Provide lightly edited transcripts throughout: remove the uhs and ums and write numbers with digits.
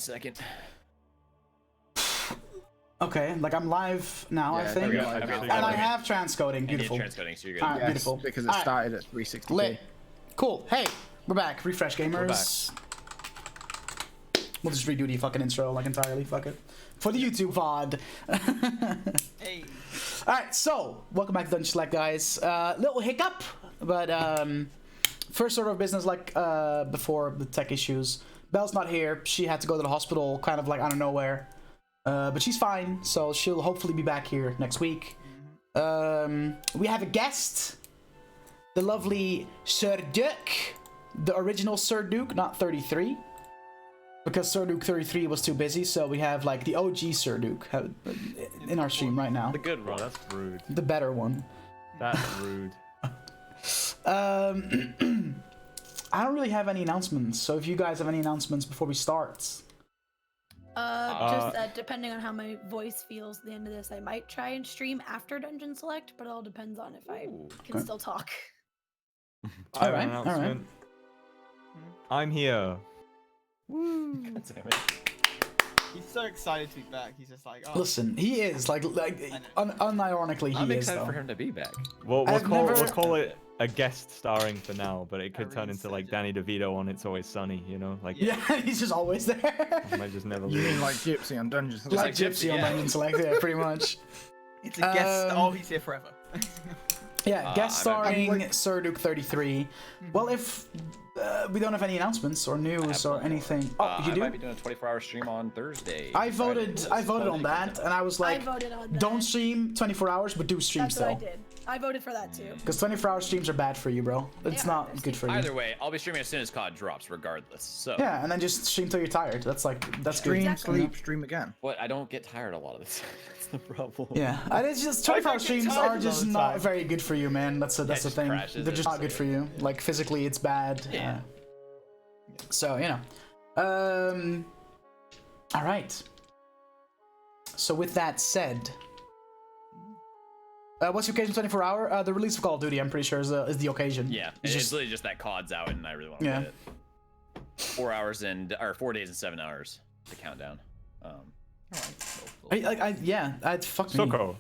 Second. Okay, like I'm live now, I think. And I have transcoding. Beautiful. Transcoding, so you're good. Alright, beautiful. Because it started at 360p. Lit. Cool. Hey, we're back. Refresh gamers. We'll just redo the fucking intro like entirely. Fuck it. For the YouTube VOD. Hey. Alright, so welcome back to Dungeon Select, guys. Little hiccup, but first order of business, like before the tech issues. Belle's not here. She had to go to the hospital, kind of like out of nowhere. But she's fine, so she'll hopefully be back here next week. We have a guest, the lovely Sir Duke, the original Sir Duke, not 33, because Sir Duke 33 was too busy. So we have like the OG Sir Duke in our stream right now. The good one. That's rude. The better one. That's rude. I don't really have any announcements, so if you guys have any announcements before we start. Just that depending on how my voice feels at the end of this, I might try and stream after Dungeon Select, but it all depends on if I can still talk. I have an announcement. I'm here. Woo! God damn it. He's so excited to be back. He's just like, oh. Listen, he is like unironically I'm he is. excited Though. for him to be back. Well, we'll call it a guest starring for now, but it could turn into like Danny DeVito on It's Always Sunny, you know? Like yeah, he's just always there. I might just never You leave. mean like Gypsy on Dungeons? Like Gypsy on Dungeon Select, yeah, pretty much. It's a guest. Oh, he's here forever. Yeah, guest starring Sir Duke 33. Well, if we don't have any announcements or news or anything. Oh, you do? I might be doing a 24-hour stream on Thursday. I voted on that, and I was like, I voted on that. don't stream 24 hours, but do stream That's still. what I did. I voted for that too. Because 24-hour streams are bad for you, bro. It's Yeah, not good for you. Either way, I'll be streaming as soon as COD drops, regardless. So. Yeah, and then just stream till you're tired. That's good. Stream, Exactly. sleep, stream again. But I don't get tired a lot of the time. That's the problem. Yeah, and it's just 24-hour streams are just not very good for you, man. That's the thing. crashes They're just it, not good so- for you. Like physically, it's bad. Yeah. So you know. All right. So with that said, what's the occasion 24-hour? The release of Call of Duty, I'm pretty sure, is the occasion. Yeah, it's literally just that COD's out, and I really want to play it. 4 days and 7 hours. The countdown. I'd fuck me. Soko.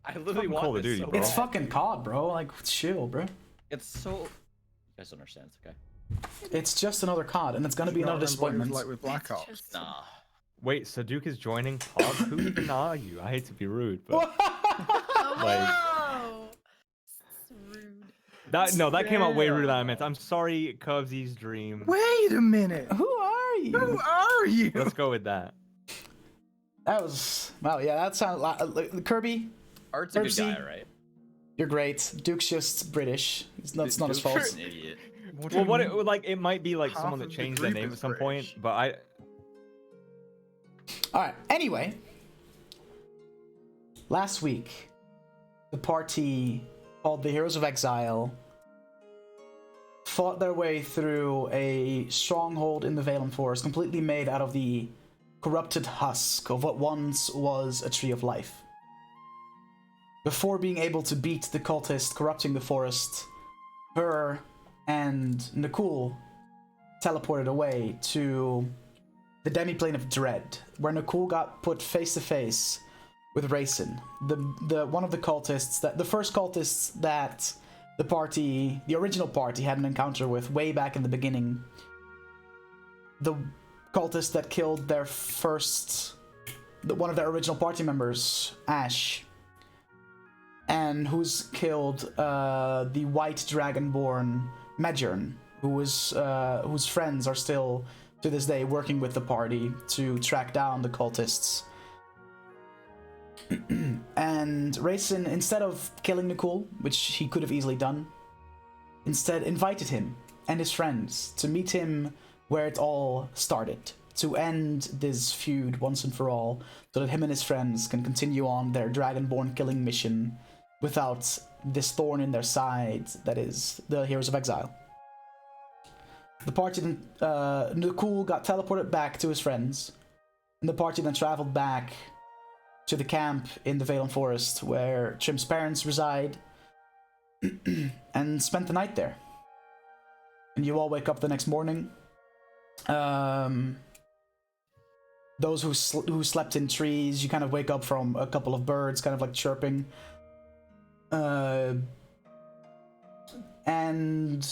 I literally want Call of this Duty, so bro. It's bad. fucking COD, bro. Like, chill, bro. It's so. You guys don't understand. It's okay. It's just another COD, and it's gonna be You another don't remember what it disappointment. was like with Black Ops. Just- Nah. Wait, so Duke is joining COD? Who even are you? I hate to be rude, but Oh, Like- whoa! It's rude. that came out way ruder than I meant. I'm sorry, Cubsy's dream. Wait a minute. Who are you? Who are you? Let's go with that. That was yeah. That sounded like Kirby. Art's a good Herbsy. guy, right? You're great. Duke's just British. It's not his fault. Duke's an idiot. Well, it might be like Half someone that of the changed their group name is at some British. point, but I. All right. Anyway, last week, the party called the Heroes of Exile fought their way through a stronghold in the Valen Forest, completely made out of the corrupted husk of what once was a tree of life. Before being able to beat the cultist corrupting the forest, her and Nakul teleported away to the demiplane of Dread, where Nakul got put face to face with Rayson, the one of the cultists the first cultists that the original party had an encounter with way back in the beginning. The cultist that killed their one of their original party members, Ash, and who's killed the white dragonborn Medjern, whose friends are still to this day working with the party to track down the cultists. And Rayson, instead of killing Nakul, which he could have easily done, instead invited him and his friends to meet him where it all started, to end this feud once and for all, so that him and his friends can continue on their dragonborn killing mission without this thorn in their side that is the Heroes of Exile. The party then, Nakul got teleported back to his friends, and the party then traveled back to the camp in the Valen Forest where Trim's parents reside, and spent the night there. And you all wake up the next morning, those who slept in trees. You kind of wake up from a couple of birds kind of like chirping. And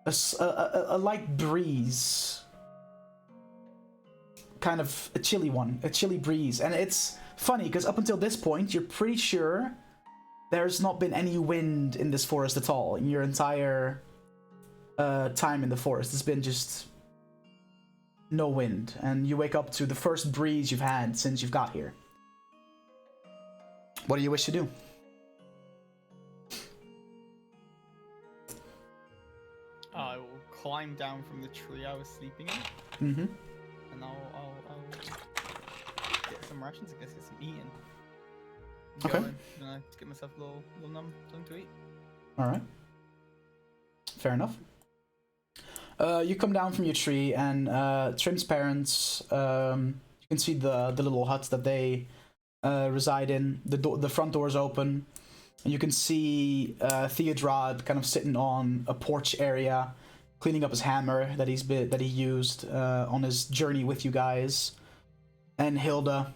a light breeze, kind of a chilly breeze. And it's funny because up until this point you're pretty sure there's not been any wind in this forest at all in your entire time in the forest. It's been just no wind, and you wake up to the first breeze you've had since you've got here. What do you wish to do? I will climb down from the tree I was sleeping in, Mm-hmm. and I'll get some rations. I guess get some eating. Okay. Go in, to get myself a little something to eat. All right. Fair enough. You come down from your tree, and Trim's parents. You can see the little hut that they reside in. The front door's open, and you can see Theodrad kind of sitting on a porch area, cleaning up his hammer that he used on his journey with you guys. And Hilda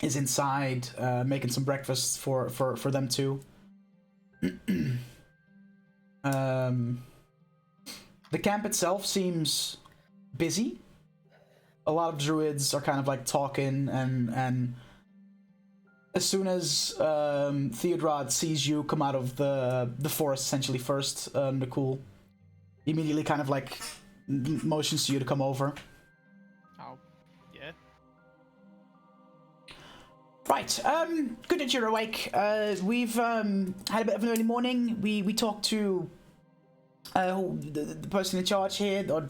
is inside making some breakfast for them too. The camp itself seems busy. A lot of druids are kind of like talking, and as soon as Theodrad sees you come out of the forest, essentially first, Nakul immediately kind of like motions to you to come over. Oh, yeah. Right, good that you're awake. We've had a bit of an early morning. We talked to the person in charge here, or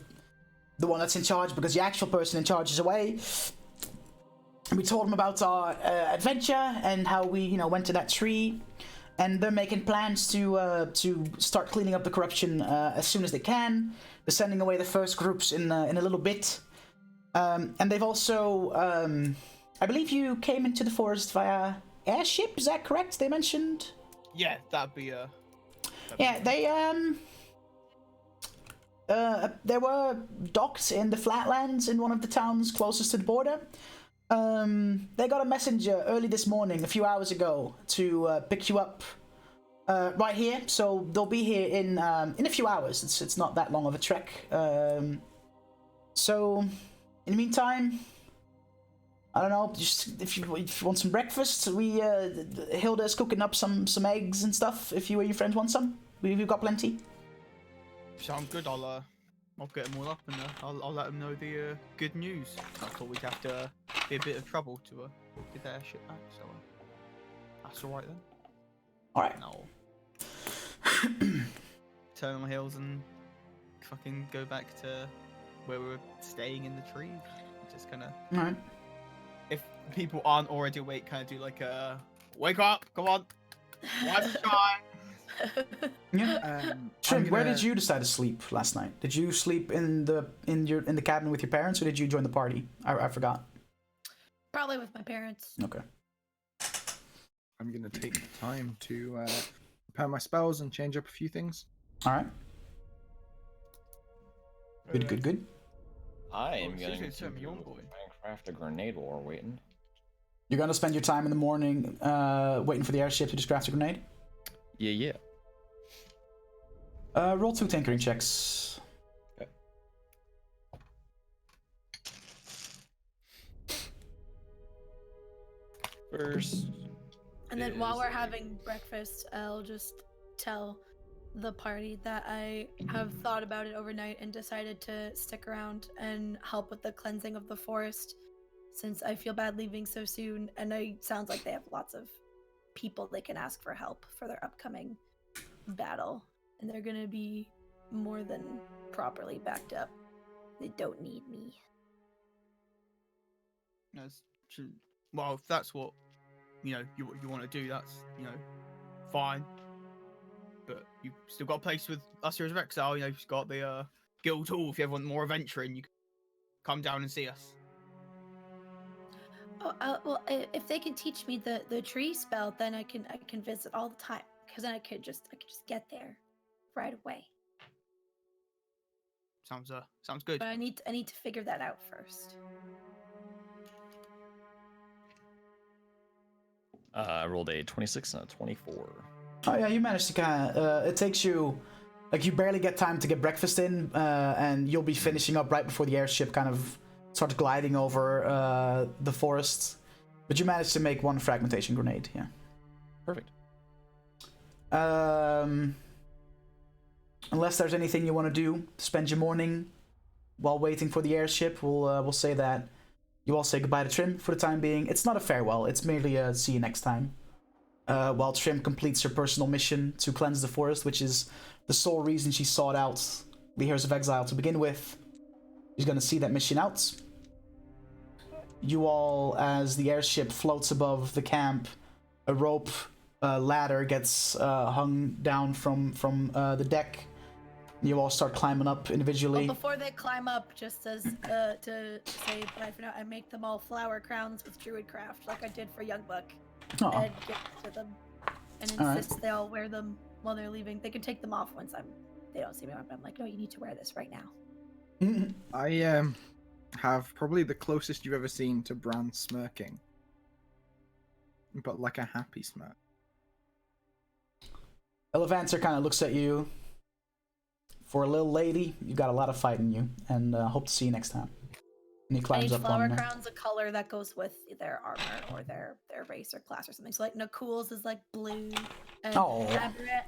the one that's in charge, because the actual person in charge is away. We told him about our adventure and how we, went to that tree, and they're making plans to start cleaning up the corruption as soon as they can. They're sending away the first groups in a little bit, and they've also, I believe you came into the forest via airship. Is that correct? They mentioned. Yeah, that'd be Yeah, they there were docked in the flatlands in one of the towns closest to the border. They got a messenger early this morning, a few hours ago, to pick you up right here. So they'll be here in a few hours. It's not that long of a trek. So in the meantime, I don't know. Just if you want some breakfast, Hilda's cooking up some eggs and stuff. If you or your friends want some, we've got plenty. sound good. I'll get them all up, and I'll let them know the good news. I thought we'd have to be a bit of trouble to get their shit back, so that's all right then. All right. No. Turn on the hills and fucking go back to where we were staying in the tree. Just kind of. All right. If people aren't already awake, kind of do like a wake up, come on, one time. Yeah. Trim, where did you decide to sleep last night? Did you sleep in the cabin with your parents, or did you join the party? I forgot. Probably with my parents. Okay. I'm gonna take the time to prepare my spells and change up a few things. All right. Good. I am Oh, going excuse to me, sir, young boy. craft a grenade while we're waiting. You're gonna spend your time in the morning waiting for the airship to just craft a grenade? Yeah. Roll 2 tinkering checks. Okay. First. And then while we're having breakfast, I'll just tell the party that I have thought about it overnight and decided to stick around and help with the cleansing of the forest, since I feel bad leaving so soon, and it sounds like they have lots of people they can ask for help for their upcoming battle, and they're gonna be more than properly backed up. They don't need me. That's true. Well, if that's what you want to do, that's fine. But you still got a place with us Heroes of Exile. You've got the guild hall. If you ever want more adventuring, you can come down and see us. Oh, well, if they can teach me the tree spell, then I can visit all the time, because then I could just get there right away. Sounds good. But I need to figure that out first. I rolled a 26 and a 24. Oh yeah, you managed to kind of. It takes you, like, you barely get time to get breakfast in, and you'll be finishing up right before the airship kind of starts gliding over the forest. But you managed to make one fragmentation grenade. Yeah. Perfect. Unless there's anything you want to do to spend your morning while waiting for the airship, we'll say that you all say goodbye to Trim for the time being. It's not a farewell, it's merely a see you next time. While Trim completes her personal mission to cleanse the forest, which is the sole reason she sought out the Heroes of Exile to begin with. She's gonna see that mission out. You all, as the airship floats above the camp, a rope ladder gets hung down from the deck. You all start climbing up individually. Well, before they climb up, just as to say bye for now, I make them all flower crowns with druid craft, like I did for Young Buck, Aw. and give it to them, and All right. insist they all wear them while they're leaving. They can take them off once they don't see me. I'm like, no, you need to wear this right now. I have probably the closest you've ever seen to Bran smirking, but like a happy smirk. Elevanter kind of looks at you. For a little lady, you got a lot of fight in you, and hope to see you next time. And he And climbs each up flower on. crown's a color that goes with their armor or their race or class or something. So like Nakul's is like blue, and Oh.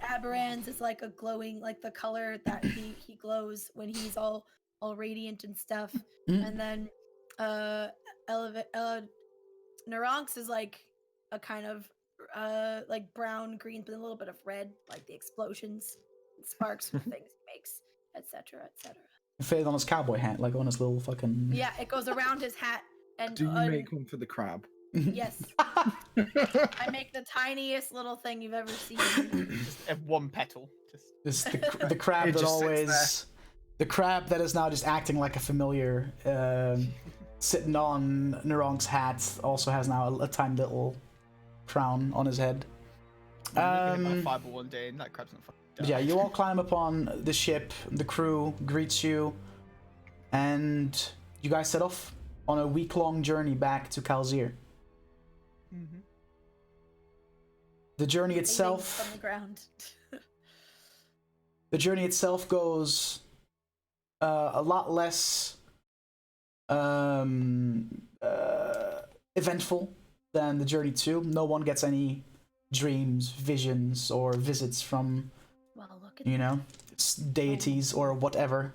Aberan's is like a glowing, like the color that he glows when he's all radiant and stuff. Mhm. And then Naronk's is like a kind of like brown green, but a little bit of red, like the explosions and sparks from things he makes, etc., etc. Faded on his cowboy hat, like on his little fucking. Yeah, it goes around his hat. And Do you make one for the crab? yes, I make the tiniest little thing you've ever seen. Just have one petal. This the crab It that just sits always. The crab that is now just acting like a familiar, sitting on Naronk's hat, also has now a tiny little crown on his head. I'm gonna hit my fireball one day, and that crab's not fucking But yeah, you all climb upon the ship, the crew greets you, and you guys set off on a week-long journey back to Kalzir. Mm-hmm. The journey Savings itself, from the ground. the journey itself goes a lot less eventful than the journey 2. No one gets any dreams, visions, or visits from, Well, look at you know, deities or whatever.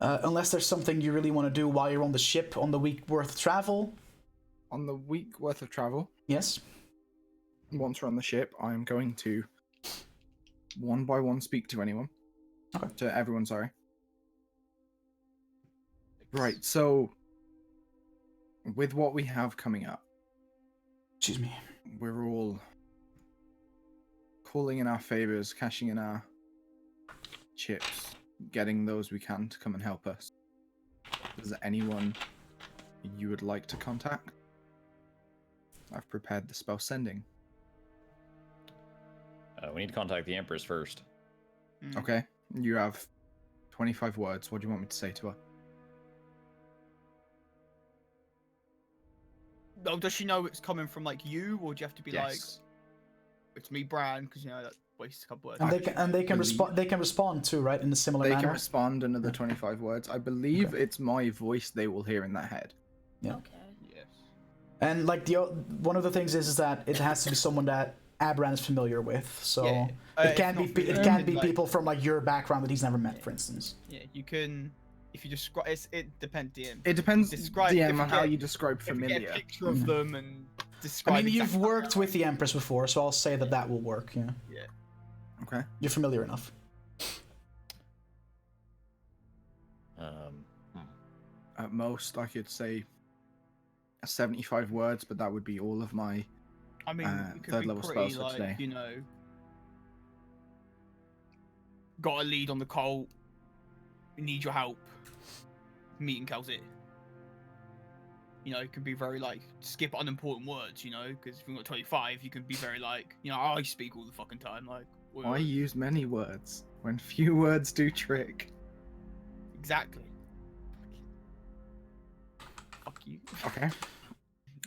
Unless there's something you really want to do while you're on the ship on the week worth of travel. On the week worth of travel, Yes. once we're on the ship, I'm going to one by one speak to anyone. Okay. To everyone, sorry. Right, so with what we have coming up, Excuse me. we're all calling in our favors, cashing in our chips, getting those we can to come and help us. Is there anyone you would like to contact? I've prepared the spell sending. We need to contact the Empress first. Mm. Okay, you have 25 words. What do you want me to say to her? Oh, does she know it's coming from like you, or do you have to be like, Yes. it's me, Bran? Because you know that wastes a couple words. And they can believe- respond. They can respond too, right? In a similar They manner. can respond another 25 words. I believe Okay. it's my voice they will hear in their head. Yeah. Okay. Yes. And like one of the things is that it has to be someone that Abran is familiar with. So Yeah. it It's can't not be familiar, it can't be like- people from like your background that he's never met, for instance. Yeah, you can. If you describe, it depends. DM. It depends, Describe- DM, if you on how get- you describe If you get familiar. a picture of Yeah. them and I describe. mean, you've exactly how worked they with are. the Empress before, so I'll say that that will work. Yeah, Yeah. Okay. you're familiar enough. Um, At most, I could say 75 words, but that would be all of my. I mean, it could third be level pretty spells for like today. you know, got a lead on the cult. We need your help. Meeting Kalzir. You know, it can be very like skip unimportant words. You know, because if you've got 25, you can be very like, you know, I speak all the fucking time. Like, I use many words when few words do trick. Exactly. Fuck you. Okay.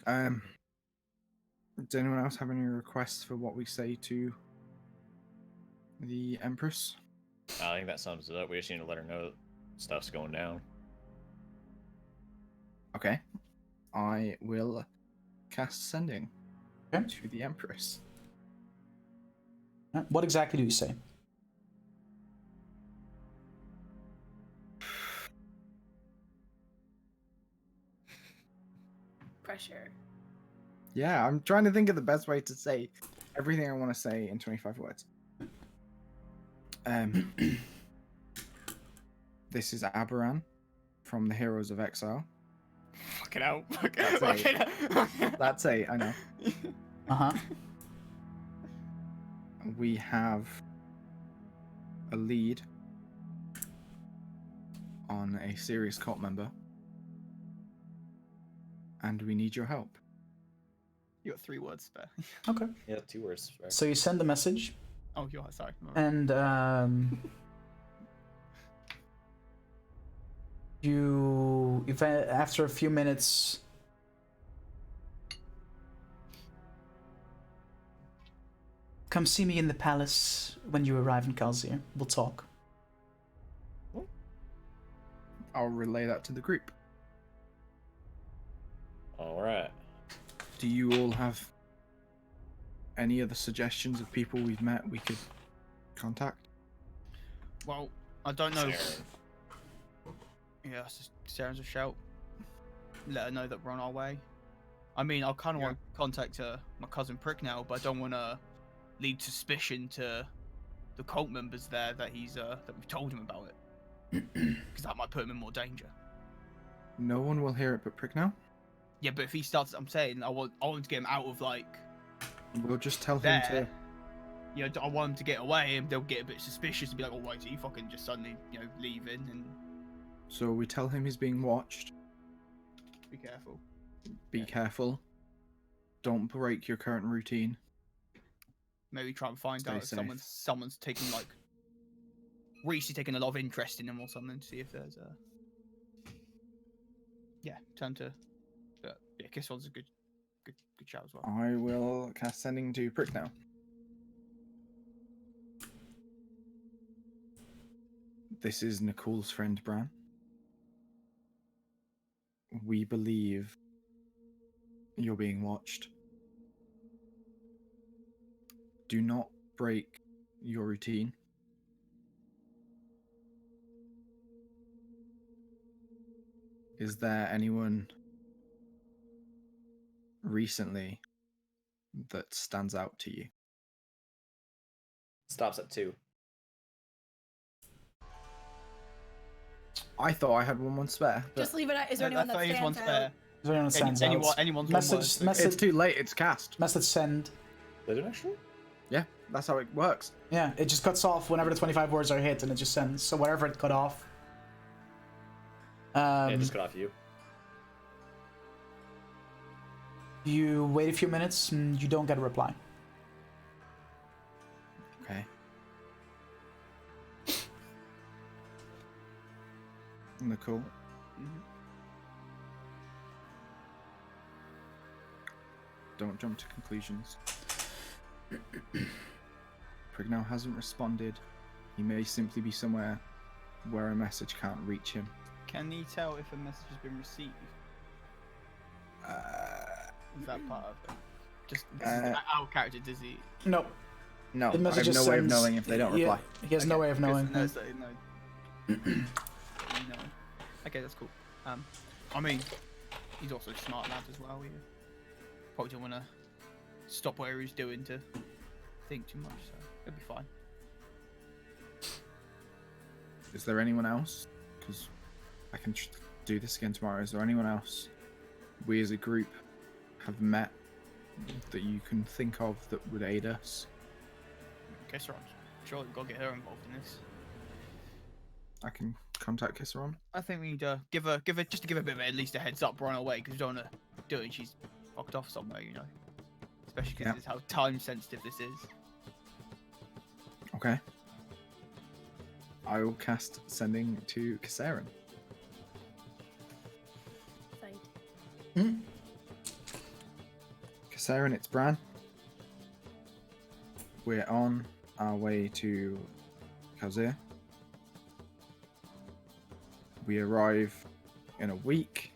Does anyone else have any requests for what we say to the Empress? I think that sums it up. We just need to let her know stuff's going down. Okay. I will cast sending Okay. to the Empress. What exactly do you say? Pressure. Yeah, I'm trying to think of the best way to say everything I want to say in 25 words. This is Aberan from the Heroes of Exile. Fucking hell. That's eight. That's 8, I know. Uh-huh. We have a lead on a serious cult member, and we need your help. You got 3 words spare. Okay. Yeah, 2 words. Right? So you send the message, Oh, you're sorry. and you, after a few minutes, come see me in the palace when you arrive in Kalzir. We'll talk. I'll relay that to the group. All right. Do you all have any other suggestions of people we've met we could contact? Well, I don't know. Saren. Yeah, it's just Saren's a shout. Let her know that we're on our way. I mean, I kind of want to contact my cousin Prick now, but I don't want to lead suspicion to the cult members there that that we've told him about it, because that might put him in more danger. No one will hear it but Prick now. Yeah, but if he starts, I'm saying I want to get him out of like We'll just tell him there. to. You know, I want him to get away, and they'll get a bit suspicious and be like, "Oh, why is he fucking just suddenly, leaving?" And So we tell him he's being watched. be careful. Be careful. Don't break your current routine. Maybe try and find Stay out if safe. someone's taking like recently taken a lot of interest in him or something. To see if there's a turn to. But yeah, Kiss one's a good shout as well. I will cast sending to Prick now. This is Nicole's friend Bran. We believe you're being watched. Do not break your routine. Is there anyone recently that stands out to you? Stops at 2. I thought I had one spare. But Just leave it at. Is there anyone that is one stands spare. out? Is there anyone that stands out? Anyone's Message, one word. message, it's too late. It's cast. message send. Did it actually? Yeah, that's how it works. Yeah, it just cuts off whenever the 25 words are hit, and it just sends. So whatever it cut off. Yeah, just cut off you. You wait a few minutes, and you don't get a reply. Okay. Nicole. Mhm. Don't jump to conclusions. Prignell hasn't responded. He may simply be somewhere where a message can't reach him. Can you tell if a message has been received? Is that part of it? Just our character, does he? No. No, The I message have no just way of sends- knowing if they don't reply. He has no way of knowing. No. Okay, that's cool. I mean, he's also a smart lad as well. He probably don't want to stop whatever he's doing to think too much, so it'll be fine. Is there anyone else? Because I can do this again tomorrow. Is there anyone else we as a group have met that you can think of that would aid us? Kisser, I'm sure we've got to get her involved in this. I can contact Kisseron. I think we need to give her a bit of at least a heads up right away, because we don't want to do it and she's fucked off somewhere, Especially because it's how time sensitive this is. Okay. I will cast sending to Kasarin. Sight. Hmm? Kasarin, it's Bran. We're on our way to Kalzir. We arrive in a week.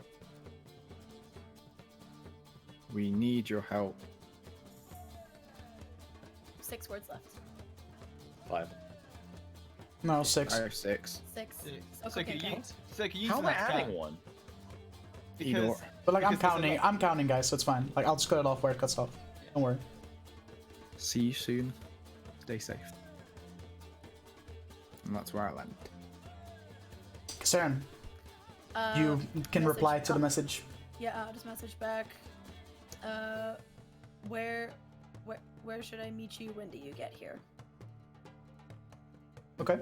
We need your help. 6 words left. 5. No, 6. I have 6. 6. So Okay, can okay. you? So can you? How am I use that adding chat? one? Either. But like I'm because there's a counting, lot- I'm counting, guys, so it's fine. Like I'll just cut it off where it cuts off. Don't worry. See you soon. Stay safe. And that's where I'll end. Kasarin, you can message- reply to the message. Yeah, I'll just message back. Where should I meet you? When do you get here? Okay.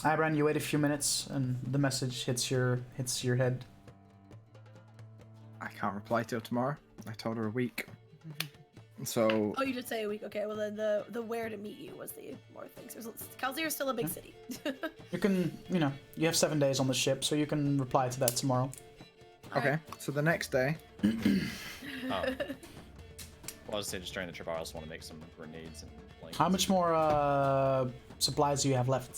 Abran, you wait a few minutes, and the message hits your head. I can't reply till tomorrow. I told her a week. So Oh, you did say a week. Okay, well then the where to meet you was the more things. Kalzir is still a big city. You can, you have 7 days on the ship, so you can reply to that tomorrow. okay. So the next day, Oh. Well, I was just during the trip, I also want to make some grenades and blankets. How much more supplies do you have left?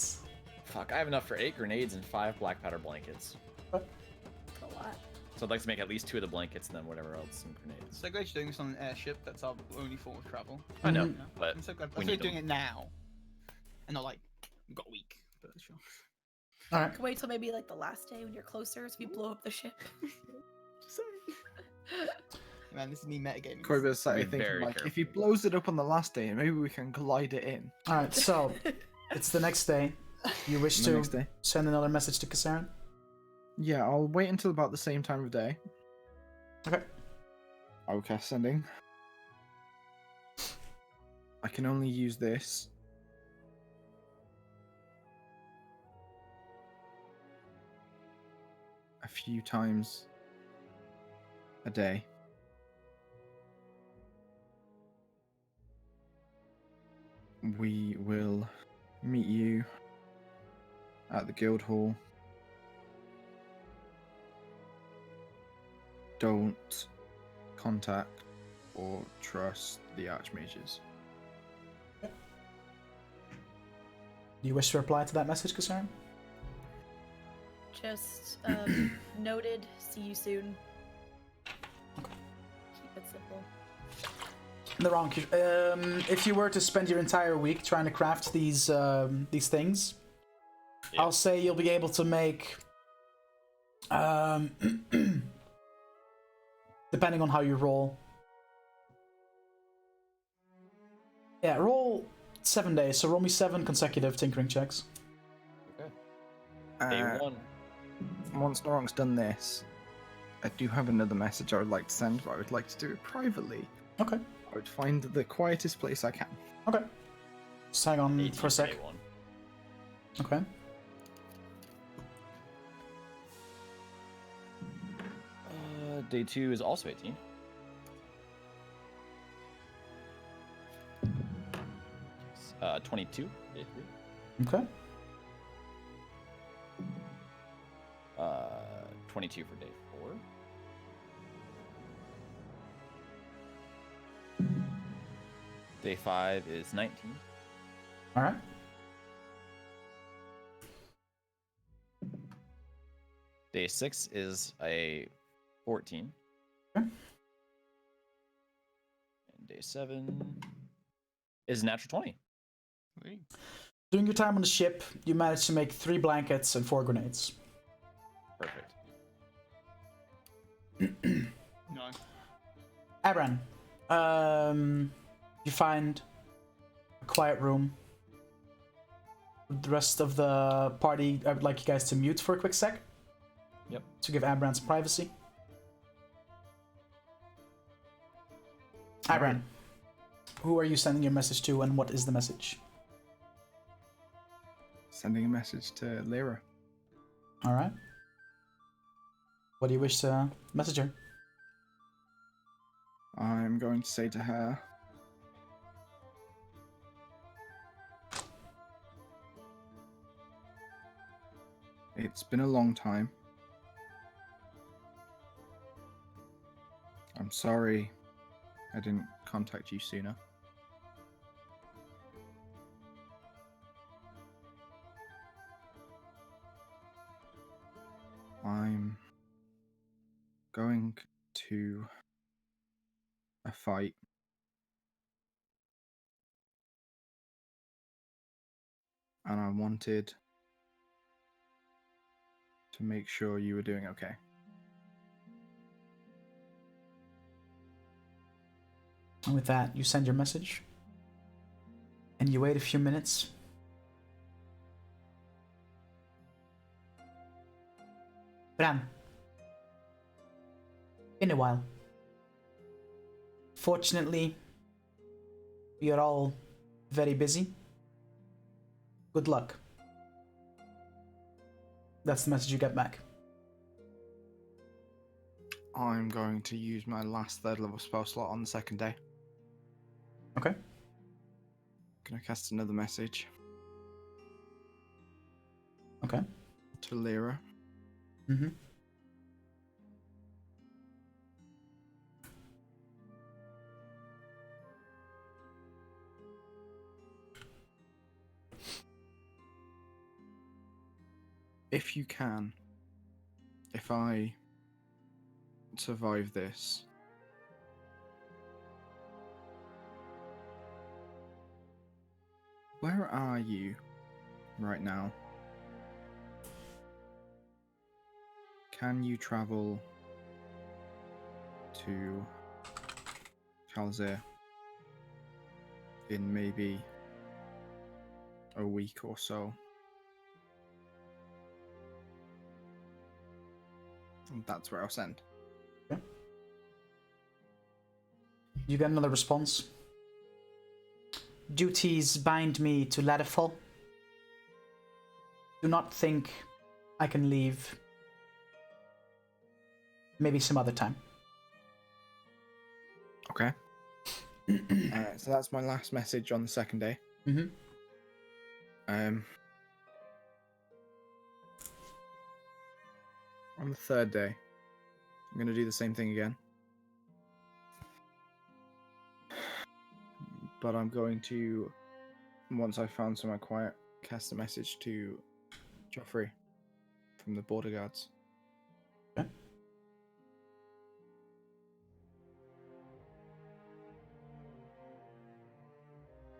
Fuck, I have enough for 8 grenades and 5 black powder blankets. A lot. So I'd like to make at least 2 of the blankets and then whatever else, some grenades. So glad you're doing this on an airship. That's our only form of travel. I know, Mhm. but I'm so glad. we I'm so need doing them. it now, and not like we've got a week. But sure. All right. Can wait till maybe like the last day when you're closer, so if you blow up the ship. Man, this is me metagaming. Corby started Be thinking very like, careful. if he blows it up on the last day, maybe we can glide it in. All right. So it's the next day. You wish The to next day. send another message to Kasarin? Yeah, I'll wait until about the same time of day. Okay. I will cast sending. I can only use this a few times a day. We will meet you at the guild hall. Don't contact or trust the archmages. Do you wish to reply to that message, Kasarin? Just noted. See you soon. Keep it simple. The wrong. If you were to spend your entire week trying to craft these things, Yeah. I'll say you'll be able to make. Depending on how you roll. Yeah, roll 7 days. So roll me 7 consecutive tinkering checks. Day 1. Once Norong's done this, I do have another message I would like to send, but I would like to do it privately. Okay. I would find the quietest place I can. Okay. Just hang on 18 for a sec. Day 1. Okay. Day 2 is also 18. It's, 22. Day 3. Okay. 22 for day 4. Day 5 is 19. All right. Day 6 is a 14. Okay. And day 7 is a natural 20. During your time on the ship, you managed to make 3 blankets and 4 grenades. Perfect. No. Abran, you find a quiet room. The rest of the party, I would like you guys to mute for a quick sec. Yep. To give Abran some privacy. Abran, who are you sending your message to, and what is the message? Sending a message to Lyra. All right. What do you wish to message her? I'm going to say to her, It's been a long time. I'm sorry I didn't contact you sooner. I'm going to a fight. And I wanted to make sure you were doing okay. And with that, you send your message. And you wait a few minutes. Bram. Been a while. Fortunately, we are all very busy. Good luck. That's the message you get back. I'm going to use my last 3rd level spell slot on the 2nd day. Okay. Gonna cast another message. Okay. To Lyra. Mm-hmm. If you can, if I survive this, where are you right now? Can you travel to Kalzir in maybe a week or so? And that's where I'll send. Okay. You get another response. Duties bind me to Ladderfall. Do not think I can leave. Maybe some other time. Okay. So that's my last message on the 2nd day. Mm-hmm. On the 3rd day, I'm going to do the same thing again. But I'm going to, once I've found somewhere quiet, cast a message to Joffrey from the border guards. Okay.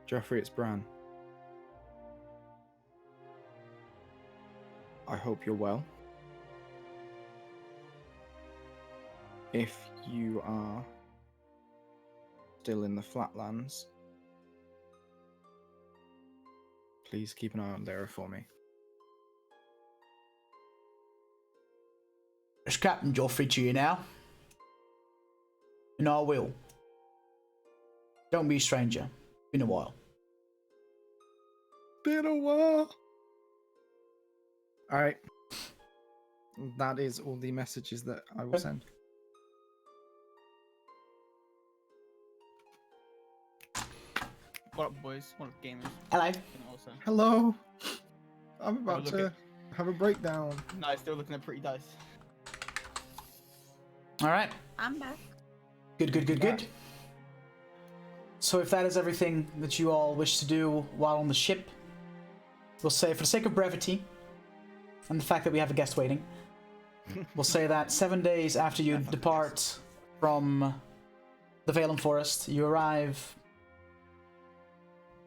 Joffrey, it's Bran. I hope you're well. If you are still in the flatlands, please keep an eye on Lyra for me. It's Captain Joffrey to you now. And I will. Don't be a stranger. Been a while. Been a while. Alright. That is all the messages that I will send. What up, boys? What up, gamers? Hello. And also, Hello. I'm Have a about look to at- have a breakdown. no, still looking at pretty dice. Alright. I'm back. Good. So if that is everything that you all wish to do while on the ship, we'll say, for the sake of brevity, and the fact that we have a guest waiting, we'll say that 7 days after you depart from the Valen Forest, you arrive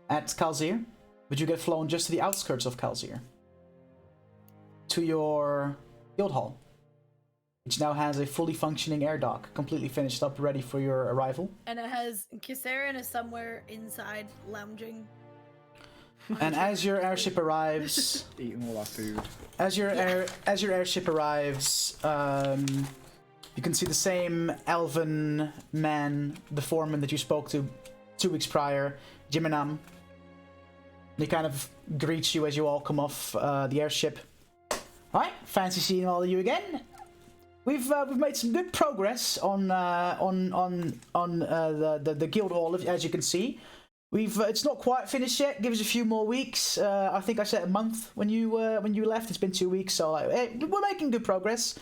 at Kalzir, but you get flown just to the outskirts of Kalzir, to your guild hall, which now has a fully functioning air dock, completely finished up, ready for your arrival. And it has Kisarian is somewhere inside lounging. And as your airship arrives, Eating all our food. as your airship arrives, you can see the same elven man, the foreman that you spoke to 2 weeks prior, Jiminam. He kind of greets you as you all come off the airship. All right, fancy seeing all of you again. We've made some good progress on the guild hall, as you can see. It's not quite finished yet. Give us a few more weeks. I think I said a month when you left. It's been 2 weeks, so like, hey, we're making good progress.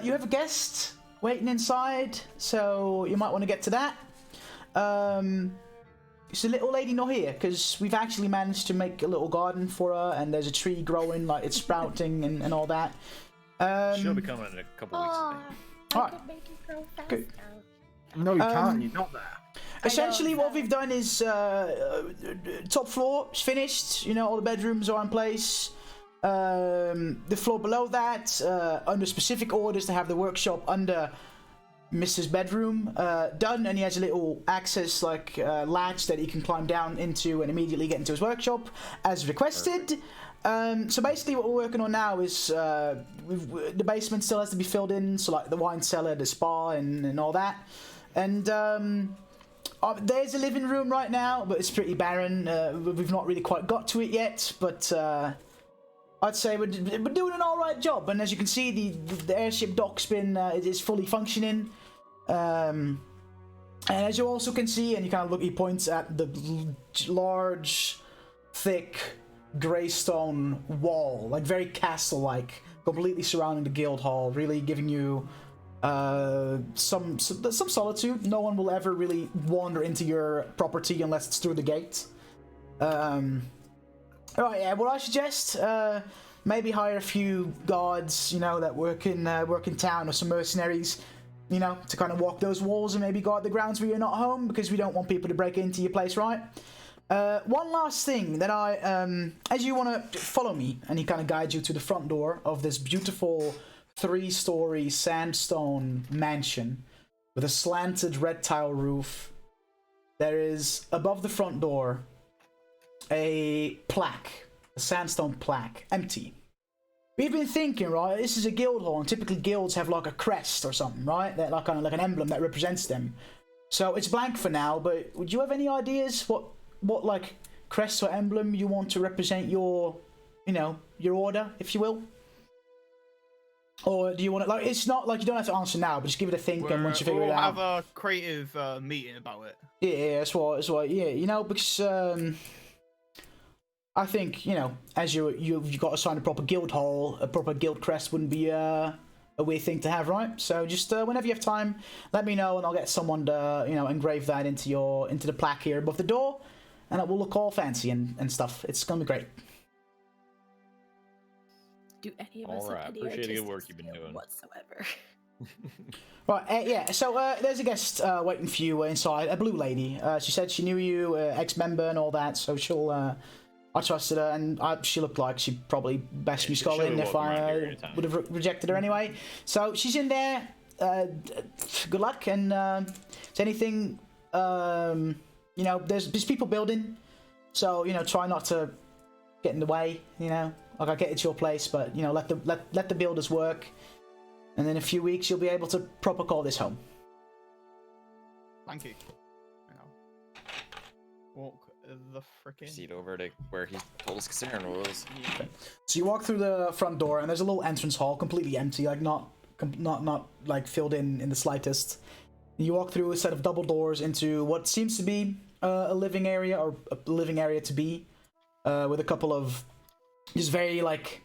You have a guest waiting inside, so you might want to get to that. Is the little lady not here? Because we've actually managed to make a little garden for her, and there's a tree growing, like it's sprouting and all that. She'll be coming in a couple weeks. I think. I Alright. could make it grow faster. Good. No, you can't. You're not there. Essentially, what we've done is top floor is finished. You know, all the bedrooms are in place. The floor below that, under specific orders to have the workshop under Mrs. bedroom done, and he has a little access latch that he can climb down into and immediately get into his workshop as requested. So basically what we're working on now is the basement still has to be filled in, so like the wine cellar, the spa, and all that. And there's a living room right now, but it's pretty barren. We've not really quite got to it yet, but I'd say we're doing an alright job. And as you can see, the airship dock's been is fully functioning. And as you also can see, and you kind of look, he points at the large, thick, grey stone wall, like very castle-like, completely surrounding the guild hall, really giving you some solitude. No one will ever really wander into your property unless it's through the gate. Alright, yeah, what I suggest, maybe hire a few guards, you know, that work in town, or some mercenaries, you know, to kind of walk those walls and maybe guard the grounds where you're not home, because we don't want people to break into your place, right? One last thing that as you want to follow me, and he kind of guides you to the front door of this beautiful 3-story sandstone mansion with a slanted red tile roof. There is, above the front door, a plaque, a sandstone plaque, empty. We've been thinking, right, this is a guild hall, and typically guilds have like a crest or something, right? That like kind of like an emblem that represents them. So it's blank for now, but would you have any ideas what like crest or emblem you want to represent your, you know, your order, if you will? Or do you want to, like, it's not like you don't have to answer now, but just give it a think, and once you figure it out. We'll have a creative meeting about it. Yeah, that's what, yeah, you know, because I think, you know, as you've got to sign a proper guild hall, a proper guild crest wouldn't be a weird thing to have, right? So just whenever you have time, let me know, and I'll get someone to, you know, engrave that into the plaque here above the door, and it will look all fancy and stuff. It's gonna be great. Do any of us Alright, have any appreciate the good artistic work you've been skill doing. whatsoever? Right, yeah, so there's a guest waiting for you inside, a blue lady. She said she knew you, ex-member and all that, so she'll, I trusted her, and she looked like she'd probably bashed me skull in if I would have rejected her anyway. So she's in there, good luck, and is anything, you know, there's people building, so, you know, try not to get in the way, you know. Like, I get it's your place, but, you know, let the builders work, and in a few weeks you'll be able to proper call this home. Thank you. Walk the frickin'. Proceed over to where he told us Casarin was. Okay. So you walk through the front door, and there's a little entrance hall, completely empty, like not like filled in the slightest. And you walk through a set of double doors into what seems to be a living area, or a living area to be, with a couple of just very like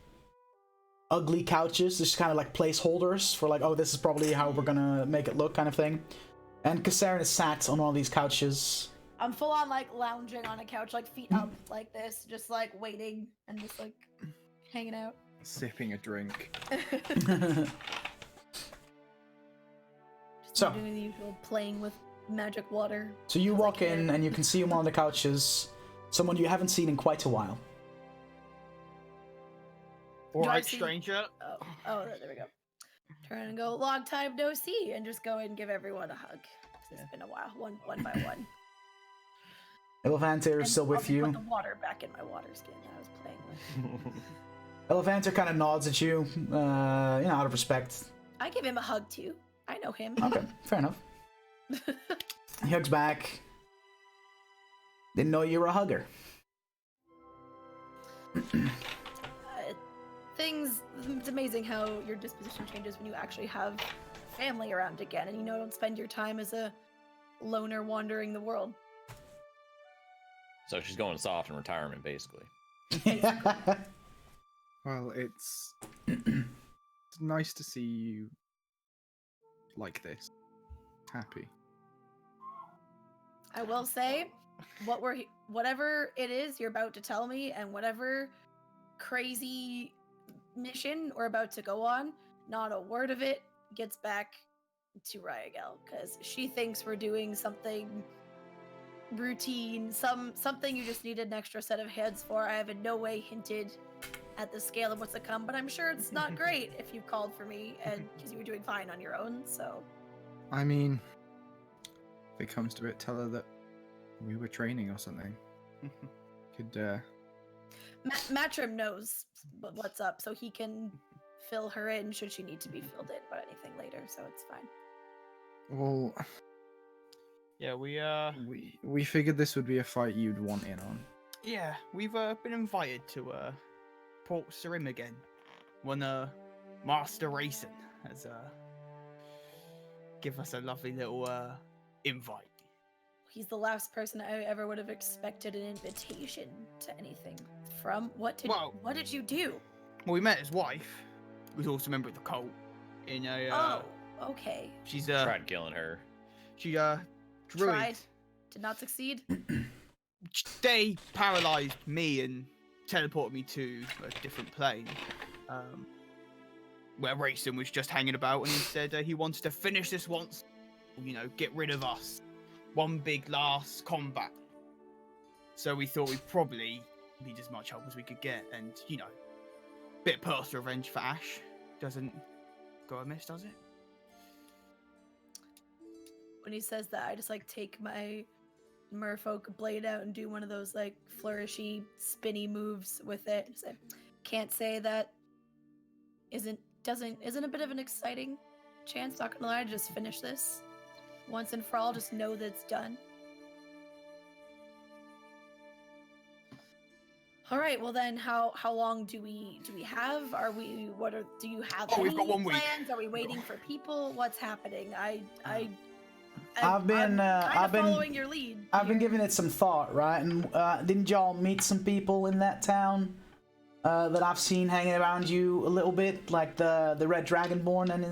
ugly couches, just kind of like placeholders for like, oh, this is probably how we're gonna make it look, kind of thing. And Casarin is sat on one of these couches. I'm full on like lounging on a couch, like feet up like this, just like waiting and just like hanging out. Sipping a drink. Just doing the usual, playing with magic water. So you walk in, and you can see on one of the couches someone you haven't seen in quite a while. Alright, stranger. Oh, there we go. Turn and go, long time no see, and just go and give everyone a hug. It's been a while, one by one. Elevanter is still with you. Put the water back in my water skin that I was playing with. Elevanter kind of nods at you, you know, out of respect. I give him a hug too. I know him. Okay, fair enough. He hugs back. Didn't know you were a hugger. It's amazing how your disposition changes when you actually have family around again, and you know, don't spend your time as a loner wandering the world. So she's going soft in retirement, basically. Well, it's it's nice to see you like this, happy. I will say, whatever it is you're about to tell me, and whatever crazy mission we're about to go on, not a word of it gets back to Ryagel, because she thinks we're doing something routine, something you just needed an extra set of heads for. I have in no way hinted at the scale of what's to come, but I'm sure it's not great if you called for me, and because you were doing fine on your own. So, I mean, if it comes to it, tell her that we were training or something. Could Matrim knows what's up, so he can fill her in should she need to be filled in about anything later. So it's fine. well, Yeah, we figured this would be a fight you'd want in on. yeah, we've been invited to Port Sarim again. When Master Rayson has give us a lovely little invite. He's the last person I ever would have expected an invitation to anything from. What did you do? Well, we met his wife, who's also a member of the cult. In a Oh, okay. she's Tried killing her. she druid. Tried. Did not succeed. They paralyzed me and teleported me to a different plane, where Rayson was just hanging about, and he said he wants to finish this once, get rid of us. One big last combat. So we thought we'd probably need as much help as we could get, and bit of personal revenge for Ash doesn't go amiss, does it? When he says that, I just take my merfolk blade out and do one of those flourishy, spinny moves with it. So, can't say that isn't a bit of an exciting chance. Not gonna lie, to just finish this once and for all. Just know that it's done. All right. Well then, how long do we have? Do you have Oh, we've any got 1 week. plans? Are we waiting for people? What's happening? I've been following your lead. I've been here. giving it some thought, right? And didn't y'all meet some people in that town that I've seen hanging around you a little bit, like the Red Dragonborn and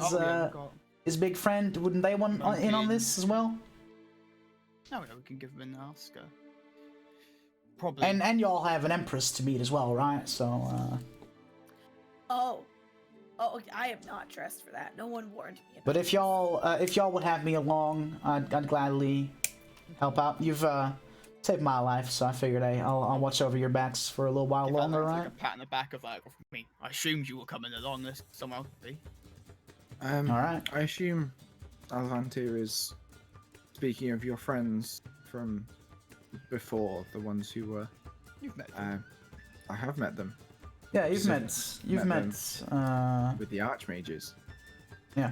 his big friend? Wouldn't they want in on this as well? No, we can give them an ask. Probably. And y'all have an empress to meet as well, right? So. Oh, I am not dressed for that. No one warned me. But if y'all would have me along, I'd gladly help out. You've saved my life, so I figured I'll watch over your backs for a little while longer, right? Like a pat on the back of me. I assumed you were coming along. This somewhere else to be. All right. I assume Alvantir is speaking of your friends from before, the ones who were. You've met them. I have met them. Yeah, you've met with the archmages. Yeah.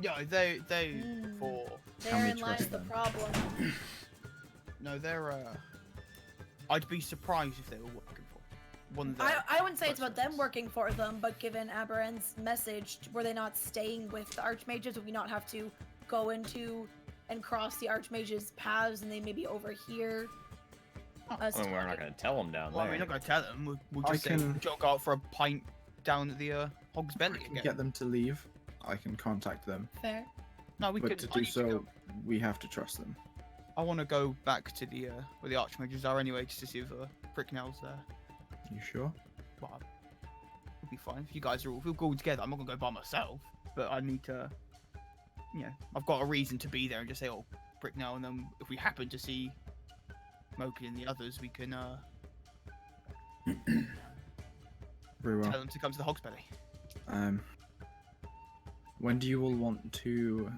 Yeah, they for. Therein lies the problem. No, they're I'd be surprised if they were working for one of the. I wouldn't say it's about them working for them, but given Aberen's message, were they not staying with the archmages? Would we not have to go into and cross the archmages' paths, and they may be over here? We're not going to tell them down Well, there. we're not going to tell them. We'll just jog out for a pint down at the Hog's Belly again. Get them to leave. I can contact them. Fair. No, we But could. to do so, we have to trust them. I want to go back to the where the archmages are anyway, just to see if Pricknell's there. You sure? Well, it'll be fine if you guys are all. If we're all together, I'm not gonna go by myself. But I need to. I've got a reason to be there and just say, "Oh, Pricknell," and then if we happen to see Moki and the others, we can Very well. tell them to come to the Hog's Belly. When do you all want to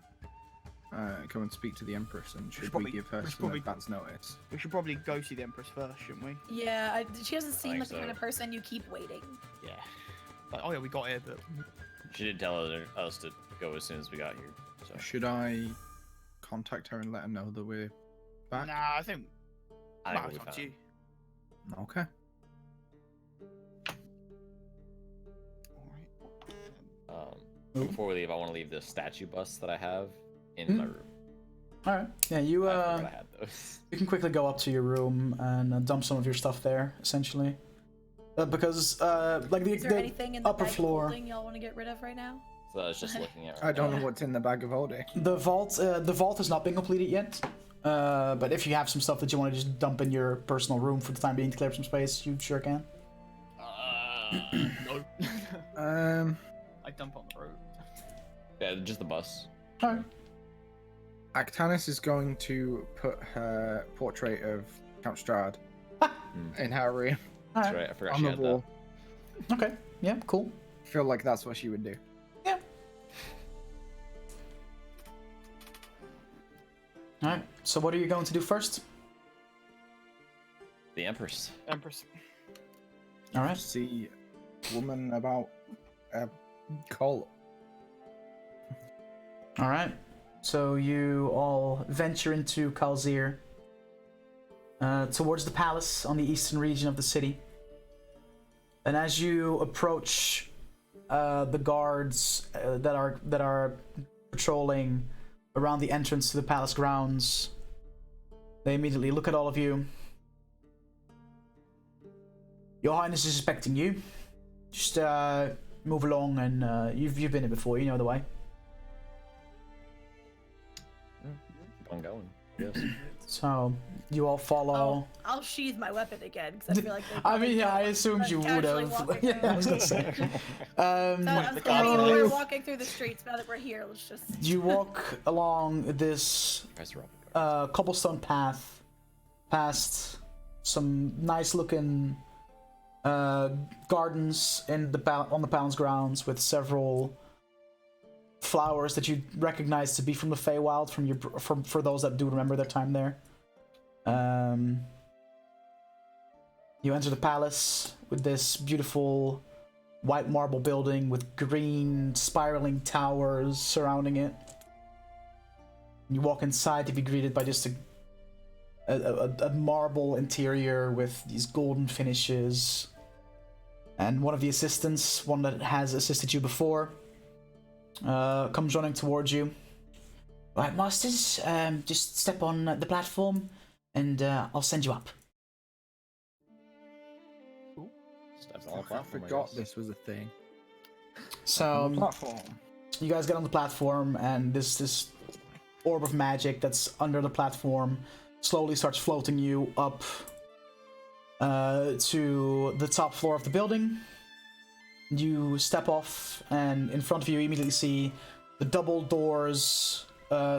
go and speak to the Empress, and should we give her some advance notice? We should probably go see the Empress first, shouldn't we? Yeah, she doesn't seem like the kind so. of person you keep waiting. Yeah. Like, oh yeah, we got here, but She did tell us to go as soon as we got here. So Should I contact her and let her know that we're back? nah, I think. I Well, think it's we'll up be to you. fine. Okay. All right. Before we leave, I want to leave the statue bust that I have in my room. All right. Yeah, you I forgot I had those. you can quickly go up to your room and dump some of your stuff there, essentially. Because like Is there anything in the upper bag floor, holding y'all want to get rid of right now? So I was just looking at. I don't know what's in the bag of holding. the vault has not been completed yet. But if you have some stuff that you want to just dump in your personal room for the time being to clear up some space, you sure can. No. I dump on the road. Yeah, just the bus. All right. Actanis is going to put her portrait of Count Strahd in her room All That's right. right. I forgot on she the had wall. Okay. Yeah. Cool. Feel like that's what she would do. Yeah. All right. So what are you going to do first? that. The Empress. Empress. All right. See, woman about a cult. All right. So you all venture into Kalzir, towards the palace on the eastern region of the city. And as you approach the guards that are patrolling around the entrance to the palace grounds, they immediately look at all of you. Your Highness is expecting you. Just move along, and you've been here before. You know the way. Keep on going. Yes. So you all follow. I'll sheathe my weapon again because I feel like. I mean, yeah, I assumed you would casually have. walking Yeah, I was gonna say. We're walking through the streets now that we're here. Let's just. You walk along this Press Robin. cobblestone path, past some nice-looking gardens in on the palace grounds with several flowers that you recognize to be from the Feywild for those that do remember their time there. You enter the palace with this beautiful white marble building with green spiraling towers surrounding it. You walk inside to be greeted by just a marble interior with these golden finishes. And one of the assistants, one that has assisted you before, comes running towards you. Right, masters, just step on the platform and I'll send you up. Steps on the I platform, I forgot guess. this was a thing. So On the platform. you guys get on the platform, and this orb of magic that's under the platform slowly starts floating you up to the top floor of the building. You step off, and in front of you immediately see the double doors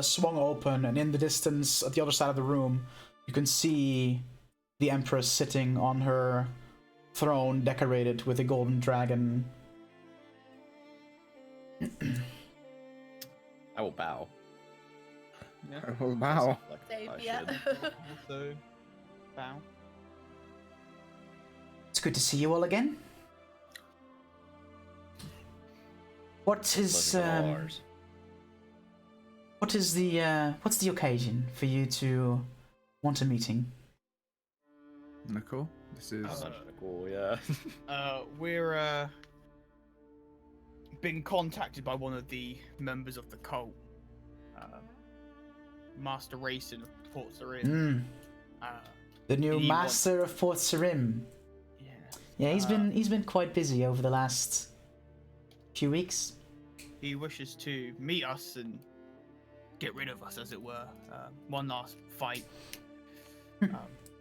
swung open, and in the distance at the other side of the room you can see the Empress sitting on her throne decorated with a golden dragon. I will bow. Oh, wow. Like Same, I yeah. should. Also, bow. It's good to see you all again. What is Looking for ours. what's the occasion for you to want a meeting? Nicole, this is. Oh, that's cool. Yeah. We're been contacted by one of the members of the cult, Master Rayson of Port Sarim. The new He master of Port Sarim. Yeah. Yeah, he's been quite busy over the last few weeks. He wishes to meet us and get rid of us, as it were. One last fight.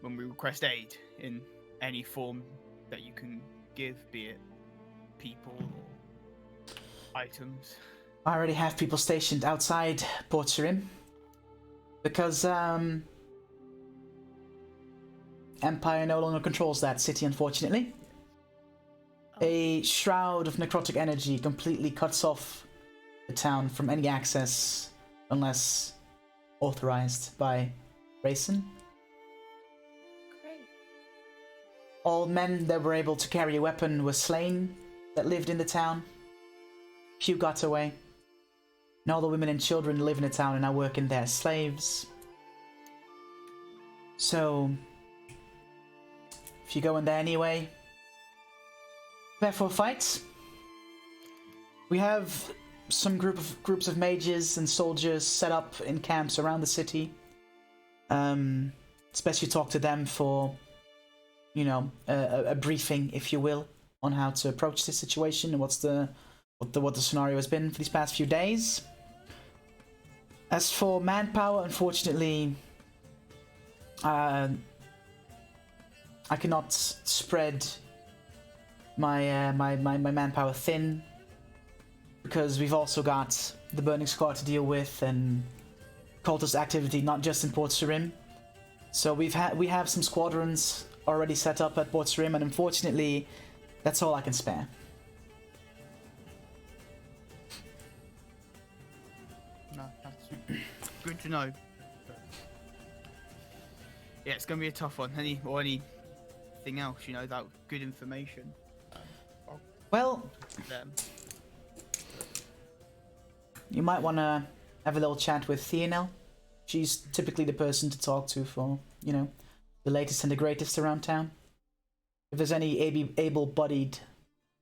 When we request aid in any form that you can give, be it people or items. I already have people stationed outside Port Sarim because Empire no longer controls that city, unfortunately. A shroud of necrotic energy completely cuts off the town from any access unless authorized by Rayson. Great. All men that were able to carry a weapon were slain that lived in the town. Few got away. And all the women and children live in the town and are working there as slaves. So, if you go in there anyway, prepare for a fight. We have some groups of mages and soldiers set up in camps around the city. It's best you talk to them for, you know, a briefing, if you will, on how to approach this situation and what the scenario has been for these past few days. As for manpower, unfortunately, I cannot spread my manpower thin, because we've also got the Burning Scar to deal with and cultist activity, not just in Port Sarim. So we have some squadrons already set up at Port Sarim, and unfortunately, that's all I can spare. No, that's good to know. Yeah, it's gonna be a tough one. Anything else, you know, that good information. Well, Them. you might want to have a little chat with Theonel. She's typically the person to talk to for, you know, the latest and the greatest around town. If there's any able-bodied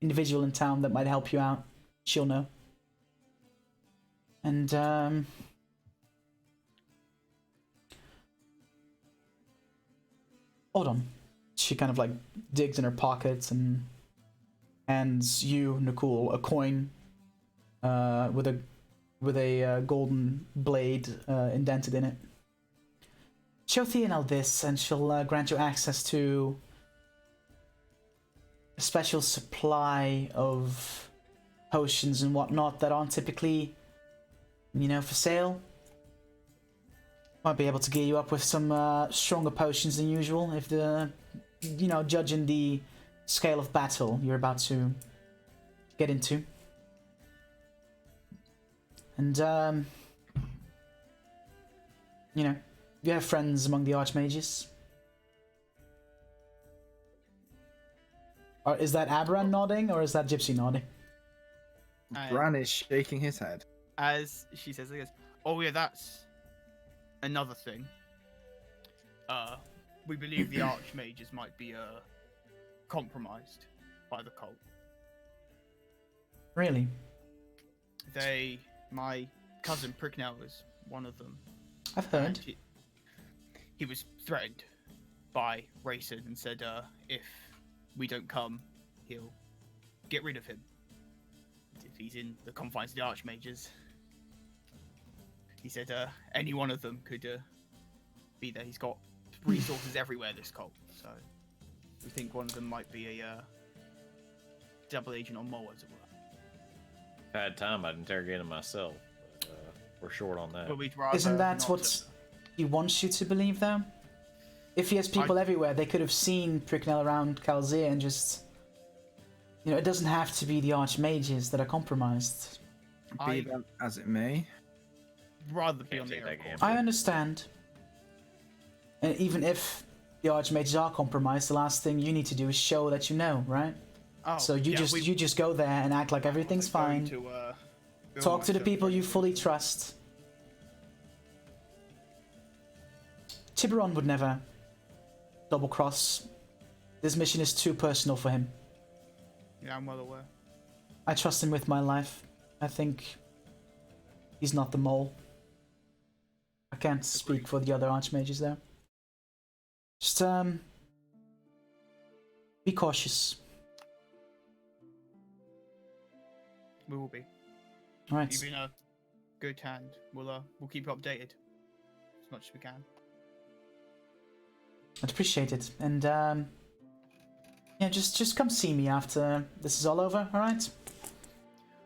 individual in town that might help you out, she'll know. And, hold on. She kind of, like, digs in her pockets and hands you, Nicole, a coin with a golden blade indented in it. Show Theonel this, and she'll grant you access to a special supply of potions and whatnot that aren't typically, you know, for sale. Might be able to gear you up with some stronger potions than usual if you know, judging the scale of battle you're about to get into. And, you know, you have friends among the Archmages. Or is that Abran nodding, or is that Gypsy nodding? Bran is shaking his head. As she says, "Oh yeah, that's another thing. We believe the Archmages might be compromised by the cult. Really? My cousin Pricknell is one of them. I've heard. He was threatened by Rayson and said if we don't come, he'll get rid of him. If he's in the confines of the Archmages. He said any one of them could be there. He's got resources everywhere, this cult. So we think one of them might be a double agent or mole, as it were. If I had time, I'd interrogate him myself. But, we're short on that. But we'd rather Isn't that not what to- he wants you to believe, though? If he has people everywhere, they could have seen Pricknell around Calzir and just... You know, it doesn't have to be the Archmages that are compromised. Be that as it may. rather be Can't on the take that air. gamble. I understand. And even if the Archmages are compromised, the last thing you need to do is show that you know, right? Oh, So you yeah, you just go there and act like everything's going fine. to, build Talk to the myself people ready you to- fully trust. Tiburon would never double cross. This mission is too personal for him. Yeah, I'm well aware. I trust him with my life. I think he's not the mole. I can't speak for the other Archmages there. Just, be cautious. We will be. Alright, You've been a good hand. We'll keep you updated as much as we can. I'd appreciate it. And, yeah, just come see me after this is all over, alright?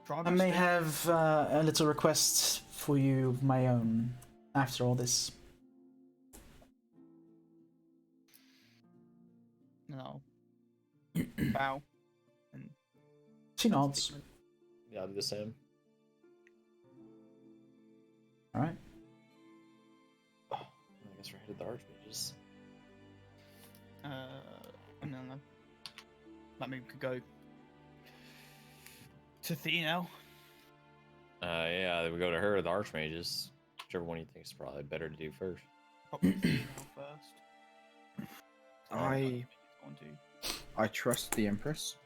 I may have a little request for you of my own after all this. No. Bow. And She nods. Yeah, I'll do the same. Alright. I guess we're headed to the Archmages. no. That maybe we could go to Theonel. Yeah, we go to her, the Archmages. Whichever one you think is probably better to do first. Probably Theonel first. I trust the Empress,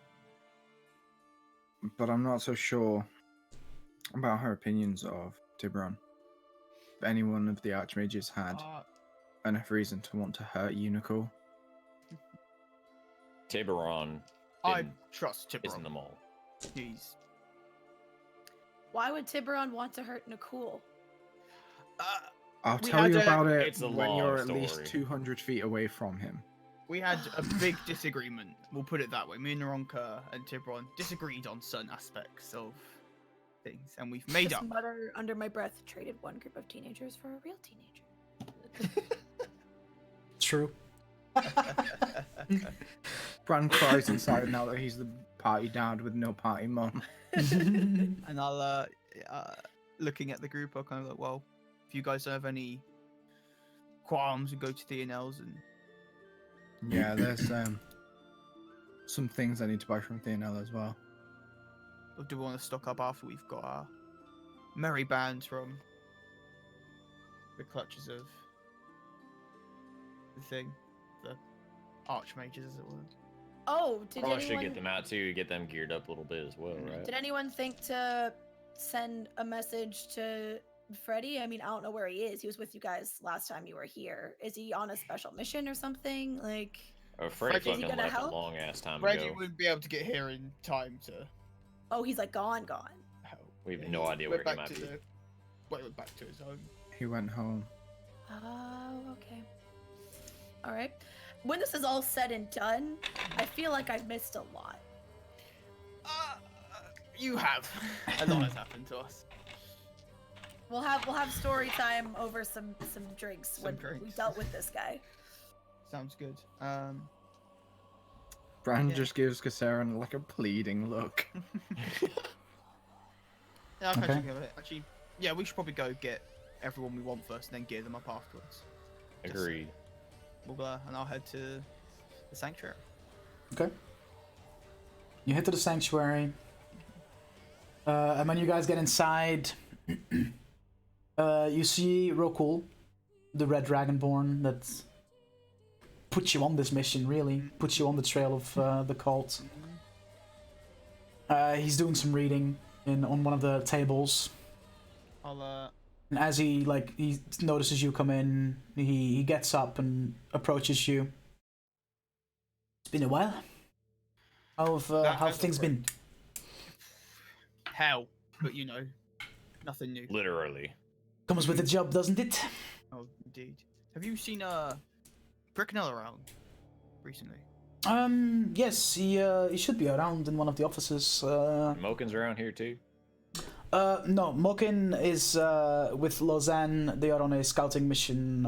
but I'm not so sure about her opinions of Tiburon. If any one of the archmages had enough reason to want to hurt Unicorn. Tiburon I trust isn't Tiburon. them all. He's Why would Tiburon want to hurt Nicole? I'll We tell had you a- about it It's a when long you're at least story. 200 feet away from him. We had a big disagreement. We'll put it that way. Me and Naronka and Tiburon disagreed on certain aspects of things, and we've made Just up. mutter under my breath, traded one group of teenagers for a real teenager. True. Bran cries inside now that he's the party dad with no party mum. And I'll looking at the group, I'll kind of like, well, if you guys don't have any qualms, we go to DNL's and Yeah, there's some things I need to buy from TNL as well. or do we want to stock up after we've got our merry bands from the clutches of the thing, the archmages, as it were. Oh, did Probably should anyone get them out too, get them geared up a little bit as well, right? did anyone think to send a message to Freddy? I mean, I don't know where he is. He was with you guys last time you were here. Is he on a special mission or something? Like, Oh, Freddy Freddy's fucking gonna left help? a long ass time Reggie ago. wouldn't be able to get here in time to oh, he's like gone. help. We have Yeah, no he idea went where he back might to be. Well, he went back to his home. He went home. Oh, okay. All right. When this is all said and done, I feel like I've missed a lot. You have. A lot has happened to us. We'll have story time over some drinks Some when we drinks. dealt with this guy. Sounds good. Bran Yeah. just gives Kassaran like a pleading look. Yeah, I'll catch Okay. you in a bit. Actually, yeah, we should probably go get everyone we want first, and then gear them up afterwards. Agreed. And I'll head to the sanctuary. Okay. You head to the sanctuary. And when you guys get inside, you see Rokul, the Red Dragonborn that put you on this mission, really. Put you on the trail of the cult. He's doing some reading on one of the tables. I'll And as he notices you come in, he gets up and approaches you. It's been a while. How've That things been? hell, but you know, nothing new. Literally. Comes with the job, doesn't it? Oh, indeed. Have you seen Bricknell around recently? Yes, he should be around in one of the offices. Mokin's around here too. No, Mokin is with Lausanne. They are on a scouting mission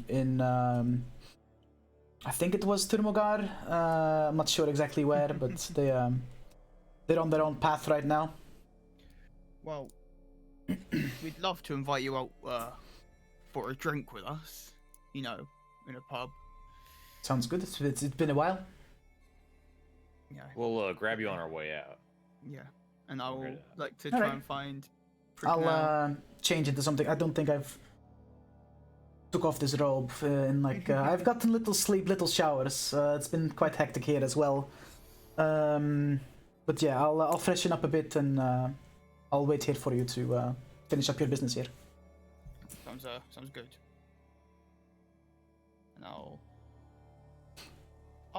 in I think it was Turmogar. I'm not sure exactly where, but they're on their own path right now. Well, we'd love to invite you out for a drink with us. You know, in a pub. Sounds good. It's been a while. Yeah. We'll grab you on our way out. Yeah. And I will Okay. like to All try right. and find. I'll Bricknell. change into something. I don't think I've took off this robe in I've gotten little sleep, little showers. It's been quite hectic here as well. But yeah, I'll freshen up a bit and I'll wait here for you to finish up your business here. Sounds good. And I'll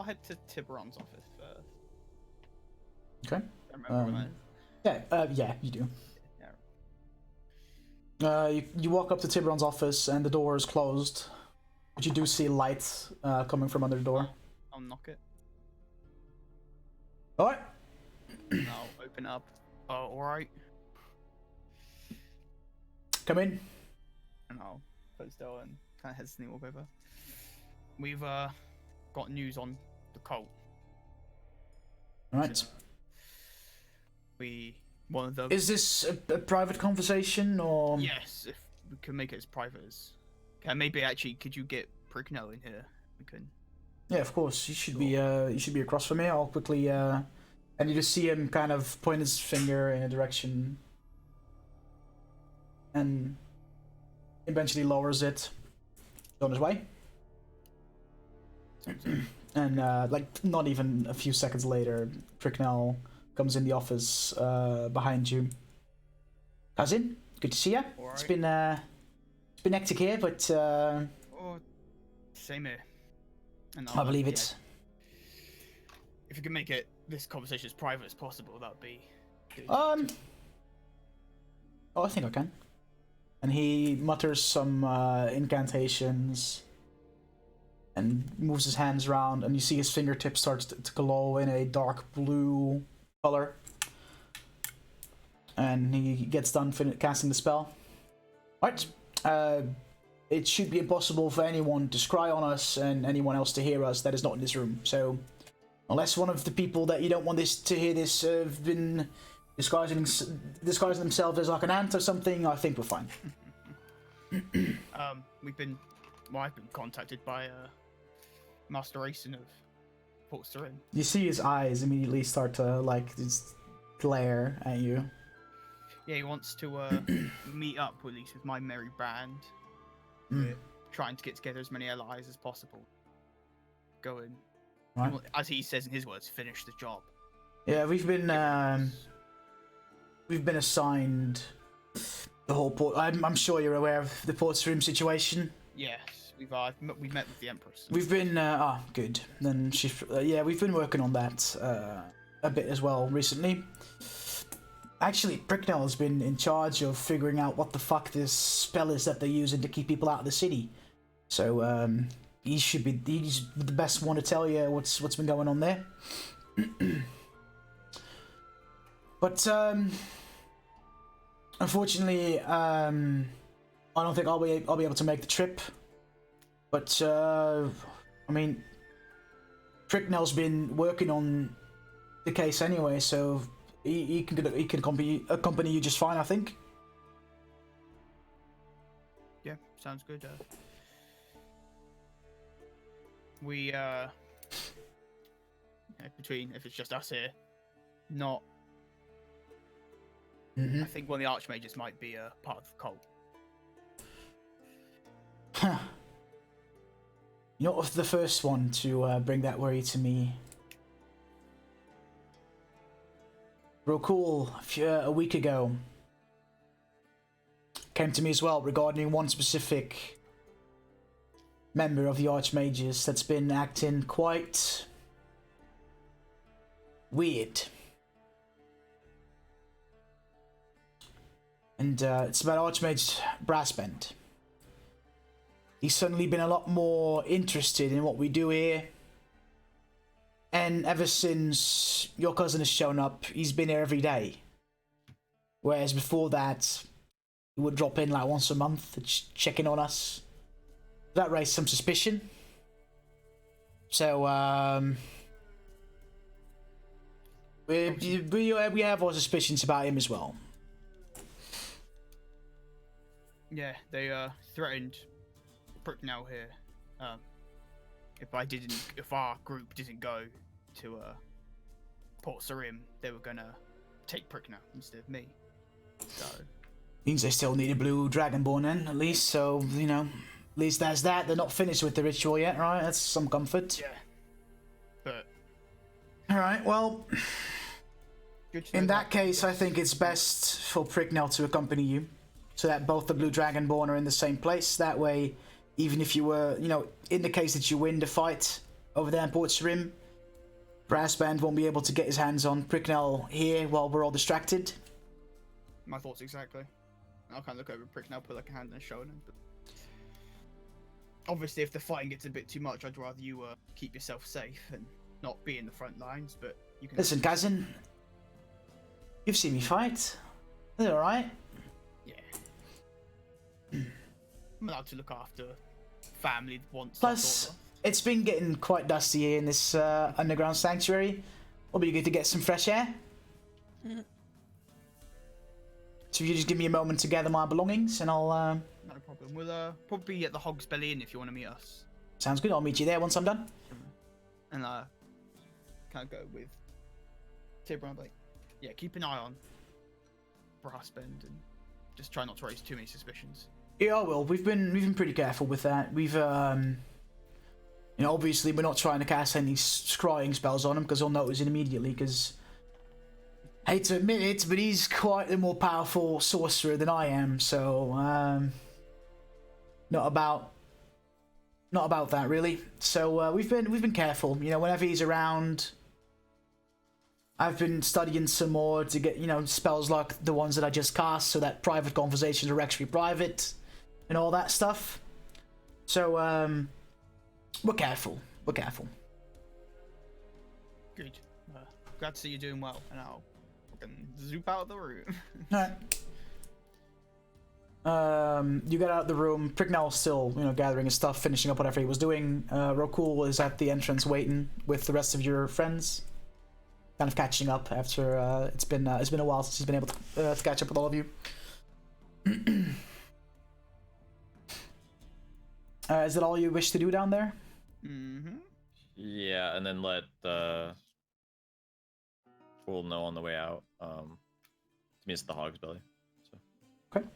head to Tiburon's office first. Okay. I remember when Yeah, you do. Yeah. You walk up to Tiburon's office and the door is closed, but you do see light coming from under the door. I'll knock it. All right. And I'll open up. Oh, all right. Come in. And I'll close the door and kind of hesitantly walk over. We've got news on the cult. All right. One of them. Is this a private conversation or? Yes, if we can make it as private as. Okay, maybe actually, could you get Pricknell in here? We can. Yeah, of course. You should be across from me. I'll quickly and you just see him kind of point his finger in a direction and eventually lowers it. On his way. And not even a few seconds later, Pricknell comes in the office behind you. Cousin, good to see you. All It's right. been hectic here, but Oh, same here. And I believe it. If you can make it this conversation as private as possible, that would be good. Oh, I think I can. And he mutters some incantations and moves his hands around, and you see his fingertips start to glow in a dark blue color. And he gets done casting the spell. Right. It should be impossible for anyone to scry on us and anyone else to hear us that is not in this room. So, unless one of the people that you don't want this to hear this have been disguising themselves as like an ant or something, I think we're fine. I've been contacted by Master Rayson of Port Sarim. You see his eyes immediately start to like just glare at you. Yeah, he wants to meet up at least with my merry band. Mm. Trying to get together as many allies as possible. Go and, Right. as he says in his words, finish the job. Yeah, we've been assigned the whole port. I'm sure you're aware of the port's room situation. Yes, we've met with the Empress. We've been good. Then yeah, we've been working on that a bit as well recently. Actually, Pricknell has been in charge of figuring out what the fuck this spell is that they're using to keep people out of the city. So he's the best one to tell you what's been going on there. But unfortunately, I don't think I'll be able to make the trip. But I mean, Pricknell's been working on the case anyway, so he can accompany you just fine, I think. Yeah, sounds good. We between, if it's just us here, not. Mm-hmm. I think one of the archmages might be a part of the cult. Huh. You're not the first one to bring that worry to me. Rokul, a week ago, came to me as well regarding one specific member of the Archmages that's been acting quite weird. And it's about Archmage Brassband. He's suddenly been a lot more interested in what we do here. And ever since your cousin has shown up, he's been here every day. Whereas before that, he would drop in like once a month, checking on us. That raised some suspicion. So, we have our suspicions about him as well. Yeah, they threatened Pricknell here. If our group didn't go to Port Sarim, they were gonna take Pricknell instead of me. So means they still need a blue dragonborn then, at least. So you know, at least there's that. They're not finished with the ritual yet, right? That's some comfort. yeah, but All right. Well, good to know in that case, I think it's best for Pricknell to accompany you, so that both the blue dragonborn are in the same place. That way, even if you were, you know, in the case that you win the fight over there in Port Sarim, Brassband won't be able to get his hands on Pricknell here while we're all distracted. my thoughts exactly. I'll kind of look over at Pricknell, put like a hand on his shoulder. But obviously, if the fighting gets a bit too much, I'd rather you keep yourself safe and not be in the front lines. But you can Listen, cousin, you've seen me fight. They're all right. Yeah, I'm allowed to look after family once. Plus, it's been getting quite dusty here in this underground sanctuary. It'll be good to get some fresh air. So if you just give me a moment to gather my belongings, and I'll. No problem. We'll probably be at the Hog's Belly Inn if you want to meet us. Sounds good. I'll meet you there once I'm done. And kind of go with Tibber. Like, yeah, keep an eye on Brassband and just try not to raise too many suspicions. Yeah, I will. We've been pretty careful with that. We've you know, obviously we're not trying to cast any scrying spells on him because he'll notice it immediately. Because hate to admit it, but he's quite a more powerful sorcerer than I am, so not about that really. So we've been careful, you know, whenever he's around. I've been studying some more to get, you know, spells like the ones that I just cast, so that private conversations are actually private, and all that stuff. So we're careful. We're careful. Good. Glad to see you doing well, and I'll fucking zoop out of the room. Alright. You get out of the room. Pricknell's still, you know, gathering his stuff, finishing up whatever he was doing. Rokul is at the entrance waiting with the rest of your friends, kind of catching up after it's been a while since he's been able to catch up with all of you. Is that all you wish to do down there? Mm-hmm. Yeah, and then let we'll know on the way out. To me, it's the Hog's Belly. So. Okay.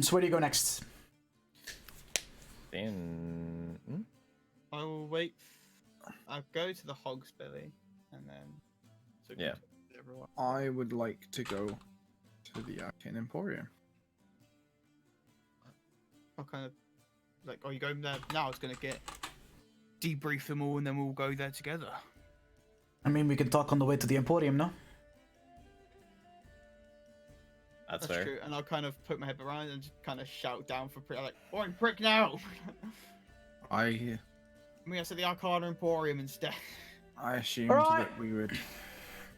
So where do you go next? Then I will wait. I'll go to the Hog's Belly, and then. So Yeah. Everyone. I would like to go to the Arcane Emporium. I'll kind of like, are you going there now? I was gonna debrief them all, and then we'll go there together. I mean, we can talk on the way to the Emporium, no? that's That's fair. true. And I'll kind of put my head behind and just kind of shout down for Prick, like, "Oi, Prick now!" I I'm gonna say the Arcana Emporium instead. assumed Alright. that we would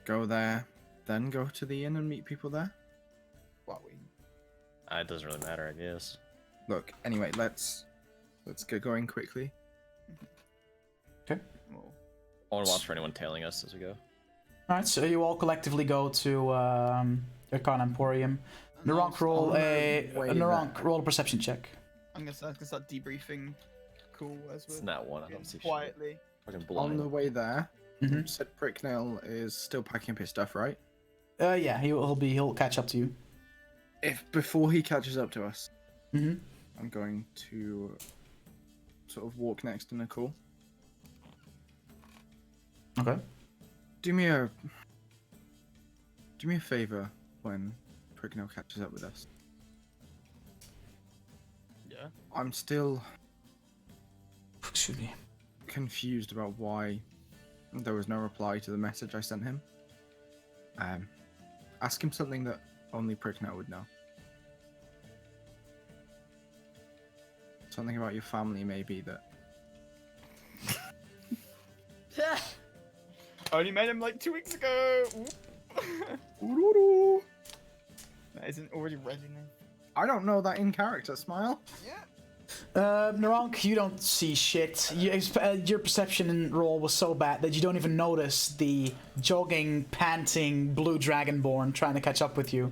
go there, then go to the inn and meet people there. Well, It doesn't really matter, I guess. Look, anyway, let's get going quickly. well, I want to watch for anyone tailing us as we go. Alright, so you all collectively go to Arcana Emporium. and I'll Naronk, roll on a the way Naronk, there. roll a perception check. I'm gonna start debriefing. Cool, as It's we're not one. I don't see shit. quietly. Fucking On the blind. way there, Mhm. said Pricknell is still packing up his stuff, right? Yeah, he'll catch up to you. If before he catches up to us, Mm-hmm. I'm going to sort of walk next to Nicole. Okay. Do me a favor when Pricknell catches up with us. Yeah. I'm still Excuse me. confused about why there was no reply to the message I sent him. Ask him something that only Pricknell would know. Something about your family, maybe, that... I only met him like 2 weeks ago. That isn't already ready now. I don't know that in character, Smile. Yeah. Naronk, you don't see shit. Your perception roll was so bad that you don't even notice the jogging, panting blue dragonborn trying to catch up with you.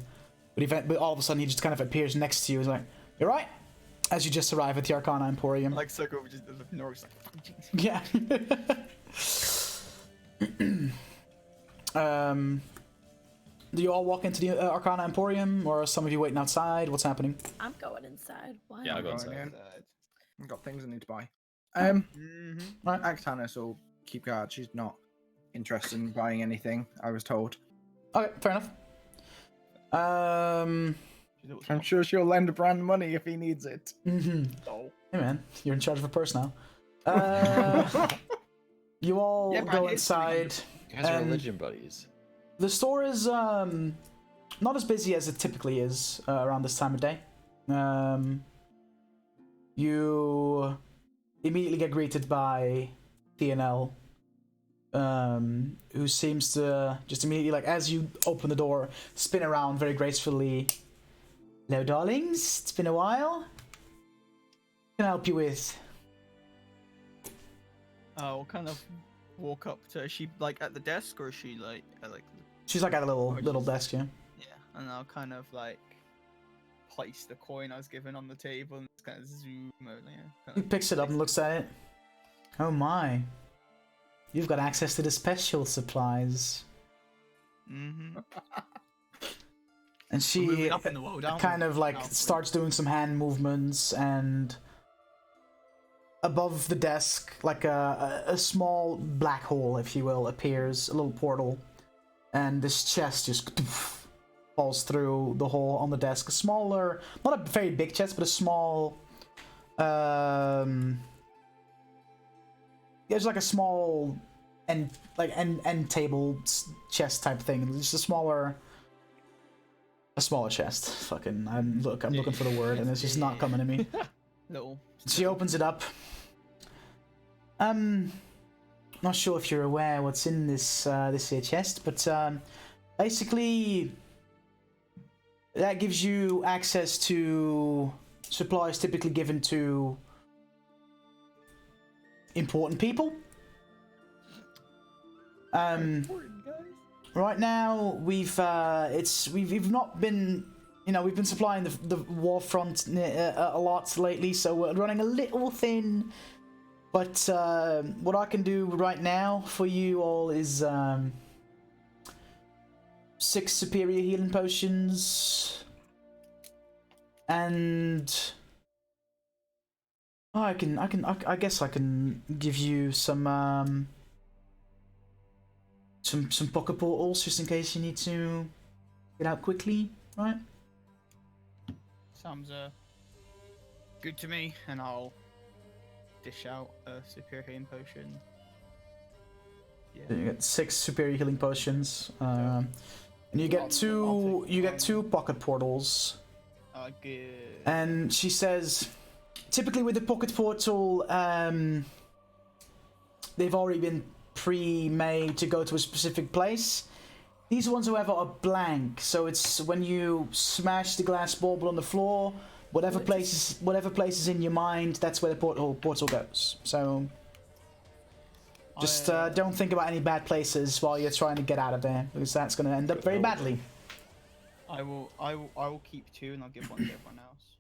But all of a sudden he just kind of appears next to you. He's like, "You're right." As you just arrive at the Arcana Emporium. Like so cool, just Norris like, "Fuck you." Yeah. Do you all walk into the Arcana Emporium, or are some of you waiting outside? What's happening? I'm going inside. Why? Yeah, I'll go Going inside. in. Sad. I've got things I need to buy. Mm-hmm. Right. Actanis will keep guard. She's not interested in buying anything, I was told. Okay, fair enough. I'm sure she'll lend Brand money if he needs it. Mm-hmm. Oh. Hey man, you're in charge of a purse now. You all Yeah, go Brand is inside. You guys are And- religion buddies. The store is not as busy as it typically is around this time of day. You immediately get greeted by DNL, who seems to just immediately, like, as you open the door, spin around very gracefully. "Hello, darlings. It's been a while. What can I help you with?" I'll kind of walk up to. Is she like at the desk, or is she like at like? She's like at a little desk, yeah. Yeah, and I'll kind of like place the coin I was given on the table and just kind of zoom over. Yeah, kind He of picks it up and looks at it. "Oh my. You've got access to the special supplies." Mm-hmm. And she Moving up in the world, aren't kind we? of like Now, starts doing some hand movements, and above the desk, like a small black hole, if you will, appears, a little portal. and this chest just falls through the hole on the desk. A smaller, not a very big chest, but a small. It's like a small end table chest type thing. It's just a smaller chest. Fucking, I'm looking for the word, and it's just not coming to me. Little. She opens it up. Not sure if you're aware what's in this here chest, but basically that gives you access to supplies typically given to important people. Right now we've not been, we've been supplying the war front a lot lately, so we're running a little thin. But what I can do right now for you all is 6 superior healing potions, and I guess I can give you some pocket portals just in case you need to get out quickly, right? Sounds good to me, and I'll dish out a superior healing potion. Yeah. You get 6 superior healing potions, and you get two pocket portals. Good. And she says, typically with the pocket portal, they've already been pre-made to go to a specific place. These ones, however, are blank, so it's when you smash the glass bauble on the floor, whatever place is in your mind, that's where the portal goes. So just don't think about any bad places while you're trying to get out of there, because that's going to end up very badly. I will keep 2, and I'll give 1 to everyone else.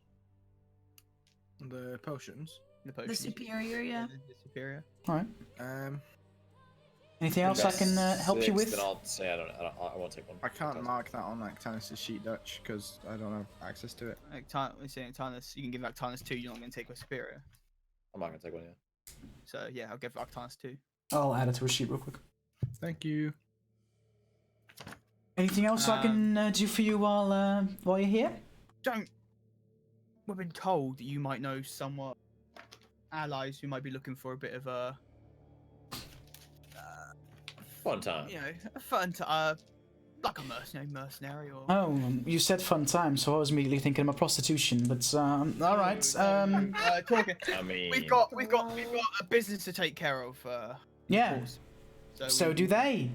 The potions. The superior, yeah. The superior. All right. Anything else I That's can help you 6, with? Then I'll say I won't take one. I can't mark that on Actanis' sheet, Dutch, because I don't have access to it. Actanis, you can give Actanis 2. You're not going to take a superior. I'm not gonna take one yet. So yeah, I'll give Actanis 2. I'll add it to a sheet real quick. Thank you. Anything else I can do for you while you're here? We've been told that you might know somewhat allies who might be looking for a bit of a Fun time. a fun time, like a mercenary or. Oh, you said fun time, so I was immediately thinking about prostitution. But all right. Talking. I mean, We've got a business to take care of. Yeah. Of course. So do they?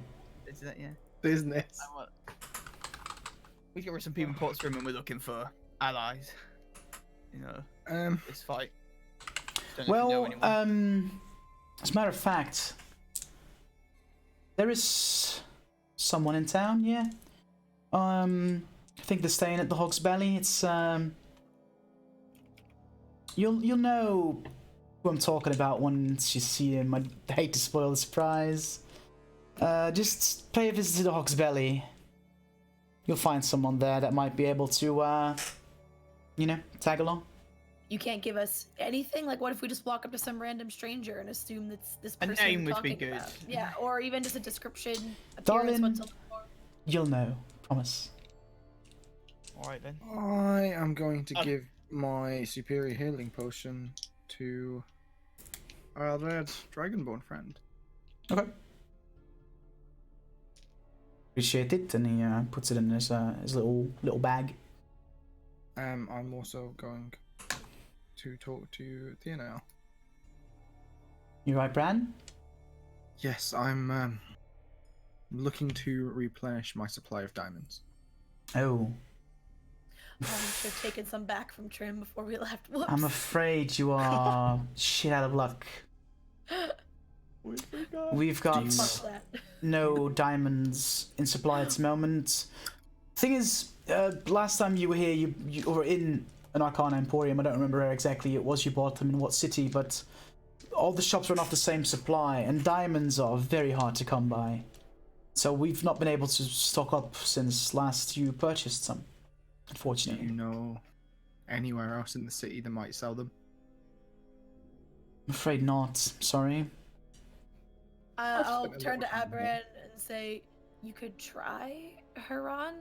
Is that yeah? Business. We got some people in Portsmouth, and we're looking for allies. This fight. Don't know if you know anyone. As a matter of fact, there is someone in town. Yeah. I think they're staying at the Hog's Belly. It's you'll know who I'm talking about once you see him. I hate to spoil the surprise. Just pay a visit to the Hog's Belly. You'll find someone there that might be able to, tag along. You can't give us anything? Like, what if we just walk up to some random stranger and assume that's this person name we're would be talking good. about? Yeah, or even just a description, Darling, appearance, what to look for. You'll know. Promise. Alright then. I am going to give my superior healing potion to our red dragonborn friend. Okay. Appreciate it, and he puts it in his little bag. I'm also going to talk to Thea now. You right, Bran? Yes, I'm looking to replenish my supply of diamonds. Oh. Oh, we should have taken some back from Trim before we left. Whoops. I'm afraid you are shit out of luck. We've got Fuck that. no diamonds in supply at the moment. Thing is, last time you were here, you were in an Arcana Emporium. I don't remember where exactly it was you bought them in what city, but all the shops run off the same supply, and diamonds are very hard to come by. So we've not been able to stock up since last you purchased some, Do unfortunately. you know anywhere else in the city that might sell them? I'm afraid not. Sorry. I'll turn to Abran and say, you could try Huron.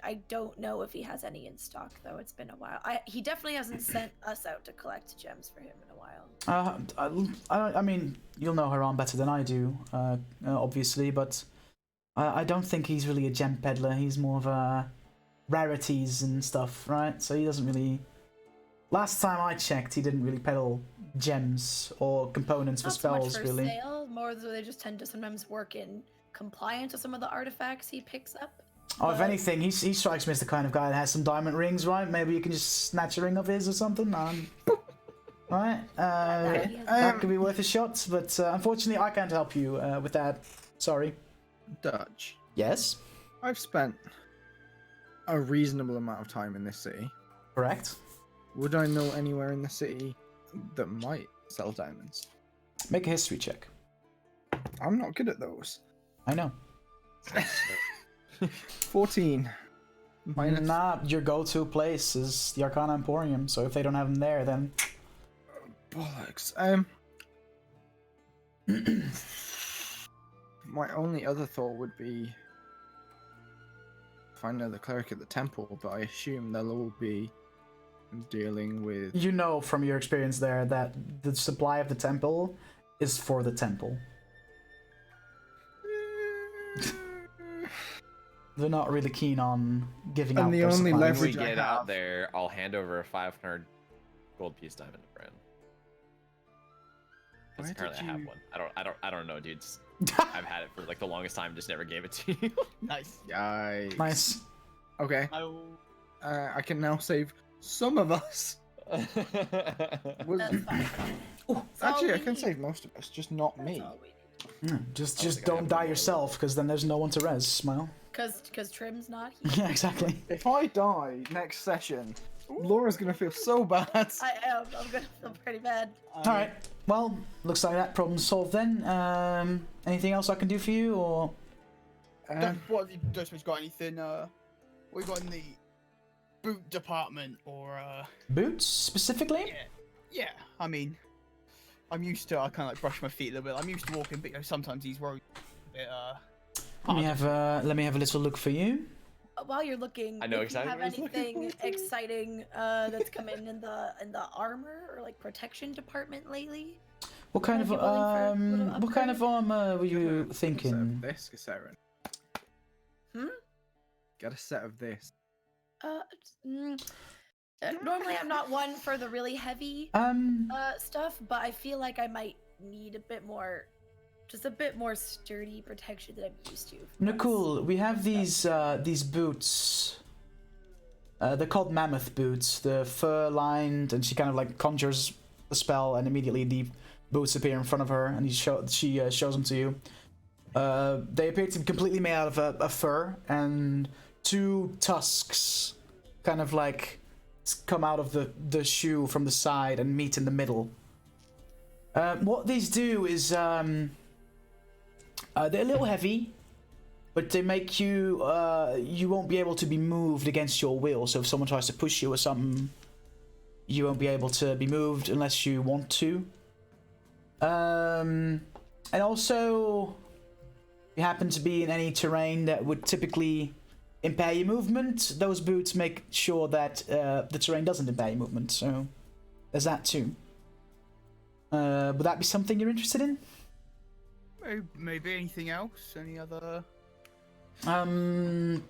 I don't know if he has any in stock though. It's been a while. He definitely hasn't sent us out to collect gems for him in a while. I mean, you'll know Haran better than I do, obviously, but I don't think he's really a gem peddler. He's more of a rarities and stuff, right? So he doesn't really. Last time I checked, he didn't really peddle gems or components for Not spells, so much for really. sale, more so they just tend to sometimes work in compliance with some of the artifacts he picks up. Oh, if anything, he strikes me as the kind of guy that has some diamond rings, right? Maybe you can just snatch a ring of his or something. Right? That could be worth a shot, but unfortunately, I can't help you with that. Sorry. Dutch. Yes. I've spent a reasonable amount of time in this city. Correct. Would I know anywhere in the city that might sell diamonds? Make a history check. I'm not good at those. I know. 14. Minus. Nah, your go-to place is the Arcana Emporium, so if they don't have them there, then... Bollocks. My only other thought would be find another cleric at the temple, but I assume they'll all be dealing with... You know from your experience there that the supply of the temple is for the temple. They're not really keen on giving out And the their only supplies. When we leverage I get out have- there, I'll hand over a 500 gold piece diamond to Brand. Where did Apparently I have you- one. I don't know, dudes. I've had it for like the longest time, just never gave it to you. Nice. Yikes. Nice. Okay. I can now save some of us. Was- That's fine. That's all Actually, I we can need. save most of us, just not That's me. all we need. Just think I have don't one die more. yourself, because then there's no one to res, Smile. Cause Trim's not here. Yeah, exactly. If I die next session, Laura's gonna feel so bad. I am. I'm gonna feel pretty bad. Alright, well, looks like that problem's solved then. Anything else I can do for you, or...? What have you just got anything? What you got in the boot department or? Boots, specifically? Yeah. I mean, I'm used to. I kind of like brush my feet a little bit. I'm used to walking, but you know, sometimes these roads a bit Let me have a little look for you. While you're looking, I know if you exactly have what he's looking anything for, too. exciting that's come in the armor or like protection department lately. What kind of Might be willing for a little what kind of armor were you Set thinking? of this, Casarin. Hmm? Get a set of this. Normally I'm not one for the really heavy stuff, but I feel like I might need a bit more, just a bit more sturdy protection that I'm used to. No, cool. We have these boots. They're called mammoth boots. They're fur-lined, and she kind of like conjures a spell, and immediately the boots appear in front of her, and she shows them to you. They appear to be completely made out of a fur, and two tusks kind of like come out of the shoe from the side and meet in the middle. What these do is they're a little heavy, but they make you you won't be able to be moved against your will. So if someone tries to push you or something, you won't be able to be moved unless you want to. And also, if you happen to be in any terrain that would typically impair your movement, those boots make sure that the terrain doesn't impair your movement. So there's that too. Would that be something you're interested in? maybe anything else? Any other? Um,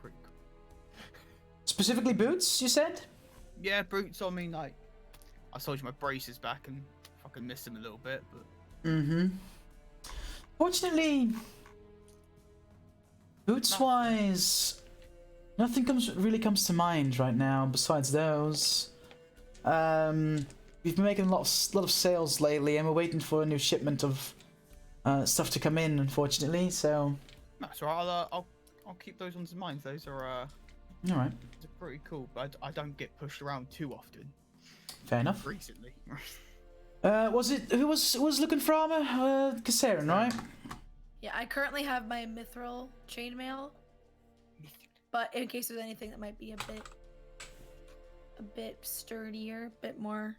Pretty cool. specifically boots, you said? Yeah, boots. I mean, like, I told you my brace is back, and fucking missed them a little bit, but. Mm-hmm. Fortunately, boots-wise, nothing really comes to mind right now besides those. We've been making a lot of sales lately, and we're waiting for a new shipment of stuff to come in, unfortunately. So, That's alright. I'll keep those ones in mind. Those are all right, they're pretty cool, but I don't get pushed around too often fair enough. recently. Was it who was looking for armor? Casarin, right? Yeah, I currently have my mithril chainmail, but in case there's anything that might be a bit sturdier, a bit more.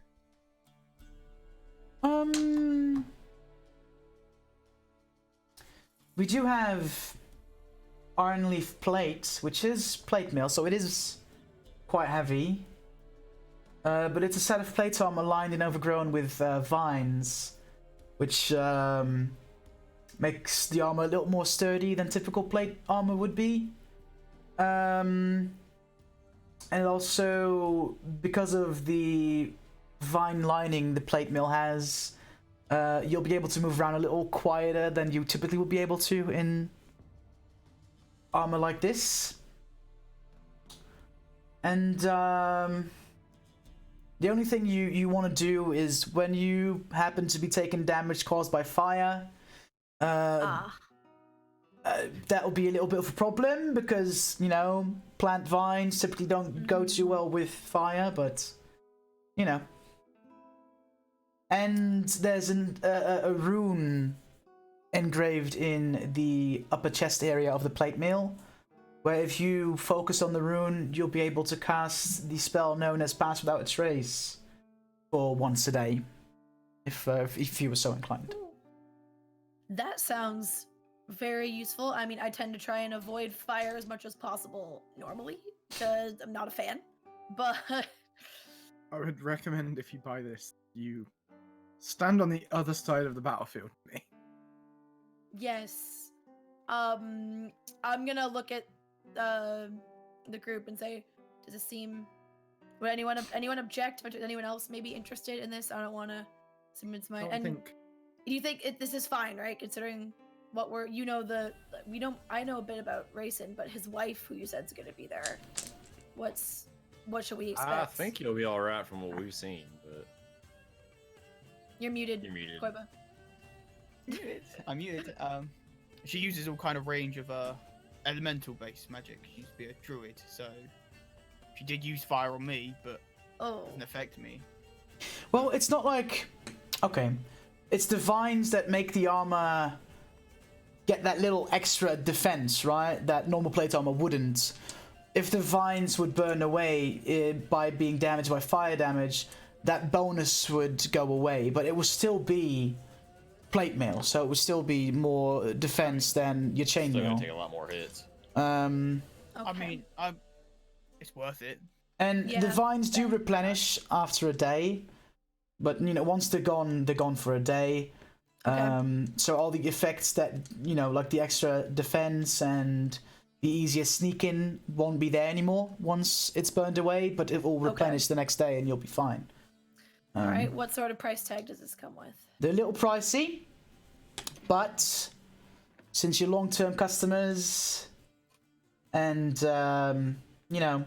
we do have iron leaf plate, which is plate mail, so it is quite heavy. But it's a set of plate armor lined and overgrown with vines, which makes the armor a little more sturdy than typical plate armor would be. And also, because of the vine lining the plate mill has, you'll be able to move around a little quieter than you typically would be able to in armor like this. And the only thing you want to do is when you happen to be taking damage caused by fire, that will be a little bit of a problem because, you know, plant vines typically don't go too well with fire, but, you know. And there's a rune engraved in the upper chest area of the plate mail, where if you focus on the rune, you'll be able to cast the spell known as Pass Without a Trace for once a day, if you were so inclined. That sounds very useful. I mean, I tend to try and avoid fire as much as possible normally, because I'm not a fan, but... I would recommend if you buy this, you stand on the other side of the battlefield with me. Yes. I'm gonna look at the group and say, does it seem... Would anyone object? But anyone else maybe interested in this? I don't want to submit my... And think... do you think this is fine, right? Considering what we're... You know, I know a bit about Rayson, but his wife, who you said is going to be there. What should we expect? I think you'll be alright from what we've seen, but... You're muted, You're muted. Koiba. Muted. I'm muted. She uses all kind of range of elemental-based magic. She used to be a druid, so she did use fire on me, but it doesn't affect me. Well, it's not like... Okay. It's the vines that make the armor get that little extra defense, right? That normal plate armor wouldn't. If the vines would burn away by being damaged by fire damage, that bonus would go away, but it would still be plate mail, so it would still be more defense than your chain Still mail. gonna take a lot more hits. Okay. I mean, it's worth it. And Yeah, the vines do replenish after a day, but you know, once they're gone for a day. Okay. So all the effects that, you know, like the extra defense and the easier sneak in won't be there anymore once it's burned away, but it will replenish the next day and you'll be fine. All right. What sort of price tag does this come with? They're a little pricey, but since you're long-term customers and, you know,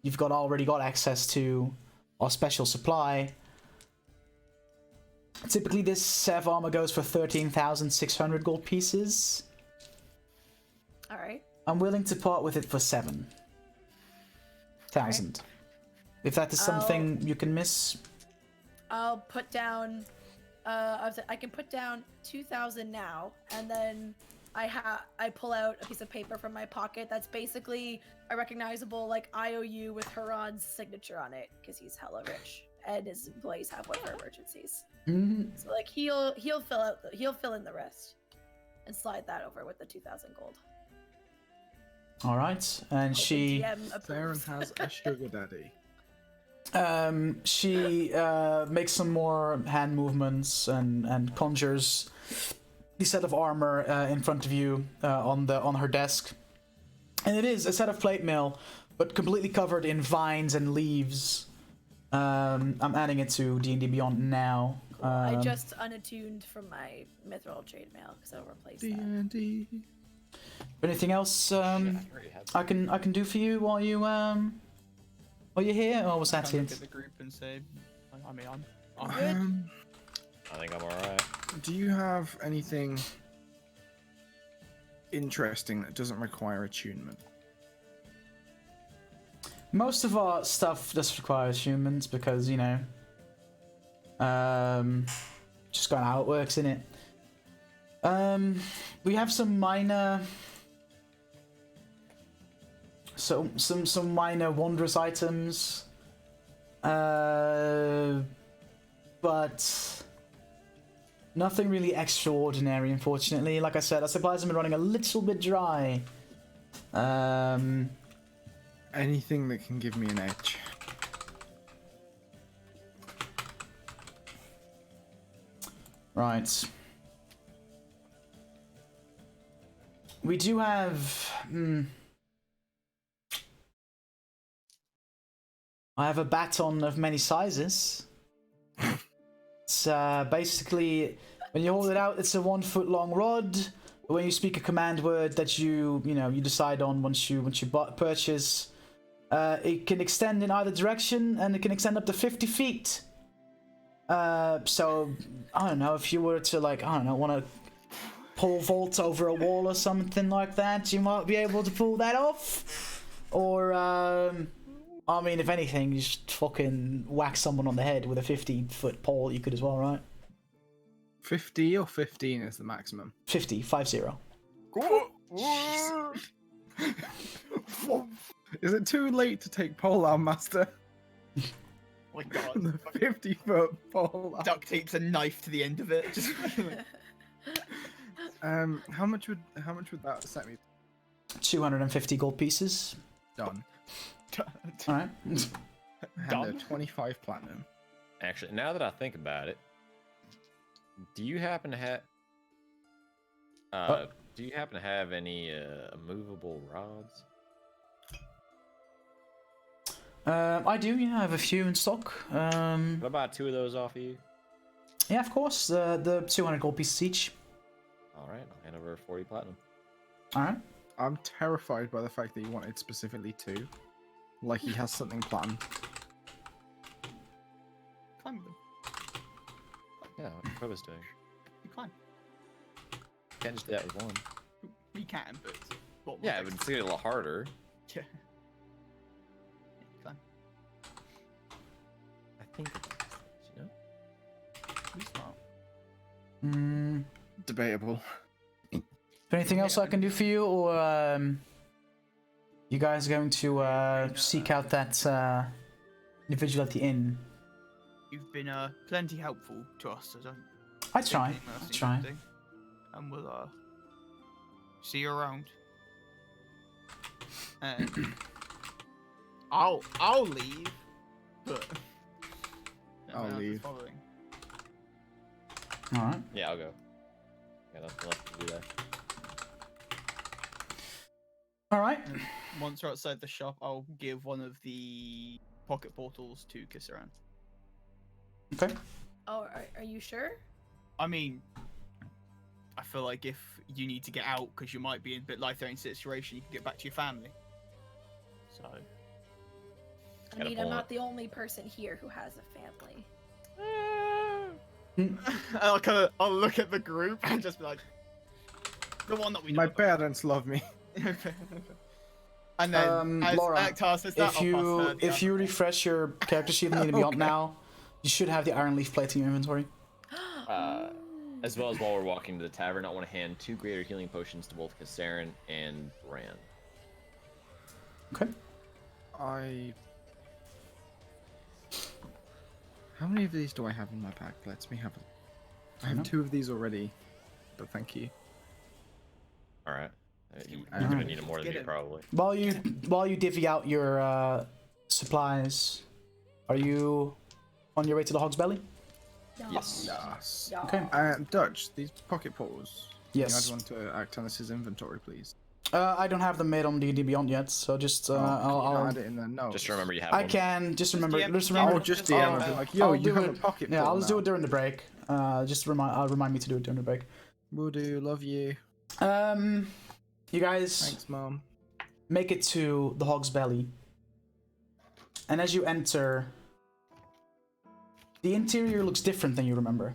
you've already got access to our special supply, typically this set of armor goes for 13,600 gold pieces. All right. I'm willing to part with it for 7,000. If that is something you can miss. I'll put down. I can put down 2,000 now, and then I pull out a piece of paper from my pocket that's basically a recognizable like IOU with Huron's signature on it, because he's hella rich and his employees have one for emergencies. Mm-hmm. So like he'll fill in the rest and slide that over with the 2,000 gold. All right, and she. Theron has a sugar daddy. She makes some more hand movements and conjures the set of armor in front of you on her desk, and it is a set of plate mail, but completely covered in vines and leaves. I'm adding it to D&D Beyond now. I just unattuned from my mithril chainmail because I'll replace that. D&D. Anything else I can do for you while you're here, or was that I it? look at the group and say, I mean, I'm I think I'm alright. Do you have anything interesting that doesn't require attunement? Most of our stuff does require humans because, you know, just kind of how it works, innit? We have some minor, some minor wondrous items, but Nothing really extraordinary, unfortunately. Like I said, our supplies have been running a little bit dry. Anything that can give me an edge. Right. We do have... I have a baton of many sizes. It's basically, when you hold it out, it's a 1 foot long rod. When you speak a command word that you decide on once you purchase, it can extend in either direction, and it can extend up to 50 feet. So I don't know, if you were to want to pole vault over a wall or something like that, you might be able to pull that off. Or I mean, if anything, you just fucking whack someone on the head with a 50-foot pole. You could as well, right? 50 or 15 is the maximum. 50, 50. Is it too late to take pole arm, master? Oh my god. The 50-foot pole arm. Duct tapes a knife to the end of it. Just... how much would that set me? 250 gold pieces. Done. Alright. And 25 platinum. Actually, now that I think about it, do you happen to have any movable rods? I do. Yeah, I have a few in stock. Can I buy 2 of those off of you? Yeah, of course. The 200 gold pieces each. All right, I'll hand over 40 platinum. All right. I'm terrified by the fact that you wanted specifically 2. Like he has something planned. Climb them. Yeah, what I was doing. You climb. Can't just do that with one. You can, but... What Yeah, but it's gonna be a little harder. Yeah. Climb. I think it's, you know? Be smart. Debatable. Is there anything else I can do for you, or you guys going to seek out that individual at the inn? You've been plenty helpful to us, so don't... I try. take mercy I try. or anything. And we'll see you around. And I'll leave, but I'll everyone else is leave. following. All right. Yeah, I'll go. Got nothing left to do there. All right. Once we're outside the shop, I'll give one of the pocket portals to Kissaran. Okay. Oh, are you sure? I mean, I feel like if you need to get out because you might be in a bit life-threatening situation, you can get back to your family. So. I Got a mean, I'm point. not the only person here who has a family. I'll look at the group and just be like, the one that we know. My about. parents love me. And then, as Laura, Akhtar says that, if you refresh your character sheet in the Beyond now, you should have the Iron Leaf plate in your inventory. As well as while we're walking to the tavern, I want to hand 2 greater healing potions to both Kissaran and Brand. Okay. How many of these do I have in my pack? Let me have a... I have 2 of these already, but thank you. All right. You're Alright. gonna need it more than Get me, it. probably. While you divvy out your supplies, are you on your way to the Hog's Belly? No. Yes. Yes. Yeah. Okay. Dutch, these pocket portals. Yes. Can you add one to Actanus's inventory, please? I don't have them made on D&D Beyond yet, so just Can you not I'll add it in the notes? Just remember you have I one. can just remember. DM Just remember. I'll just DM and be like, yo, I'll you do have a it- pocket Yeah, portal I'll just do now. it during the break. Just remind me to do it during the break. Will do, love you. You guys Thanks, Mom. make it to the Hog's Belly, and as you enter, the interior looks different than you remember.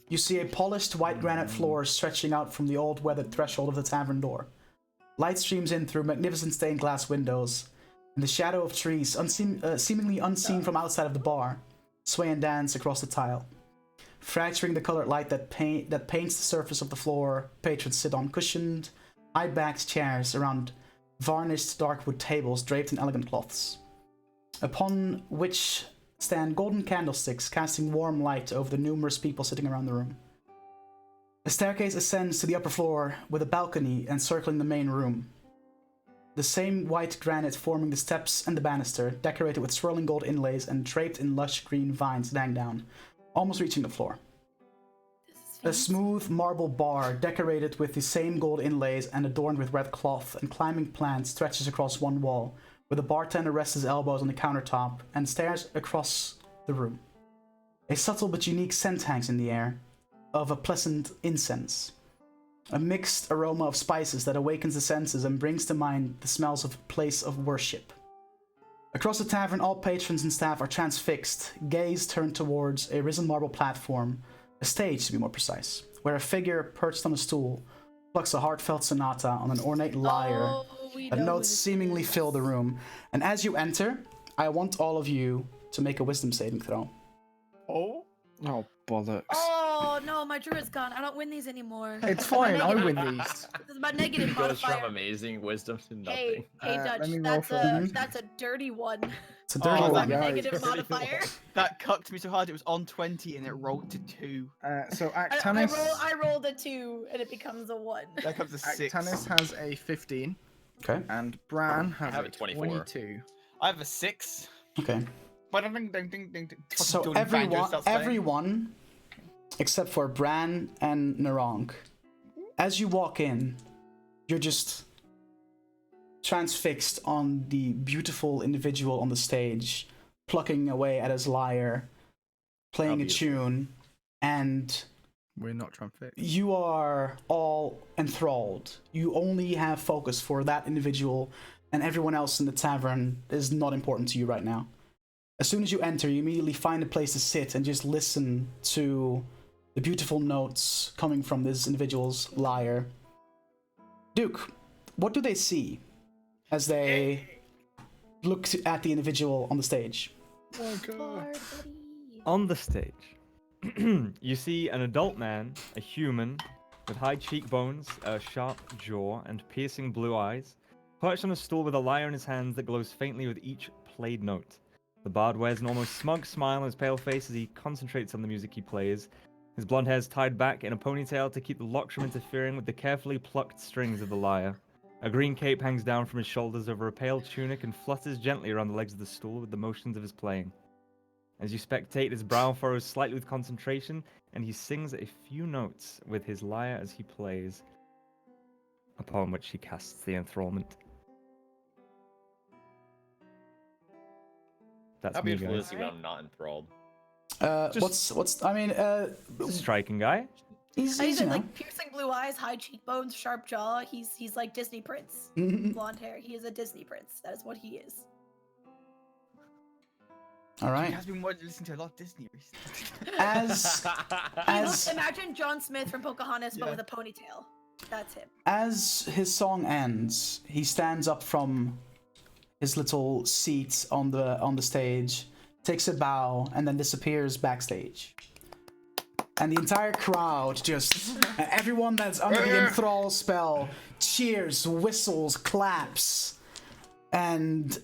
You see a polished white granite floor stretching out from the old weathered threshold of the tavern door. Light streams in through magnificent stained glass windows, and the shadow of trees, seemingly unseen from outside of the bar, sway and dance across the tile. Fracturing the colored light that paints the surface of the floor, patrons sit on cushioned, high-backed chairs around varnished dark wood tables draped in elegant cloths, upon which stand golden candlesticks casting warm light over the numerous people sitting around the room. A staircase ascends to the upper floor with a balcony encircling the main room. The same white granite forming the steps and the banister, decorated with swirling gold inlays and draped in lush green vines that hang down, almost reaching the floor. A smooth marble bar decorated with the same gold inlays and adorned with red cloth and climbing plants stretches across one wall, where the bartender rests his elbows on the countertop and stares across the room. A subtle but unique scent hangs in the air, of a pleasant incense. A mixed aroma of spices that awakens the senses and brings to mind the smells of a place of worship. Across the tavern, all patrons and staff are transfixed, gaze turned towards a risen marble platform, a stage to be more precise, where a figure perched on a stool plucks a heartfelt sonata on an ornate lyre. Notes seemingly fill the room, and as you enter, I want all of you to make a wisdom saving throw. Oh bollocks. Oh no, my druid's gone. I don't win these anymore. It's fine, I win these. This is my negative Goes from modifier. amazing wisdom to nothing. Hey, let me Dutch, roll that's a dirty one. It's a dirty Oh, one. yeah. Negative modifier. That cucked me so hard it was on 20 and it rolled to 2. So I Actanis, rolled a 2 and it becomes a 1. That comes to 6. Actanis has a 15, Okay. and Bran has have a a 24. 22. I have a 6. Okay. So Fucking everyone, except for Bran and Narong, as you walk in, you're just transfixed on the beautiful individual on the stage, plucking away at his lyre, playing a tune, and We're not transfixed. you are all enthralled. You only have focus for that individual, and everyone else in the tavern is not important to you right now. As soon as you enter, you immediately find a place to sit and just listen to the beautiful notes coming from this individual's lyre. Duke, what do they see as they look at the individual on the stage? On the stage, you see an adult man, a human, with high cheekbones, a sharp jaw, and piercing blue eyes, perched on a stool with a lyre in his hands that glows faintly with each played note. The bard wears an almost smug smile on his pale face as he concentrates on the music he plays. His blonde hair is tied back in a ponytail to keep the locks from interfering with the carefully plucked strings of the lyre. A green cape hangs down from his shoulders over a pale tunic and flutters gently around the legs of the stool with the motions of his playing. As you spectate, his brow furrows slightly with concentration, and he sings a few notes with his lyre as he plays, upon which he casts the enthrallment. That's How me, beautiful guys. is he when I'm not enthralled? Striking guy. He's He's you know. like piercing blue eyes, high cheekbones, sharp jaw. He's like Disney prince. Blonde hair. He is a Disney prince. That is what he is. All He right. has been listening to a lot of Disney recently. As Imagine John Smith from Pocahontas, but Yeah. with a ponytail. That's him. As his song ends, he stands up from his little seat on the stage, takes a bow, and then disappears backstage. And the entire crowd everyone that's under the enthrall spell cheers, whistles, claps, and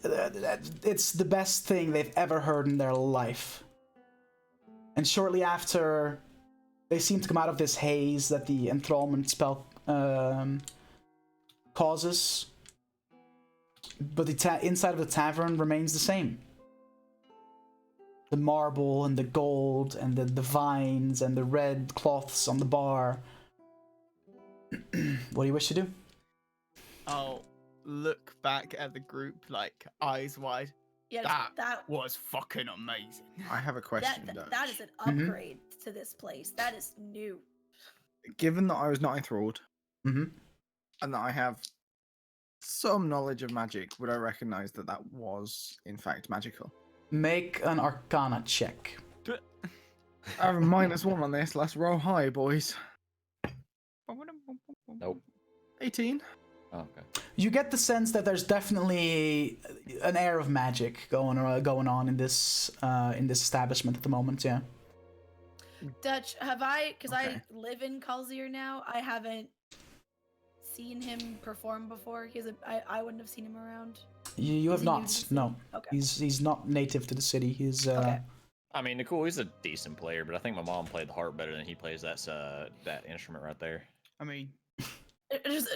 it's the best thing they've ever heard in their life. And shortly after, they seem to come out of this haze that the enthrallment spell causes, but the inside of the tavern remains the same. The marble and the gold and the vines and the red cloths on the bar. What do you wish to do? I'll look back at the group, like, eyes wide. Yeah, That was fucking amazing. I have a question, Dutch. that is an upgrade to this place. That is new. Given that I was not enthralled, Mhm. and that I have some knowledge of magic, would I recognize that that was, in fact, magical? Make an Arcana check. I have a -1 on this. Let's roll high, boys. Nope. 18. Oh, okay. You get the sense that there's definitely an air of magic going on in this establishment at the moment. Yeah. Dutch, have I? Because Okay. I live in Calzier now. I haven't seen him perform before. I wouldn't have seen him around. You have Is he new to not. the city? No, Okay. he's not native to the city. He's Okay. I mean, Nicole, he's a decent player, but I think my mom played the harp better than he plays that instrument right there. I mean, Just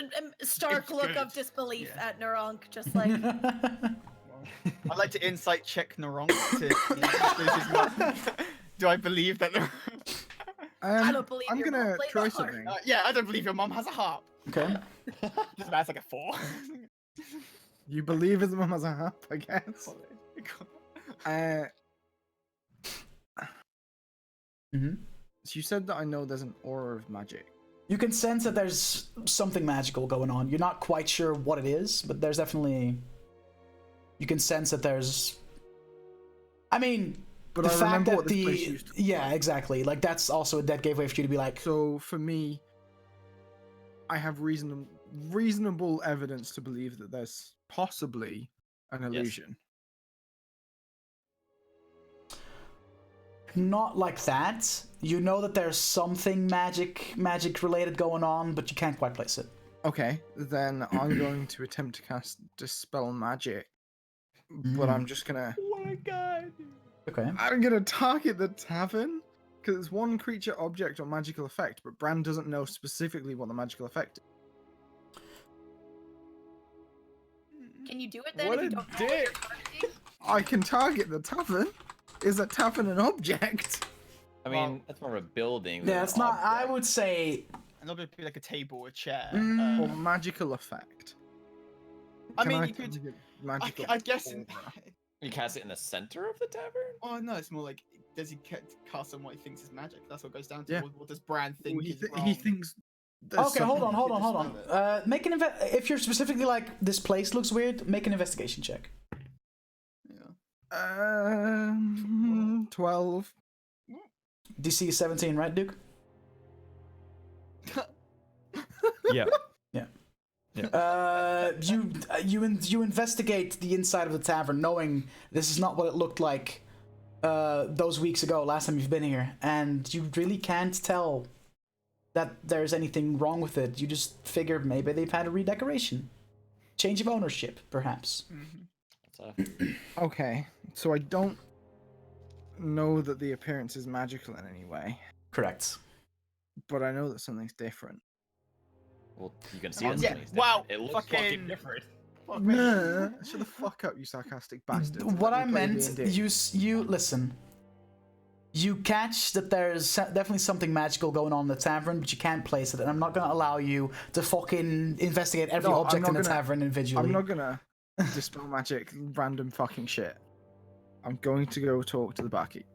a stark It's look of good. disbelief Yeah. at Naronk, just like I'd like to insight check Naronk to this is not- do I believe that? I don't believe I'm your mom gonna played try the harp. something. Yeah, I don't believe your mom has a harp. okay. Just that's like a 4. You believe his mum has a harp, I guess. hmm So you said that I know there's an aura of magic. You can sense that there's something magical going on. You're not quite sure what it is, but there's definitely. You can sense that there's. I mean, But the I fact remember that what this place used to look yeah, like. exactly. Like that's also that gave way for you to be like, So for me, I have reasonable evidence to believe that there's possibly an illusion. not like that. You know that there's something magic related going on, but you can't quite place it. Okay, then I'm going to attempt to cast Dispel Magic, but I'm just gonna. Oh my god. Okay. I'm gonna target the tavern because it's one creature, object, or magical effect, but Bran doesn't know specifically what the magical effect is. Can you do it then What if you a don't know what you're dick. targeting? I can target the tavern. Is a tavern an object? I mean, that's more of a building. Yeah, it's not. I would say. And it'll be like a table, a chair. Or magical effect? I Can mean, you target could. magical. I guess. aura? You cast it in the center of the tavern. Oh no, it's more like does he cast on what he thinks is magic? That's what it goes down to. Yeah. What does Bran think Well, is wrong? he thinks. there's Okay, hold something- on. Make an if you're specifically like this place looks weird, make an investigation check. Yeah. 12. DC is 17, right, Duke? Yeah. You investigate the inside of the tavern, knowing this is not what it looked like those weeks ago, last time you've been here, and you really can't tell that there's anything wrong with it. You just figure maybe they've had a redecoration, change of ownership, perhaps. Okay, so I don't know that the appearance is magical in any way, Correct. but I know that something's different. Well, you can see it. Yeah, wow, It looks fucking- fucking different. Fuck me. Nah, shut the fuck up, you sarcastic bastard. What I meant, you listen. You catch that there's definitely something magical going on in the tavern, but you can't place it, and I'm not gonna allow you to fucking investigate every No, I'm object not in the gonna- tavern individually. I'm not gonna dispel magic random fucking shit. I'm going to go talk to the barkeep.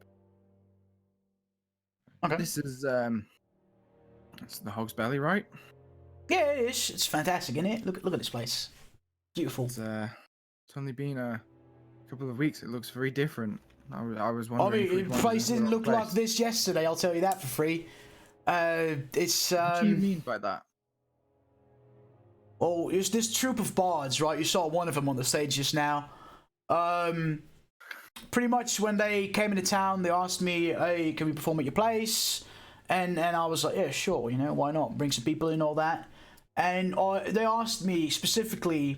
Okay. This is it's the Hog's Belly, right? Yeah, it's fantastic, isn't it? Look at this place. Beautiful. It's only been a couple of weeks. It looks very different. I was I wondering. if mean, we'd the wanted place to didn't go look place. like this yesterday, I'll tell you that for free. It's What do you mean by that? oh, it's this troop of bards, right? You saw one of them on the stage just now. Pretty much when they came into town, they asked me, "Hey, can we perform at your place?" And I was like, "Yeah, sure. You know, why not? Bring some people in, all that." And they asked me specifically,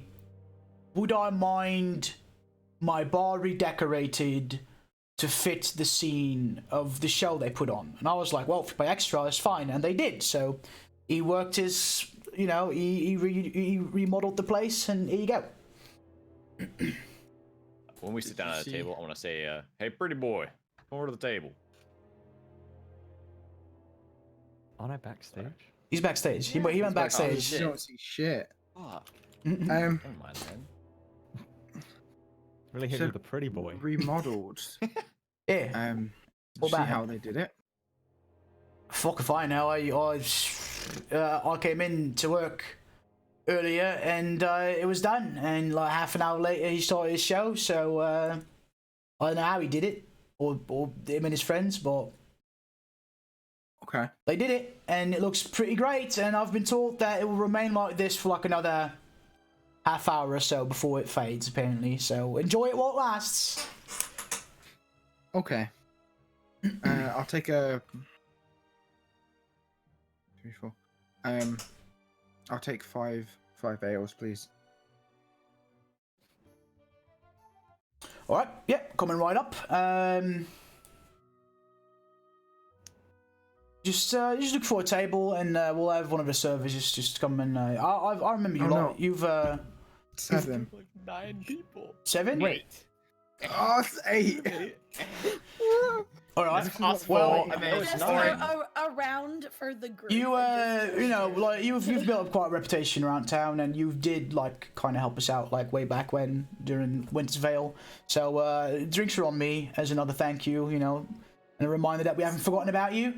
would I mind my bar redecorated to fit the scene of the show they put on? And I was like, well, if you pay extra, it's fine. And they did. So he worked his, you know, he remodeled the place, and here you go. When we sit down at a see- table, I want to say, "Hey, pretty boy, come over to the table." Aren't I backstage? He's backstage. He went backstage. You don't see shit. Fuck. Um, Never mind, man. Really hit So- you with the pretty boy. remodeled. Yeah. Did What you see about how it? they did it? Fuck if I know. I came in to work earlier, and it was done. And like half an hour later, he started his show. So I don't know how he did it, or him and his friends, but Okay. they did it, and it looks pretty great. And I've been told that it will remain like this for like another half hour or so before it fades, apparently. So enjoy it while it lasts. Okay. I'll take a 3, 4. I'll take five ales, please. All right. Yeah, coming right up. Just look for a table, and we'll have one of the servers just come and. I remember you. Oh, no. You've 7. Like 9 people. 7. Wait. Oh, it's 8. All right. Us Well, four, and then Just a round for the group. you you know, like you've built up quite a reputation around town, and you did like kind of help us out like way back when during Winter's Vale. So drinks are on me as another thank you, you know, and a reminder that we haven't forgotten about you.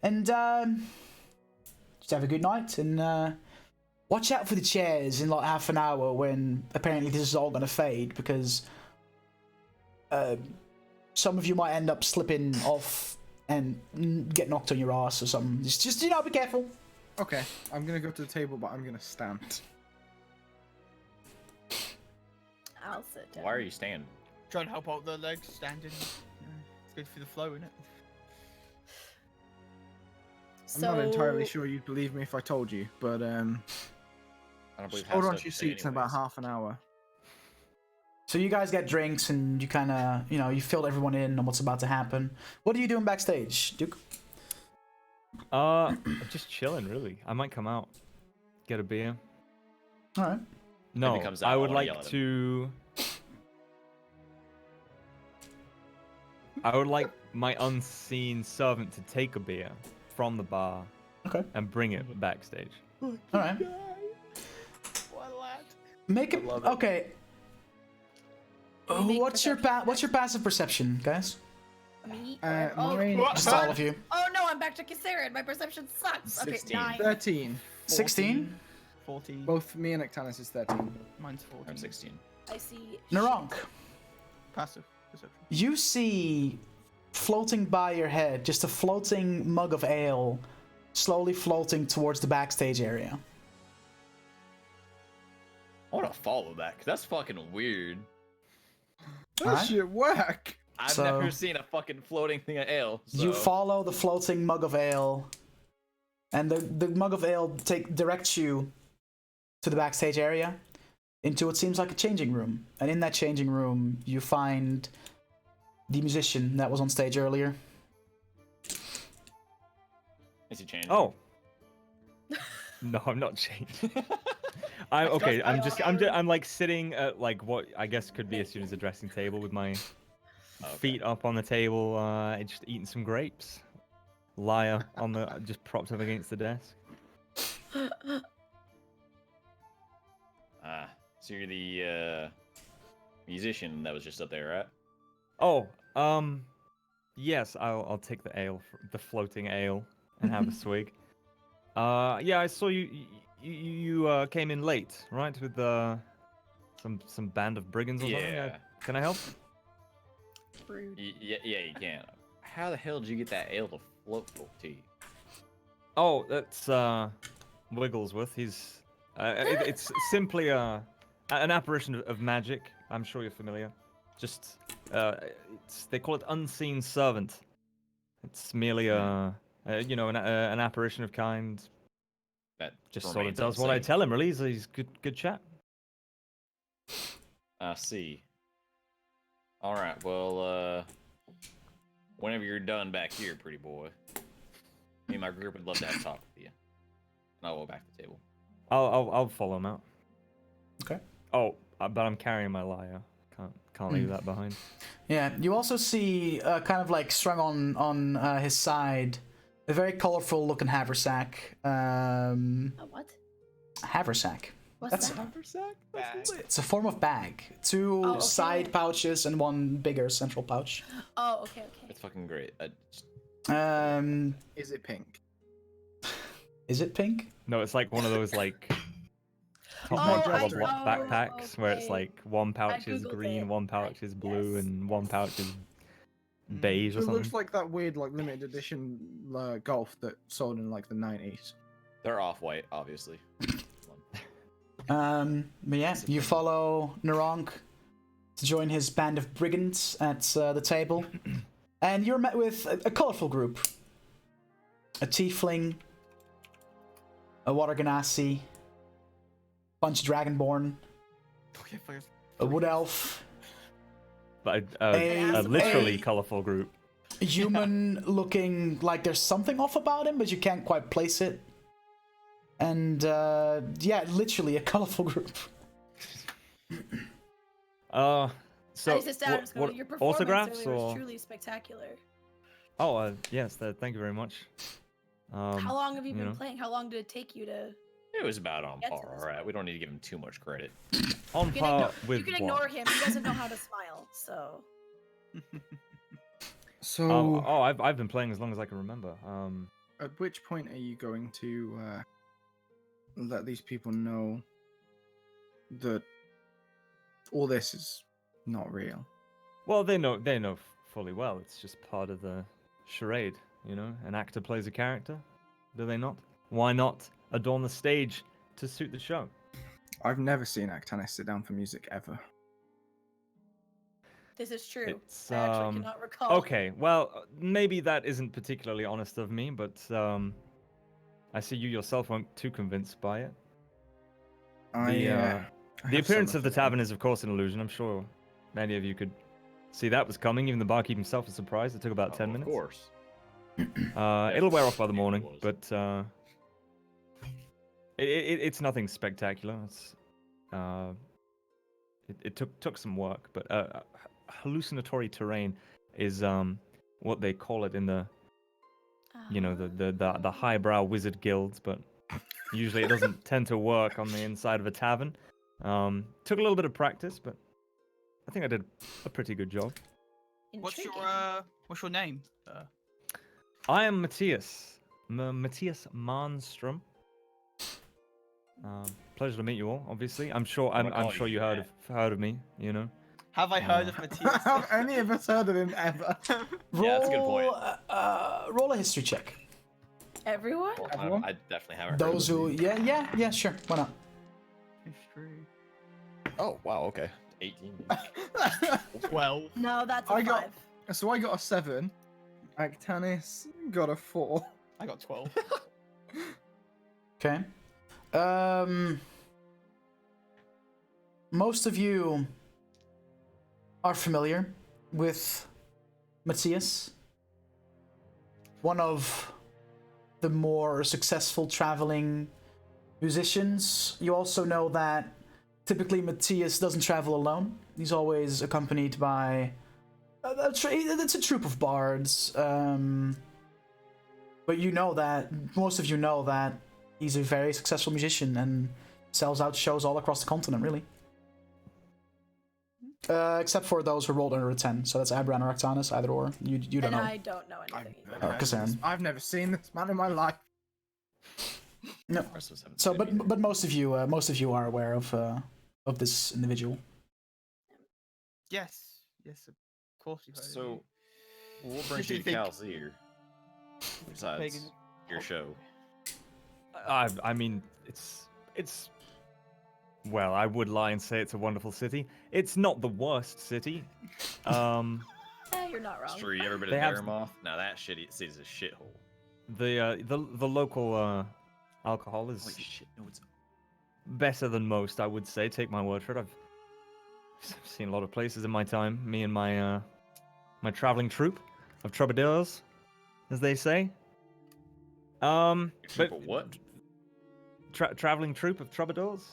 And just have a good night, and watch out for the chairs in like half an hour when apparently this is all gonna fade, because some of you might end up slipping off and get knocked on your ass or something. Just you know, be careful. Okay, I'm gonna go to the table, but I'm gonna stand. I'll sit down. Why are you standing? trying to help out the legs standing. It's good for the flow, isn't it? I'm not entirely sure you'd believe me if I told you, but I don't believe hold on Hasta to your say seats in about anyways. half an hour. So you guys get drinks, and you kind of, you know, you filled everyone in on what's about to happen. What are you doing backstage, Duke? Just chilling, really. I might come out, get a beer. All right. No, comes out, I I would wanna yell like at to. I would like my unseen servant to take a beer from the bar. Okay. And bring it backstage. All right. What a lad. Make it love it. okay. Make What's your perception what's your passive perception, guys? Me? Mine- Just all of you. Oh no, I'm back to Kisaren. My perception sucks. Okay, 16. 9. 13. 16. 14. Both me and Ectanis is 13. Mine's 14. I'm 16. I see. Naronk, Passive perception. you see floating by your head just a floating mug of ale, slowly floating towards the backstage area. I want to follow that, because that's fucking weird. That Alright. shit whack. I've So- never seen a fucking floating thing of ale. So. You follow the floating mug of ale, and the mug of ale directs you to the backstage area, into what seems like a changing room. And in that changing room, you find the musician that was on stage earlier. Is he changing? Oh. No, I'm not changing. I'm like sitting at like what I guess could be assumed as a dressing table with my Okay. feet up on the table, just eating some grapes. Lyre on the just propped up against the desk. So you're the musician that was just up there, right? Oh, yes, I'll take the ale, the floating ale, and have a swig. Yeah, I saw you came in late, right, with some band of brigands or something. Yeah. Can I help? Rude. Yeah, you can. How the hell did you get that ale to float to you? Oh, that's Wigglesworth. He's it's simply an apparition of magic. I'm sure you're familiar. Just they call it unseen servant. It's merely an apparition of kind. That Just sort of remains does what I unseen. tell him. Really, he's good chat. I see. All right. Well, whenever you're done back here, pretty boy, me and my group would love to have a talk with you. And I'll go back to the table. I'll follow him out. Okay. Oh, but I'm carrying my lyre. Can't leave that behind. Yeah, you also see kind of like strung on his side, a very colorful looking haversack. A what? Haversack. What's That's- that? It's a form of bag. Two Oh, okay. side pouches and one bigger central pouch. Oh, okay. It's fucking great. Is it pink? Is it pink? No, it's like one of those like top Oh, model I- of backpacks where it's okay. like one pouch is Googled green, it. one pouch is blue, Yes. and one pouch is beige or It something. looks like that weird like limited edition golf that sold in like the 90s. They're off-white, obviously. But yeah, you follow Naronk to join his band of brigands at the table, and you're met with a colorful group: a tiefling, a water genasi, bunch of dragonborn, Okay, fine. a wood elf, But A- a literally a- colorful group. Human looking like there's something off about him, but you can't quite place it. And yeah, literally a colorful group. So Isis Adams, what your performance autographs earlier was or? truly spectacular. Oh, yes. Thank you very much. How long have you been know. playing? How long did it take you to? It was about on Get to par. this All right, point. we don't need to give him too much credit. On You can, par ignore, with you can what? ignore him. He doesn't know how to smile. So So, I've been playing as long as I can remember. at which point are you going to let these people know that all this is not real? Well, they know fully well. It's just part of the charade, you know. An actor plays a character, do they not? Why not adorn the stage to suit the show? I've never seen Actanis sit down for music ever. this is true. It's I actually cannot recall. okay. Well, maybe that isn't particularly honest of me, but I see you yourself weren't too convinced by it. I The have appearance some of the opinion. tavern is, of course, an illusion. I'm sure many of you could see that was coming. Even the barkeep himself was surprised. It took about 10 minutes. Of course. It'll wear off by the morning, was. but it's nothing spectacular. It took some work, but hallucinatory terrain is what they call it in the the highbrow wizard guilds, but usually it doesn't tend to work on the inside of a tavern. Took a little bit of practice, but I think I did a pretty good job. Intriguing. What's your name? I am Matthias. Matthias Marnstrom. Pleasure to meet you all. Obviously, I'm sure you heard of me. You know. Have I heard of Matthias? Have any of us heard of him ever? Roll, Yeah, that's a good point. Roll a history check. Everyone? Well, Everyone? I definitely haven't. Those heard who, of yeah, sure, why not? History. it. Oh wow, okay. 18. 12. No, that's a I got- 5. So I got a 7. Actanis got a 4. I got 12. Okay. Most of you are familiar with Matthias, one of the more successful traveling musicians. You also know that typically Matthias doesn't travel alone. He's always accompanied by it's a troupe of bards. But you know that most of you know that he's a very successful musician and sells out shows all across the continent, really. Except for those who rolled under a 10, so that's Abran or Actanis, either or. You don't And know. I don't know anything either. I've, Kazan. I've never seen this man in my life. No. So, but most of you are aware of this individual. Yes. Yes, of course you've heard of So, me. what brings Do you you to think- Cal's ear? Besides Pagan- your show. I mean, it's. Well, I would lie and say it's a wonderful city. It's not the worst city. You're not wrong. Sure, you ever been They to have- Dartmouth? Now that city's a shithole. The local alcohol is Holy shit, no, it's better than most, I would say. Take my word for it. I've seen a lot of places in my time. Me and my my traveling troupe of troubadours, as they say. but what? Traveling troupe of troubadours.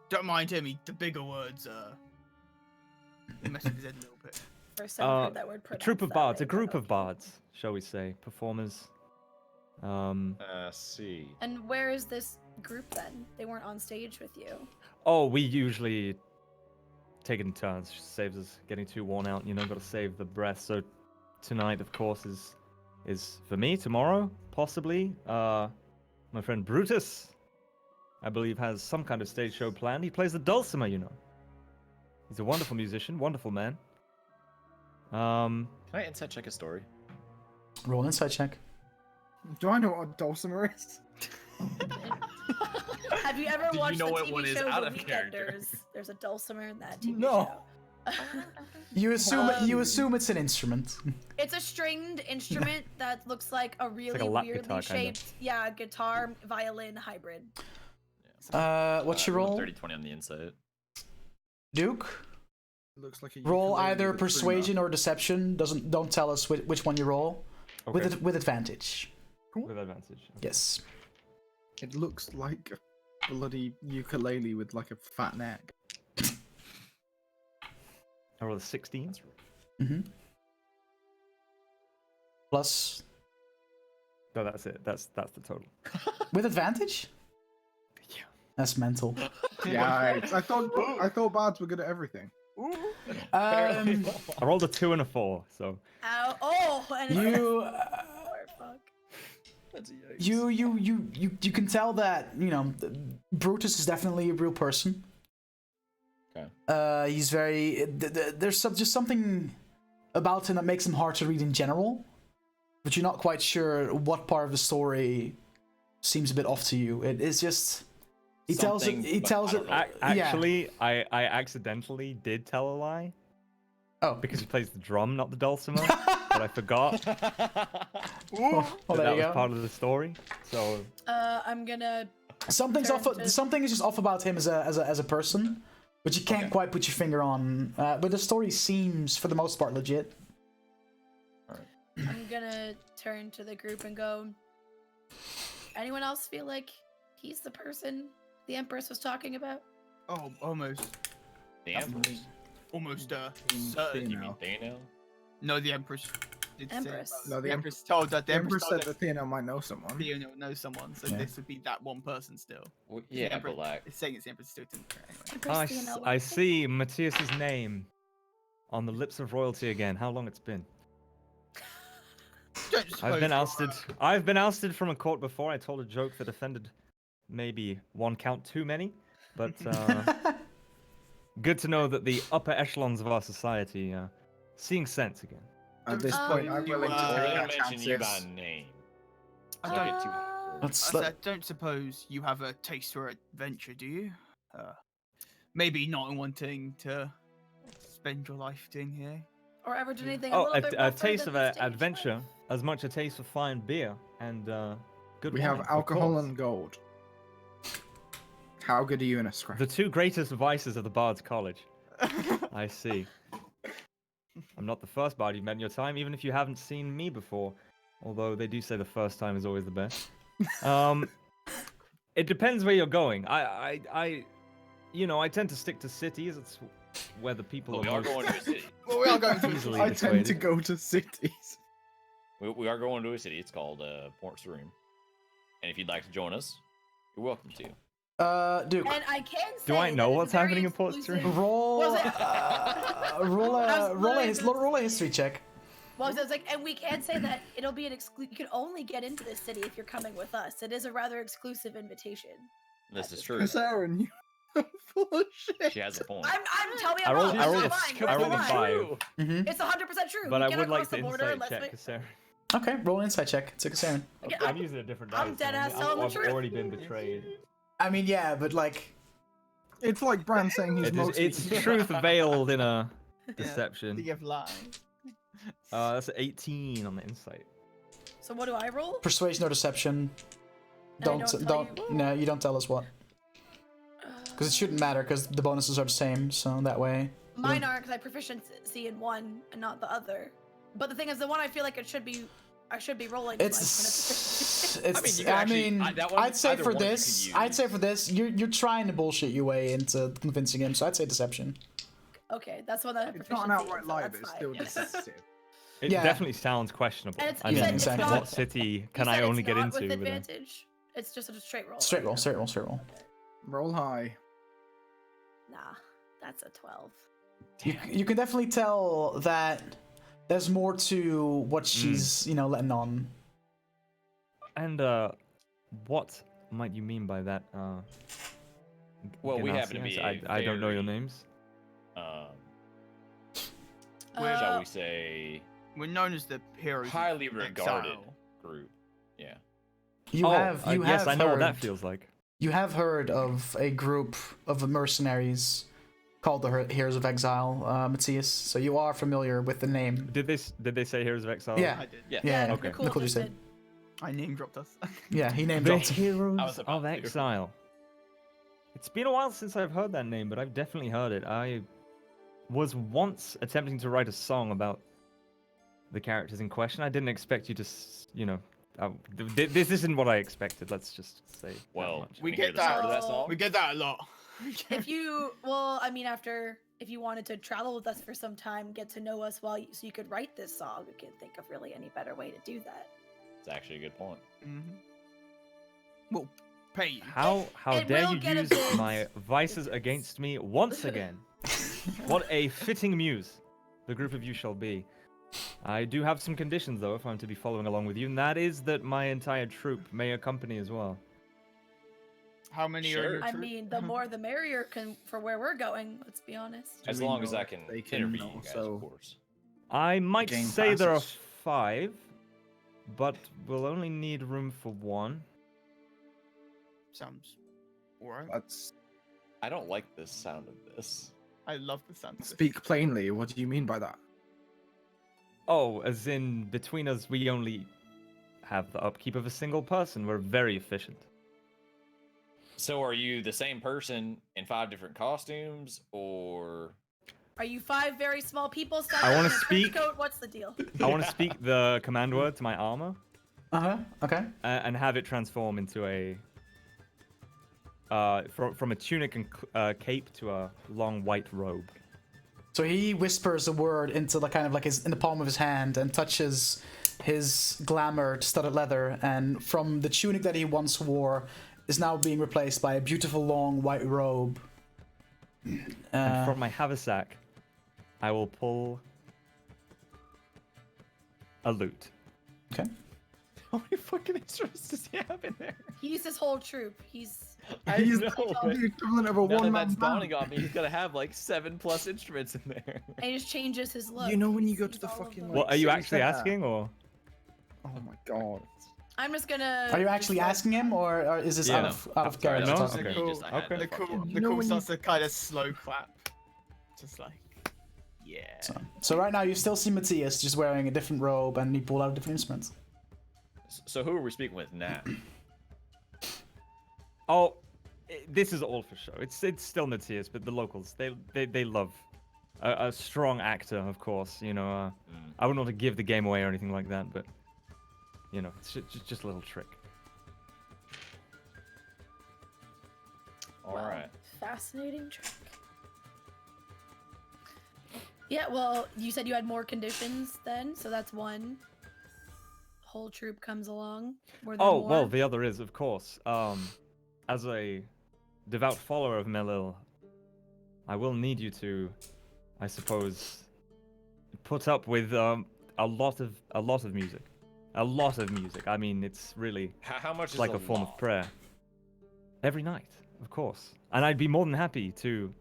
Don't mind him, the bigger words mess with his head a little bit. First time I've heard that word A troupe pronounced of that bards, way, a group but of okay. bards, shall we say, performers. See. And where is this group then? They weren't on stage with you. Oh, we usually take it in turns. Saves us getting too worn out. You know, got to save the breath. So tonight, of course, is for me. Tomorrow, possibly. My friend Brutus, I believe, has some kind of stage show planned. He plays the dulcimer. You know, he's a wonderful musician, wonderful man. Can I insight check a story? Roll an insight check. Do I know what a dulcimer is? Have you ever Did you watched know the what TV one is show out The of character? Weekenders? There's a dulcimer in that TV No. show. You assume it's an instrument. It's a stringed instrument that looks like a really like a lap weirdly guitar, kinda. shaped, guitar, violin hybrid. What's your roll? 30-20 on the inside. Duke? Looks like a Roll ukulele either with a persuasion crooner. or deception. Don't tell us which one you roll. Okay. With advantage. With advantage. Yes. It looks like a bloody ukulele with like a fat neck. I rolled a 16. Mm-hmm. Plus No, that's it. That's the total. with advantage. Yeah. That's mental. Yeah, I thought bards were good at everything. Um, I rolled a 2 and a 4, so Ow. Oh, and you. fuck. That's a yikes. You can tell that Brutus is definitely a real person. Okay. He's very. There's just something about him that makes him hard to read in general, but you're not quite sure what part of the story seems a bit off to you. It is just. He tells it. Something, He but tells I it. don't know where. actually, I accidentally did tell a lie Oh, because he plays the drum, not the dulcimer, but I forgot well, that there you was go. part of the story. So I'm gonna. Something's off. Turn to- Something is just off about him as a person, but you can't Okay. quite put your finger on. But the story seems, for the most part, legit. I'm gonna turn to the group and go. Anyone else feel like he's the person the Empress was talking about? Oh, almost. The Empress. Almost, Mm, certain. you know. Thano? No, the Empress. did say Empress. about- No, the the Empress told that The Empress told said that Theano might know someone. Theano knows someone, so Yeah. this would be that one person still. Well, The yeah, Empress- but like, It's saying it's the Empress still didn't anyway. Empress I, Theano, s- what I is it? see Matthias's name on the lips of royalty again. How long it's been? Don't suppose I've been you're, ousted. I've been ousted from a court before. I told a joke that offended maybe one count too many, but good to know that the upper echelons of our society are seeing sense again. At this Um, point, I'm willing to we're take gonna our mention you by chances. name. I So don't- get too Uh, Let's I don't suppose you have a taste for adventure, do you? Maybe not wanting to spend your life doing here. or ever did anything Oh, little bit a rougher taste than of the stage adventure, life? as much a taste of fine beer and good We wine, have of alcohol course. and gold. How good are you in a scrap? The two greatest vices of the Bard's College. I see. I'm not the first bard you've met in your time, even if you haven't seen me before. Although they do say the first time is always the best. It depends where you're going. I tend to stick to cities. It's where the people But are we are most going to a city. Well, we are going to easily I tend to persuaded. go to cities. We are going to a city. It's called Port Sarim. And if you'd like to join us, you're welcome to. Duke, And I can say Do I know that it's what's very happening in Port exclusive- Sarim? roll. Was it- Roll I was literally roll a history check. Well, so it's like, and we can say that it'll be an you can only get into this city if you're coming with us. It is a rather exclusive invitation. This is true. Miss Aaron, you full of shit. She has a point. I'm telling you, I I'm rolled- wrong. I It's rolled not a- lying. I It's rolled a not 5. lying. Mm-hmm. It's 100% true. But we I get would across like to the border. insight Let's check, make... Cassandra. Okay, roll an insight check. It's a Cassandra. Okay, I'm using a different I'm dice. dead so ass telling the I've truth. already been betrayed. I mean, yeah, but like, It's like Bran saying he's mostly. It's truth veiled in a Yeah, deception. The of lies. That's 18 on the insight. So what do I roll? persuasion or deception. And I Don't don't tell you? no, you don't tell us what, because it shouldn't matter because the bonuses are the same. So that way, Mine aren't because I proficiency in one and not the other. But the thing is, the one I feel like I should be rolling. is it's I mean, you can actually- that one- I'd say either for one you this, could I'd say use. for this, you're trying to bullshit your way into convincing him. So I'd say deception. Okay, that's one that I have It's not an proficiency outright in, lie, so but it's that's still fine. deceptive. It Yeah. definitely sounds questionable. And it's- I you said mean, it's not- what city can You I said only it's get not into? with with a- advantage? It's just a straight roll. Straight roll, straight roll, straight roll. Roll high. Nah, that's a 12. You can definitely tell that there's more to what Mm. she's letting on. And what might you mean by that? Well, we happen to Ganassi? be I don't know your very- names. Shall we say, We're known as the Heroes of highly regarded Exile. group. Yeah. You have yes, I know what that heard- feels like. You have heard of a group of mercenaries called the Heroes of Exile, Matthias. So you are familiar with the name. Did they say Heroes of Exile? Yeah. I did. Yeah. Yeah, Okay. Nicole Nicole just just did. I name dropped us. Yeah, he named The dropped. Heroes was about of to. Exile. It's been a while since I've heard that name, but I've definitely heard it. I was once attempting to write a song about the characters in question. I didn't expect you to, this isn't what I expected. Let's just say. that Well, much. We can you hear get the start of that. that song. We get that a lot. If you, well, I mean, if you wanted to travel with us for some time, get to know us so you could write this song, we can't think of really any better way to do that. It's actually a good point. We'll pay you. How it dare will you get a use bit my vices against me once again? What a fitting muse the group of you shall be. I do have some conditions, though, if I'm to be following along with you, and that is that my entire troop may accompany as well. How many are in Sure. your I troop? mean, the more the merrier for where we're going, let's be honest. Do As we long as know I if can they can interview you guys, also- of course. I might Gain say there are passes. 5, but we'll only need room for 1. Sounds alright. That's I don't like the sound of this. I love the sound. of this. speak plainly. What do you mean by that? Oh, as in between us, we only have the upkeep of a single person. We're very efficient. So are you the same person in 5 different costumes, or Are you 5 very small people stuck I in wanna a trench speak- coat? What's the deal? I want to speak the command word to my armor Okay. and have it transform into a from a tunic and cape to a long white robe. So he whispers a word into the kind of like in the palm of his hand and touches his glamored studded leather, and from the tunic that he once wore is now being replaced by a beautiful long white robe. And from my haversack, I will pull a lute. Okay. how many fucking instruments does he have in there? He's his whole troop. He's He's know, the but equivalent of a now that one-man that's band. dawning on me, he's gonna have like 7+ instruments in there. and he just changes his look. You know when you He's- go to he's the all of fucking, them. like, What are you city actually centre? asking, or? Oh my god. I'm just gonna. Are you actually just let- asking him, or is this Yeah, out no. of Sorry, character? no, talk? okay. Just, I had Okay. to The cool, fucking- the know cool when starts to kind of slow clap, just like, yeah. So right now you still see Matthias just wearing a different robe, and he pulled out different instruments. So who are we speaking with now? Oh, this is all for show. It's still Matthias, but the locals they love a strong actor, of course. You know, I wouldn't want to give the game away or anything like that, but you know, it's just a little trick. All Wow, right. Fascinating trick. Yeah, well, you said you had more conditions then, so that's one. Whole troop comes along. Were there Oh more? well, the other is, of course, as a devout follower of Melil, I will need you to, I suppose, put up with a lot of music. A lot of music. I mean, it's really How much is like a form lot? of prayer. Every night, of course. And I'd be more than happy to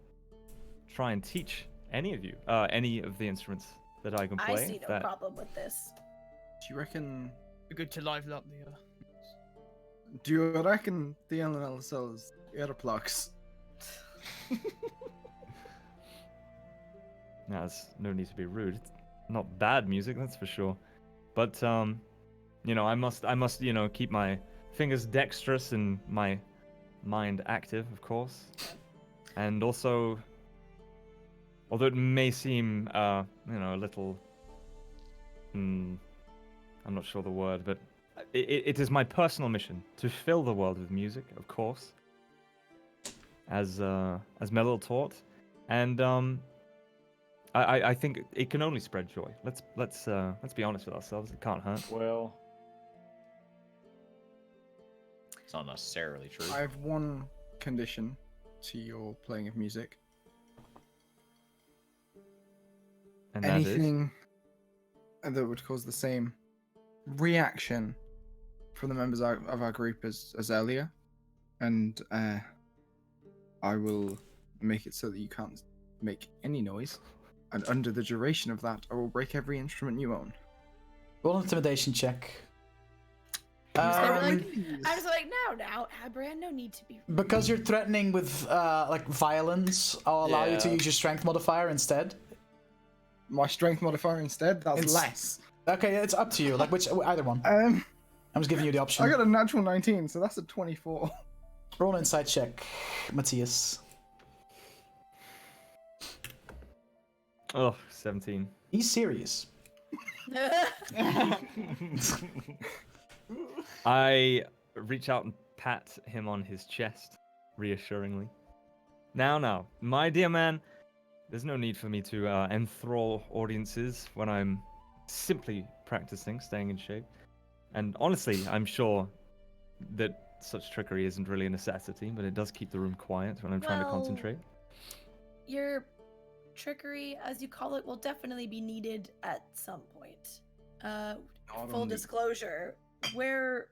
try and teach any of you, any of the instruments that I can play. I see no that... problem with this. Do you reckon? Be good to liven up the. Do you reckon the LNL sells earplugs? Now, there's no need to be rude. It's not bad music, that's for sure. But you know, I must, you know, keep my fingers dexterous and my mind active, of course. And also, although it may seem, you know, a little, I'm not sure the word, but it is my personal mission to fill the world with music, of course, as Melil taught, and I think it can only spread joy. Let's be honest with ourselves. It can't hurt. Well, it's not necessarily true. I have one condition to your playing of music. And that is Anything that would cause the same reaction from the members of our group as earlier, and I will make it so that you can't make any noise. And under the duration of that, I will break every instrument you own. Roll an intimidation check. I was like, now, Abran, no need to be. Because you're threatening with like violence, I'll allow you to Yeah. use your strength modifier instead. My strength modifier instead, that's It's- less. Okay, it's up to you. Like either one. Um, I'm just giving you the option. I got a natural 19, so that's a 24. Roll an insight check, Matthias. Oh, 17. He's serious. I reach out and pat him on his chest, reassuringly. Now, my dear man, there's no need for me to enthrall audiences when I'm simply practicing, staying in shape. And honestly, I'm sure that such trickery isn't really a necessity, but it does keep the room quiet when I'm trying to Well, concentrate. Your trickery, as you call it, will definitely be needed at some point. Full only- disclosure, where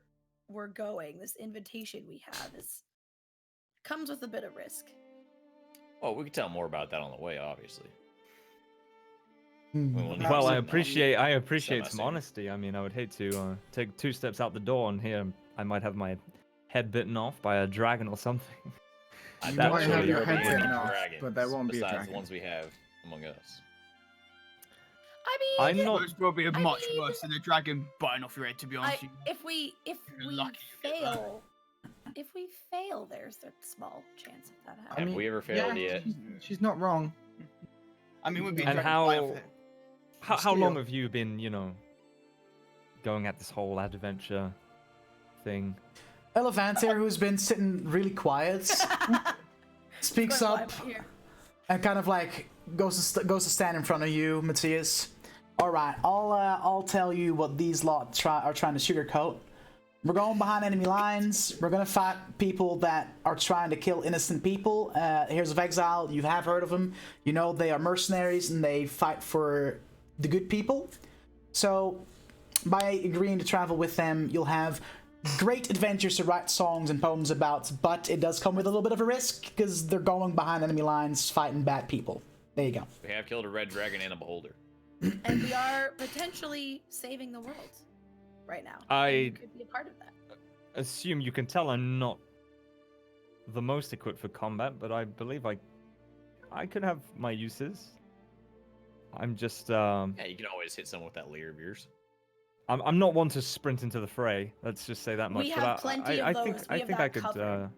we're going, this invitation we have comes with a bit of risk. Oh, we can tell more about that on the way, obviously. Hmm. We'll need Well, I some, appreciate some semi-soon. honesty. I mean, I would hate to take 2 steps out the door and here I might have my head bitten off by a dragon or something. I You doubt might there'll have be your any head bitten off, dragons but there won't be a besides dragon. the ones we have among us. I I'm mean, not- It's probably I much mean- worse than a dragon biting off your head, to be honest. with you. if we You're lucky to get that. fail, there's a small chance of that I happening. Have we ever failed yet? She's not wrong. I mean, would be a And dragon bite off how it. long Still. have you been, going at this whole adventure thing? Elevantir, who's been sitting really quiet, speaks Going up live here. and kind of like goes to stand in front of you, Matthias. All right, I'll tell you what these lot are trying to sugarcoat. We're going behind enemy lines. We're gonna fight people that are trying to kill innocent people. Heroes of Exile, you have heard of them. You know they are mercenaries and they fight for the good people. So, by agreeing to travel with them, you'll have great adventures to write songs and poems about, but it does come with a little bit of a risk because they're going behind enemy lines fighting bad people. There you go. We have killed a red dragon and a beholder. And we are potentially saving the world right now. I- And you could be a part of that. Assume you can tell I'm not the most equipped for combat, but I believe I could have my uses. I'm just Yeah, you can always hit someone with that leer of yours. I'm not one to sprint into the fray. Let's just say that much. We but have plenty of I those. think We I have think that I could. covered.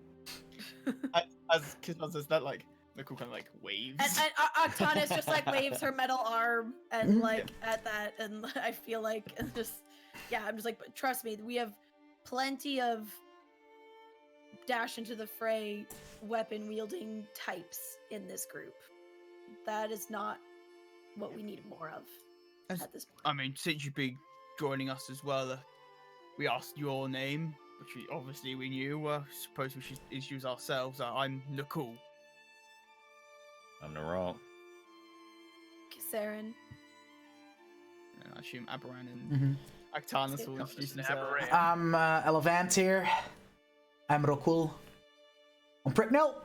As Kisman says that, like, the cool kind of, like, waves. And Octanus just like waves her metal arm and like at that, and I feel like it's just, yeah, I'm just like, but trust me, we have plenty of dash into the fray weapon wielding types in this group. That is not what we need more of at this point. I mean, since you've been joining us as well, we asked your name, which obviously we knew. Suppose we should introduce ourselves. I'm Nicole. I'm no wrong. Kisaren. And I assume Aberan and Mhm. Octanus will introduce themselves. I'm Elevantir. I'm Rokul. I'm Pricknell.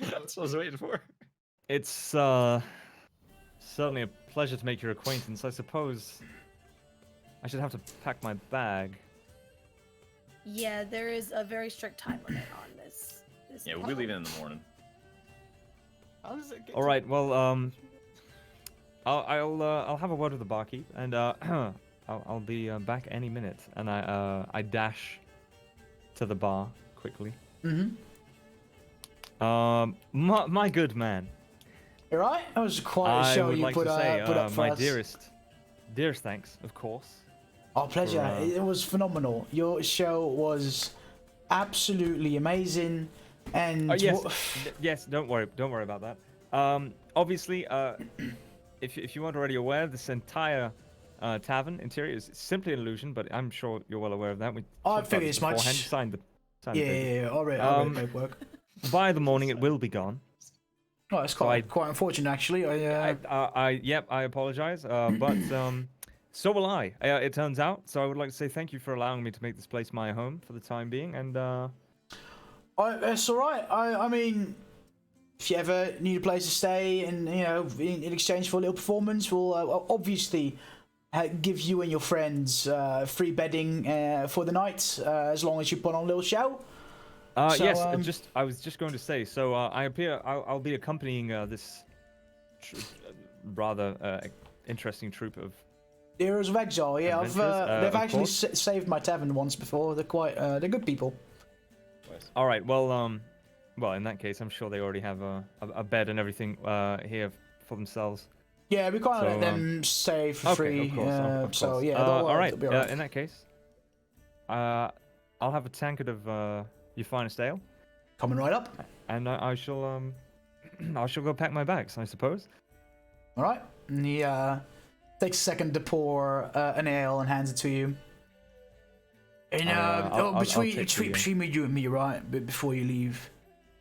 That's what I was waiting for. It's certainly a pleasure to make your acquaintance. I suppose I should have to pack my bag. Yeah, there is a very strict time limit on this. Yeah, we'll be leaving in the morning. How does it get All right. Well, I'll have a word with the barkeep, and I'll be back any minute. And I dash to the bar quickly. Mm-hmm. My good man. You right? That was quite a I show would you like put to say, up for my us. dearest thanks, of course. Oh, pleasure. for, It was phenomenal. Your show was absolutely amazing. And Oh yes, yes. Don't worry about that. Obviously, if you weren't already aware, this entire tavern interior is simply an illusion. But I'm sure you're well aware of that. We I talked about figured this as much. beforehand. You signed the yeah, paper. all right, paperwork. By the morning, it will be gone. Oh, it's So I- quite unfortunate, actually. I apologize, but so will I. It turns out. So I would like to say thank you for allowing me to make this place my home for the time being. And It's all right. I mean, if you ever need a place to stay, and in exchange for a little performance, we'll obviously give you and your friends free bedding for the night, as long as you put on a little show. So, yes, I was just going to say. So I'll be accompanying this rather interesting troupe of. Heroes of Exile. Yeah, Adventures, they've of actually course. saved my tavern once before. They're quite they're good people. All right. Well, Well, in that case, I'm sure they already have a bed and everything here for themselves. Yeah, we can't let So, them stay for Okay, free. of course. Of So course. yeah, all right. they'll be alright. In that case, I'll have a tankard of your finest ale, Coming right up. and I shall I shall go pack my bags, I suppose. All right. And he takes a second to pour an ale and hands it to you. And I'll between take the, between you and me, right? But before you leave,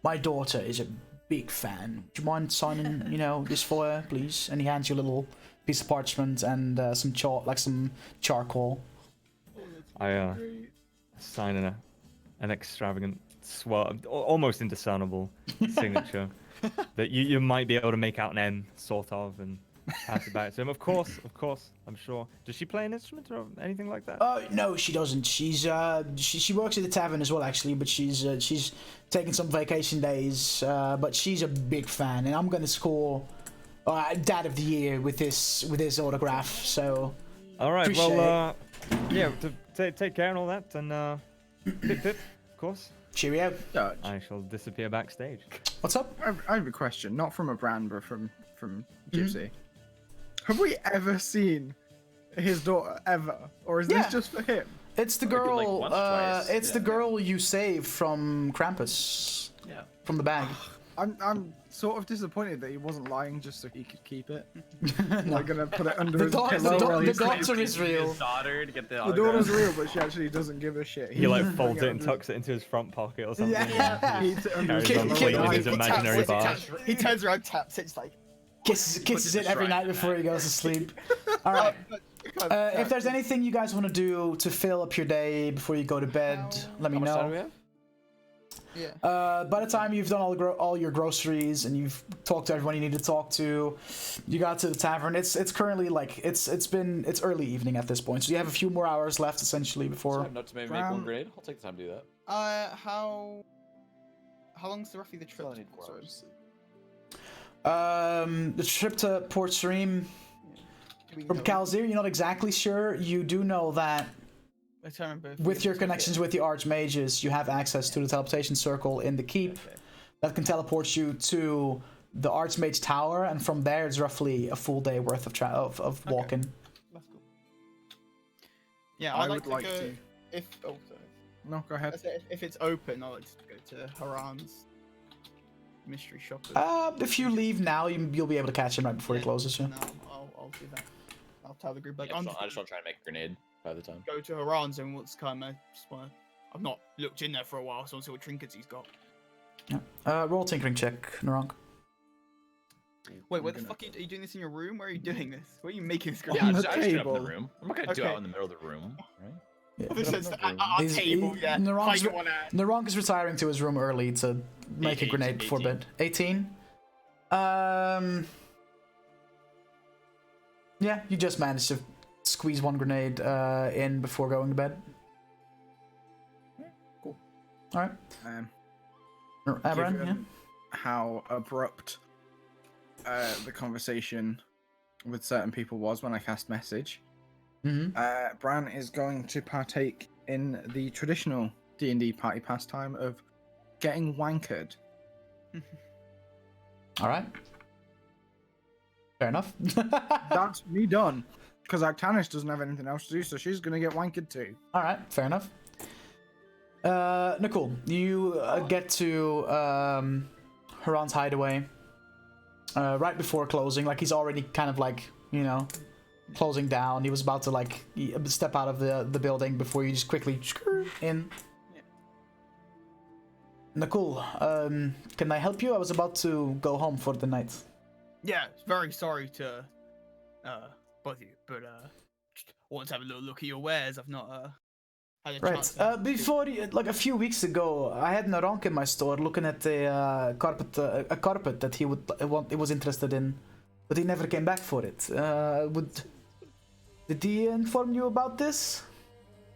my daughter is a big fan. Do you mind signing, this for her, please? And he hands you a little piece of parchment and some some charcoal. I sign an extravagant, almost indiscernible signature that you might be able to make out an M, sort of, and pass it back to him. Of course, I'm sure. Does she play an instrument or anything like that? No, she doesn't. She's she works at the tavern as well, actually, but she's taking some vacation days. But she's a big fan, and I'm gonna score Dad of the Year with this autograph. So. All right. Appreciate Well, yeah. Take care and all that, and pip, of course. Cheerio. Dutch. I shall disappear backstage. What's up? I have a question, not from a brand, but from Gypsy. Have we ever seen his daughter ever, or is Yeah. this just for him? It's the I think, like, girl. once, twice. It's the Yeah. girl you saved from Krampus. Yeah. From the bag. I'm sort of disappointed that he wasn't lying just so he could keep it. No. Like gonna put it under The his dog- pillow. the while dog- he's the sleeping. daughter is real. His daughter to get the The autograph. daughter's real, but she actually doesn't give a shit. He like He's folds putting it and under- tucks it into his front pocket or something. Yeah. Keeps it under his Carries on pillow. playing with Like, his imaginary bar. He turns around, taps it, it's like. Kisses in it the every shrine. night before he goes to sleep. All right. If there's anything you guys want to do to fill up your day before you go to bed, let me How much time do we know. have? Yeah. By the time you've done all your groceries and you've talked to everyone you need to talk to, you got to the tavern. It's currently like it's early evening at this point, so you have a few more hours left essentially before. Not to maybe make one grenade. I'll take the time to do that. How long's roughly the trip? I need 4 Sorry. hours. The trip to Port Stream Do we from know? Calzir, you're not exactly sure. You do know that I can't remember if we with your took connections it. with the Archmages, you have access to the teleportation circle in the keep Okay. that can teleport you to the Archmage Tower, and from there it's roughly a full day worth of walking. That's cool. Yeah, I I'd would like go, to. If sorry. No, go ahead. If it's open, I'd like to go to Haran's mystery shop. If you leave now, you'll be able to catch him right before he closes. Yeah. No, I'll do that. I'll tell the group like Yeah, I'm so just I just want to try and make a grenade by the time. go to Haran's and what's kind of just wanna. I've not looked in there for a while, so I want to see what trinkets he's got. Roll tinkering check, Narang. Wait, where the gonna- fuck are you doing this in your room? Where are you doing this? Where are you making this? Yeah, I On just, the I just get up in table. the room. I'm not gonna do it Okay. out in the middle of the room, right? Yeah. This Put it is up in at the room. our He's- table, he- yeah. Naran's Hide re- one at. Narang is retiring to his room early to make a 18, grenade before 18. bed. 18. Yeah, you just managed to squeeze one grenade in before going to bed. Cool. All right. Abram, yeah. Given how abrupt the conversation with certain people was when I cast message, Mm-hmm. Bran is going to partake in the traditional D&D party pastime of getting wankered. All right. Fair enough. That's me done. Because Actanis doesn't have anything else to do, so she's going to get wankered too. All right, fair enough. Nicole, you get to Haran's hideaway right before closing. Like he's already kind of like, closing down. He was about to like step out of the building before you just quickly in. Yeah. Nicole, can I help you? I was about to go home for the night. Yeah, very sorry to bother you, but just want to have a little look at your wares. I've not had a chance. Right. Before, like a few weeks ago, I had Narank in my store looking at a carpet that he was interested in, but he never came back for it. Did he inform you about this?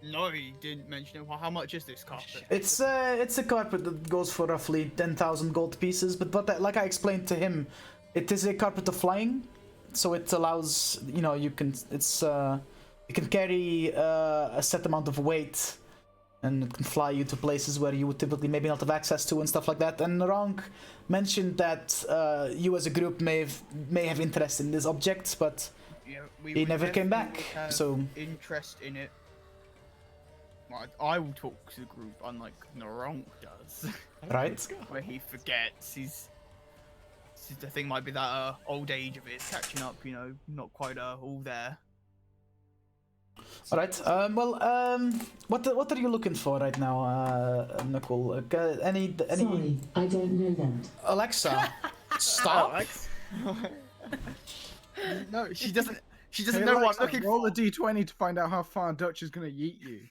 No, he didn't mention it. Well, how much is this carpet? It's a carpet that goes for roughly 10,000 gold pieces, but like I explained to him, it is a carpet of flying, so it allows you can carry a set amount of weight and it can fly you to places where you would typically maybe not have access to and stuff like that. And Rank mentioned that you as a group may have interest in this object, but Yeah, he never came definitely back. have So interest in it. Like, I will talk to the group, unlike Naronk does, right. where he forgets. The thing might be that old age of it catching up. You know, not quite all there. All right. What are you looking for right now, Nicole? Any? Sorry, I don't know that. Alexa, stop. No, she doesn't. She doesn't Hey, know what Alexa, I'm looking roll for. a d20 to find out how far Dutch is gonna yeet you.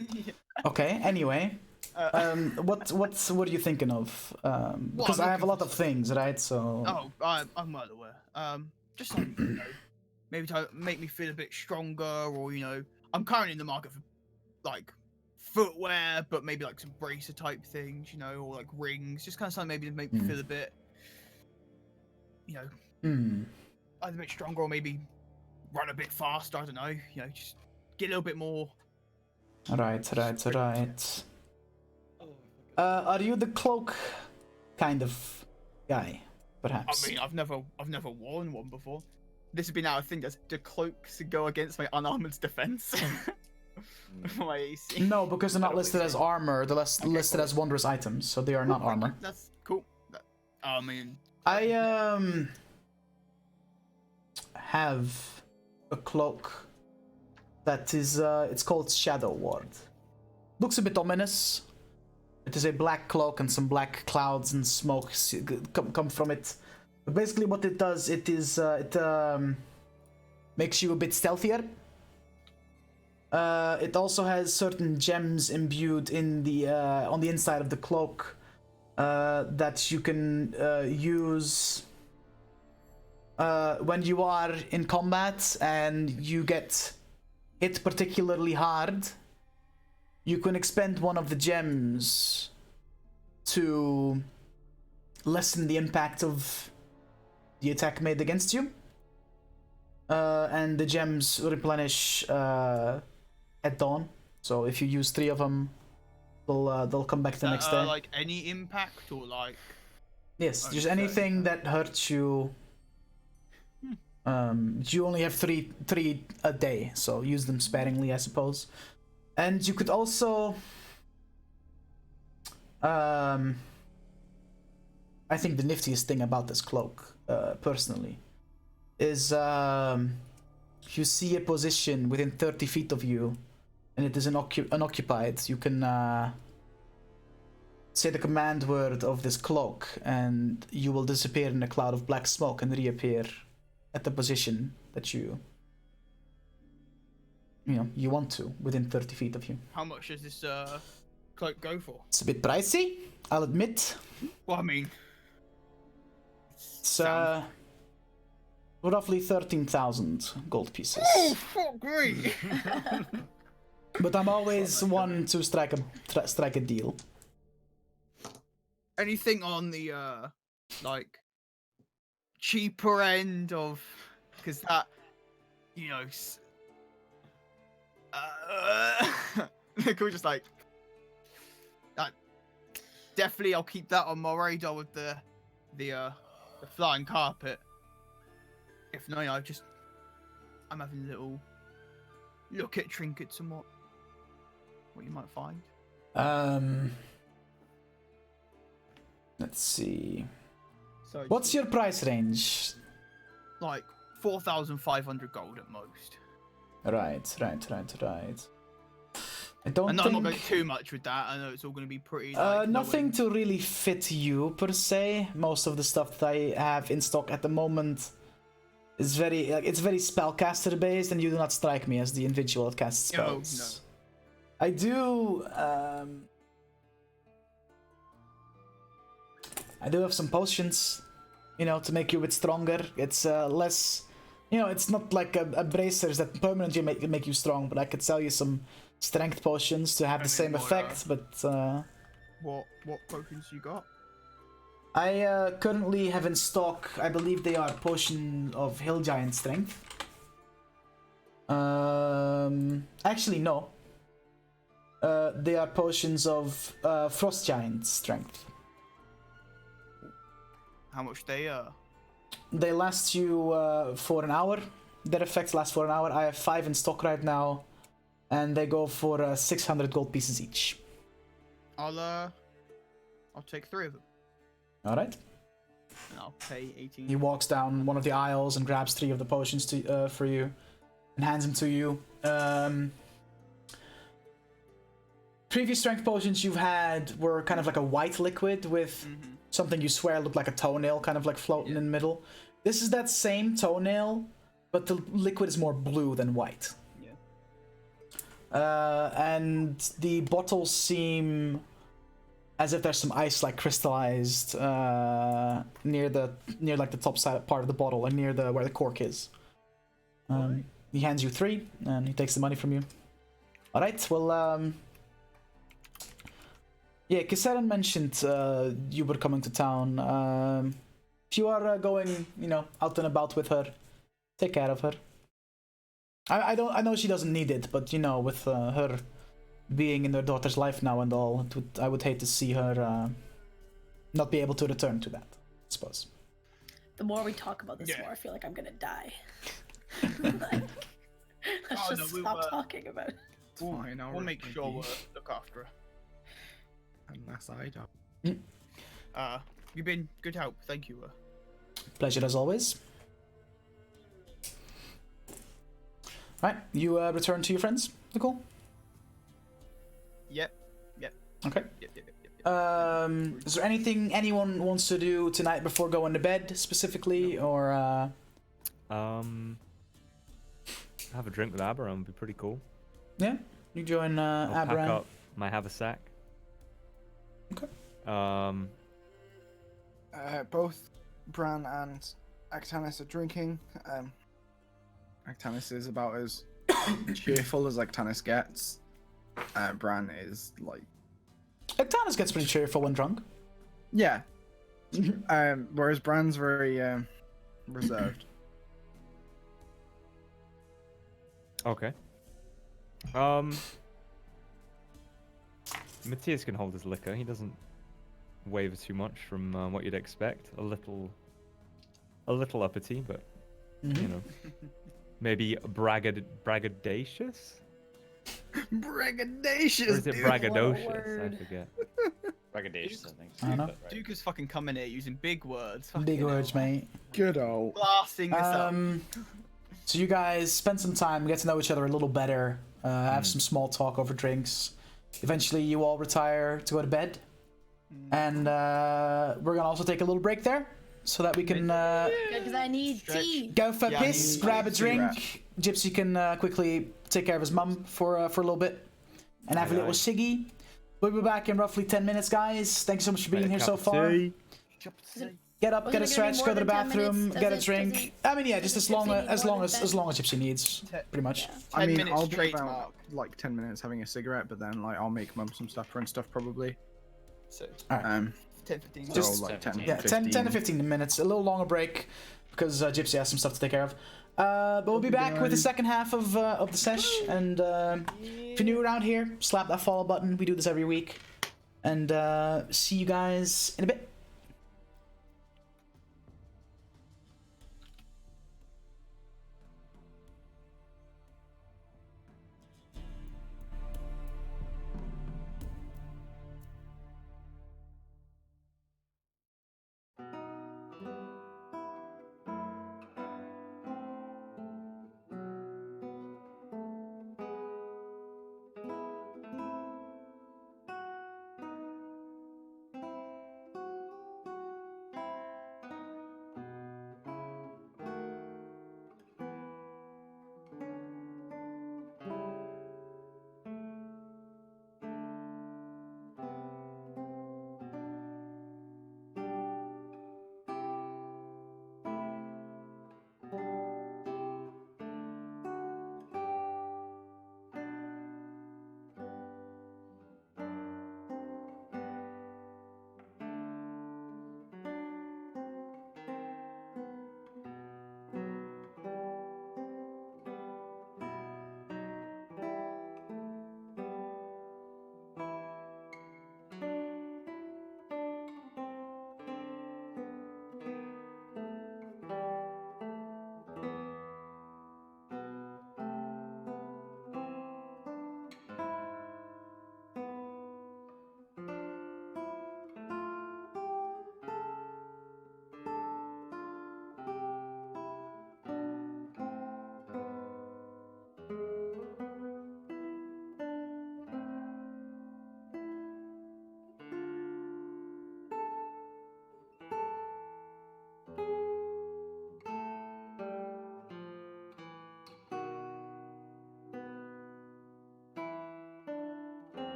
Okay. Anyway, what were you thinking of? Because I have a lot of things, right? So. Oh, I'm well aware. Just something, you know, maybe to make me feel a bit stronger, or you know, I'm currently in the market for like footwear, but maybe like some bracer type things, you know, or like rings, just kind of something maybe to make me feel a bit, you know, either a bit stronger or maybe run a bit faster. I don't know, you know, just get a little bit more. Right. Are you the cloak kind of guy, perhaps? I mean, I've never worn one before. This has been our thing. Does the cloaks go against my unarmored defense? My AC. No, because they're not listed as armor. They're listed cool. as wondrous items, so they are not armor. That's cool. I mean, I have a cloak that is it's called Shadow Ward. Looks a bit ominous. It is a black cloak and some black clouds and smoke come from it. But basically what it does, it makes you a bit stealthier. It also has certain gems imbued in the on the inside of the cloak that you can use when you are in combat and you get hit particularly hard. You can expend one of the gems to lessen the impact of the attack made against you. And the gems replenish at dawn. So if you use 3 of them, they'll come back the next day. like any impact or like. Yes, Oh, just so- anything that hurts you. You only have three a day, so use them sparingly, I suppose. And you could also, I think the niftiest thing about this cloak, personally, is if you see a position within 30 feet of you, and it is unoccupied, you can say the command word of this cloak, and you will disappear in a cloud of black smoke and reappear at the position that you want to, within 30 feet of you. How much does this cloak go for? It's a bit pricey, I'll admit. Well, I mean, It's roughly 13,000 gold pieces. oh fuck me! But I'm always one to strike a deal. Anything on the like cheaper end of, because that, you know, cool, just like that. Definitely, I'll keep that on my radar with the flying carpet. If not, I'm having a little look at trinkets and what you might find. Let's see. So What's your price range? like 4,500 gold at most. Right. I don't And I'm think not going too much with that. I know it's all going to be pretty. Like, nothing to really fit you per se. Most of the stuff that I have in stock at the moment is it's very spellcaster based, and you do not strike me as the individual that casts No, spells. I do have some potions, to make you a bit stronger. It's less, it's not like a bracers that permanently make you strong, but I could sell you some strength potions to have the same effect, but What potions you got? I currently have in stock, I believe they are potion of hill giant strength. Actually no. They are potions of Frost Giant strength. How much they They last you for an hour. Their effects last for an hour. I have 5 in stock right now, and they go for 600 gold pieces each. I'll take 3 of them. All right. And I'll pay 18. He walks down one of the aisles and grabs 3 of the potions for you, and hands them to you. Previous strength potions you've had were kind of like a white liquid with something you swear looked like a toenail, kind of like floating in the middle. This is that same toenail, but the liquid is more blue than white. And the bottles seem as if there's some ice like crystallized near like the top side part of the bottle and near where the cork is. He hands you 3 and he takes the money from you. All right, well, yeah, Kisaren mentioned you were coming to town. If you are going, out and about with her, take care of her. I know she doesn't need it, but with her being in her daughter's life now and all, I would hate to see her not be able to return to that, I suppose. The more we talk about this, the more I feel like I'm gonna die. Let's just stop talking about it. We'll make sure we'll look after her. Unless I don't. You've been good help. Thank you. Pleasure as always. Right, you return to your friends, Nicole? Yep. Okay. Yep. Is there anything anyone wants to do tonight before going to bed specifically, or Have a drink with Aberon would be pretty cool. Yeah, you join I'll pack Aberon. up my haversack. Okay. Both Bran and Actanis are drinking. Actanis is about as cheerful as Actanis gets. Bran is like... Actanis gets pretty cheerful when drunk. Yeah. Whereas Bran's very reserved. Okay. Matthias can hold his liquor. He doesn't waver too much from what you'd expect. A little uppity, but maybe braggadocious. Braggadocious. Or is it dude. braggadocious? I forget. Braggadocious, I think. I don't know. Right. Duke is fucking coming here using big words. Big Fucking words, hell. mate. Good old. Blasting this up. So you guys spend some time, get to know each other a little better, have some small talk over drinks. Eventually, you all retire to go to bed, and we're gonna also take a little break there so that we can Because I need tea. go for a Yeah, I piss, need grab a a drink. Gypsy can quickly take care of his mum for a little bit, and have a little shiggy. We'll be back in roughly 10 minutes, guys. Thanks so much for being here so far. Get up, get a Wasn't it gonna be stretch, more go to the than 10 bathroom, minutes? get a Does drink. it- I mean, yeah, just does as long Gypsy need as more long than as 10? long as Gypsy needs, pretty much. Yeah. I 10 mean, minutes I'll be straight, about Mark. like 10 minutes having a cigarette, but then like I'll make mum some supper and stuff probably. So, All right. 10, 15 So Just- like 10, Yeah, 10 to 15. 15 minutes. A little longer break because Gypsy has some stuff to take care of. But we'll be back with the second half of the sesh. And if you're new around here, slap that follow button. We do this every week. And see you guys in a bit.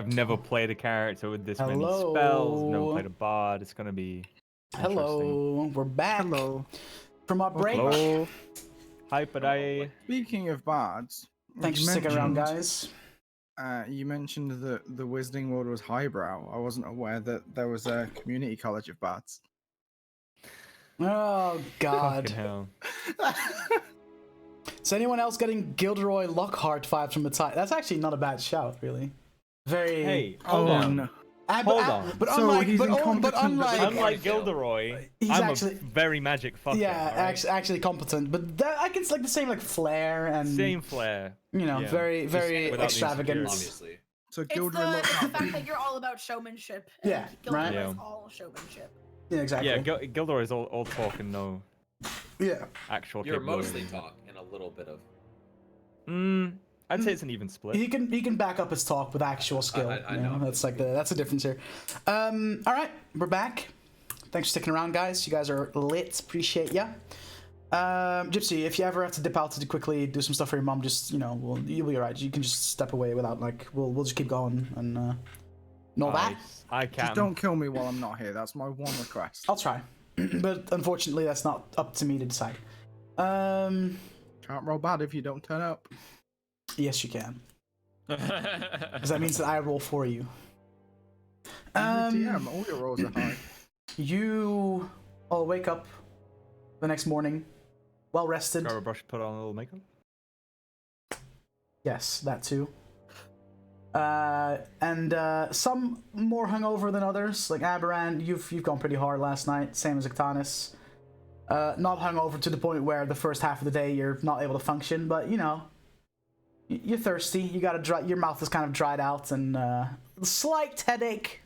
I've never played a character with this many Hello. spells. Never played a bard. It's gonna be interesting. Hello, we're back Hello. from our break. Hello. Hyper Speaking of bards, Thanks you for sticking around, mentioned- guys. You mentioned that the Wizarding World was highbrow. I wasn't aware that there was a community college of bards. Oh God! Fucking hell. Is anyone else getting Gilderoy Lockhart vibes from the title? That's actually not a bad shout, really. Very. Hey, hold Oh, on. no. Hold on. But So unlike, he's but incompetent, unlike, Unlike Gilderoy, He's I'm actually- a very magic fucker. yeah, alright? actually competent. But that, I can like the same like flair and Same flair. you know, yeah, very just very without the extravagant. insecurity. Obviously. So It's Gilderoy the Lockhart. fact that you're all about showmanship. and Yeah, Gilderoy right? is Yeah. all showmanship. Yeah, exactly. Yeah, Gilderoy is all talk and no yeah. actual You're capability. mostly talk and a little bit of. I'd say it's an even split. He can back up his talk with actual skill. I you know, know. that's like that's the difference here. All right, we're back. Thanks for sticking around, guys. You guys are lit. Appreciate ya. Gypsy, if you ever have to dip out to quickly do some stuff for your mom, just you'll be alright. You can just step away without like we'll just keep going and all that. I can. Just don't kill me while I'm not here. That's my one request. I'll try, but unfortunately, that's not up to me to decide. Can't roll bad if you don't turn up. Yes, you can. Because that means that I roll for you. DM, all your rolls are high. You all wake up the next morning, well rested. Grab a brush, put on a little makeup. Yes, that too. And some more hungover than others. Like Aberrand, you've gone pretty hard last night. Same as Ictanus. Not hungover to the point where the first half of the day you're not able to function, but you know, you're thirsty. You got to dry. Your mouth is kind of dried out, and slight headache.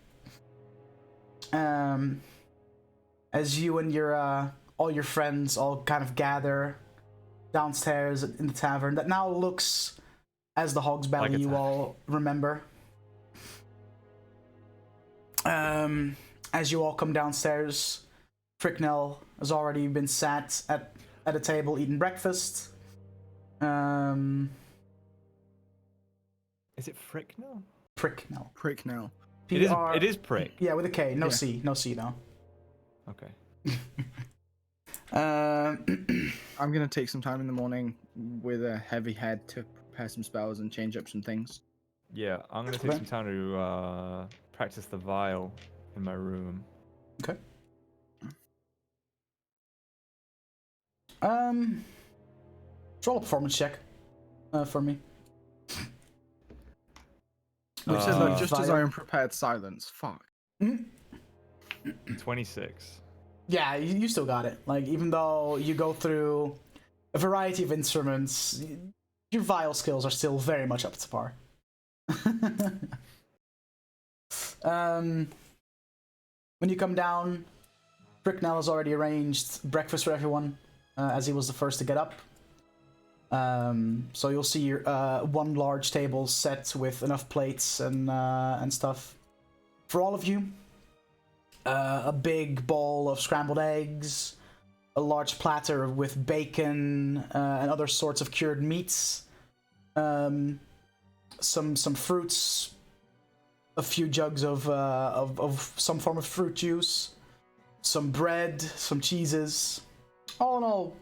As you and your all your friends all kind of gather downstairs in the tavern that now looks as the Hog's Belly Like a you tavern. all remember. As you all come downstairs, Fricknell has already been sat at a table eating breakfast. Is it Fricknell? Pricknell. Prick now. It is prick. Yeah, with a K. No Yeah. C. No C though. Okay. I'm gonna take some time in the morning with a heavy head to prepare some spells and change up some things. Yeah, I'm gonna take Okay. some time to practice the vial in my room. Okay. Roll a performance check for me. Which is like Uh, just as I am prepared silence. Fuck. 26. Yeah, you still got it. Like, even though you go through a variety of instruments, your vial skills are still very much up to par. When you come down, Bricknell has already arranged breakfast for everyone, as he was the first to get up. So you'll see one large table set with enough plates and stuff for all of you. A big bowl of scrambled eggs, a large platter with bacon and other sorts of cured meats, some fruits, a few jugs of some form of fruit juice, some bread, some cheeses. All in all,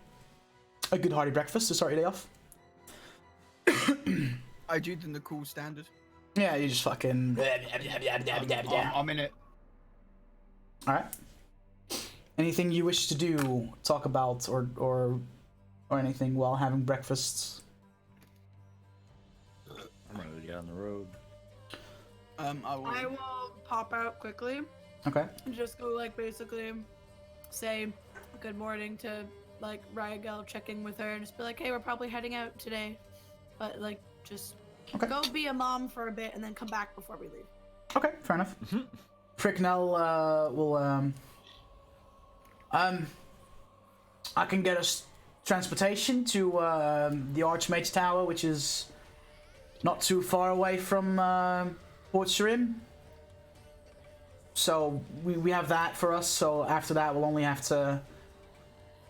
a good hearty breakfast to start your day off. I do them the cool standard. Yeah, you just fucking. I'm in it. All right. Anything you wish to do, talk about, or anything while having breakfast? I'm ready to get on the road. I I will pop out quickly Okay. and just go like basically say good morning to like Ryagel, check in with her and just be like, hey, we're probably heading out today, but like just Okay. go be a mom for a bit and then come back before we leave. Okay, fair enough. Fricknell will I can get us transportation to the Archmage's Tower, which is not too far away from Port Shirim. So we have that for us. So after that, we'll only have to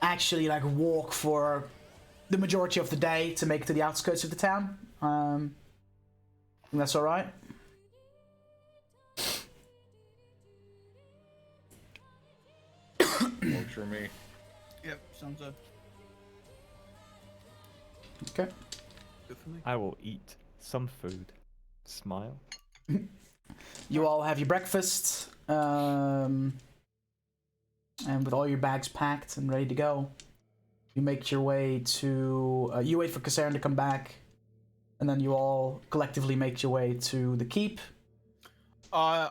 actually like walk for the majority of the day to make it to the outskirts of the town. Think that's all right. Works for me. Yep, sounds Okay. good for me. I will eat some food. Smile. You all have your breakfast, and with all your bags packed and ready to go, you make your way to. You wait for Kassarin to come back, and then you all collectively make your way to the keep. Oh.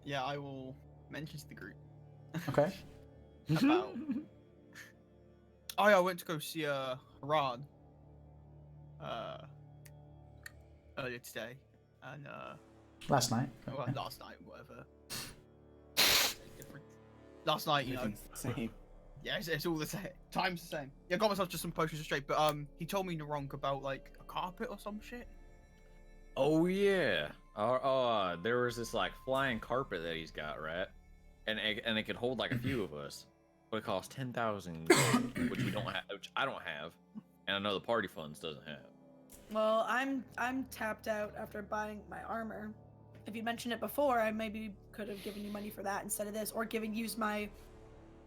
Yeah, I will mention to the group Okay. about. Oh yeah, I went to go see Haran earlier today, and Last night. well, last night, whatever. Different. Last night, you know. Everything's the same. Yeah, it's all the same. Time's the same. Yeah, I got myself just some potions straight, but he told me wrong about like a carpet or some shit. Oh yeah. There was this like flying carpet that he's got, right? And it could hold like a few of us, but it costs 10,000 gold, which we don't have, which I don't have, and I know the party funds doesn't have. Well, I'm tapped out after buying my armor. If you mentioned it before, I maybe could have given you money for that instead of this, or used my.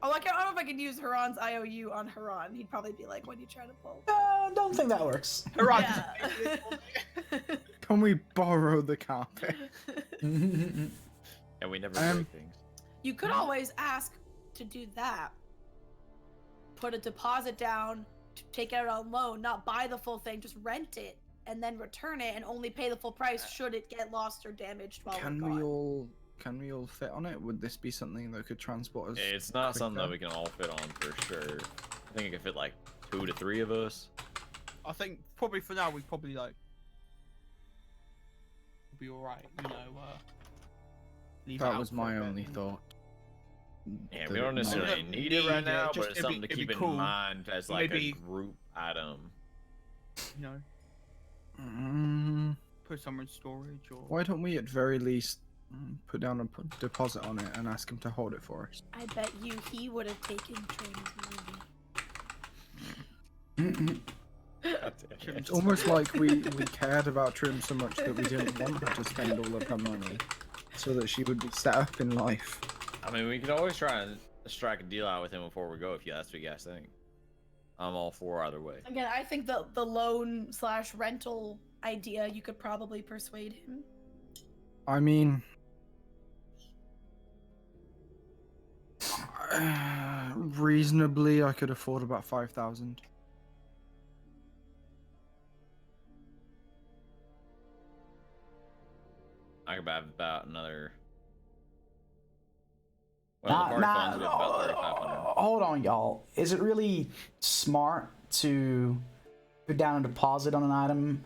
Oh, I don't know if I could use Haran's IOU on Haran. He'd probably be like, "What are you trying to pull?" Don't think that works. Haran. Yeah. Can we borrow the carpet? And we never break things. You could always ask to do that. Put a deposit down, to take it out on loan, not buy the full thing, just rent it, and then return it, and only pay the full price should it get lost or damaged while Can we're gone. Can we all fit on it? Would this be something that could transport us? It's not something that quicker? we can all fit on for sure. I think it could fit like 2 to 3 of us. I think probably for now we probably like we'll be all right. You know. Leave it That out was for my a bit. only thought. Yeah, That we don't it necessarily might- need it right now, just- but it's it'd something be- to it'd be keep cool. in mind as like Maybe- a group item. You know, Mm, put somewhere in storage or. why don't we at very least put down a deposit on it and ask him to hold it for us? I bet you he would have taken Trim's money. It's almost like we cared about Trim so much that we didn't want her to spend all of her money so that she would be set up in life. I mean, we could always try and strike a deal out with him before we go if that's what you guys think. I'm all for either way. Again, I think the loan/rental idea you could probably persuade him. I mean, reasonably, I could afford about 5,000. I could have about another. Well, the party funds we have about 3,500. Hold on, y'all. Is it really smart to put down a deposit on an item?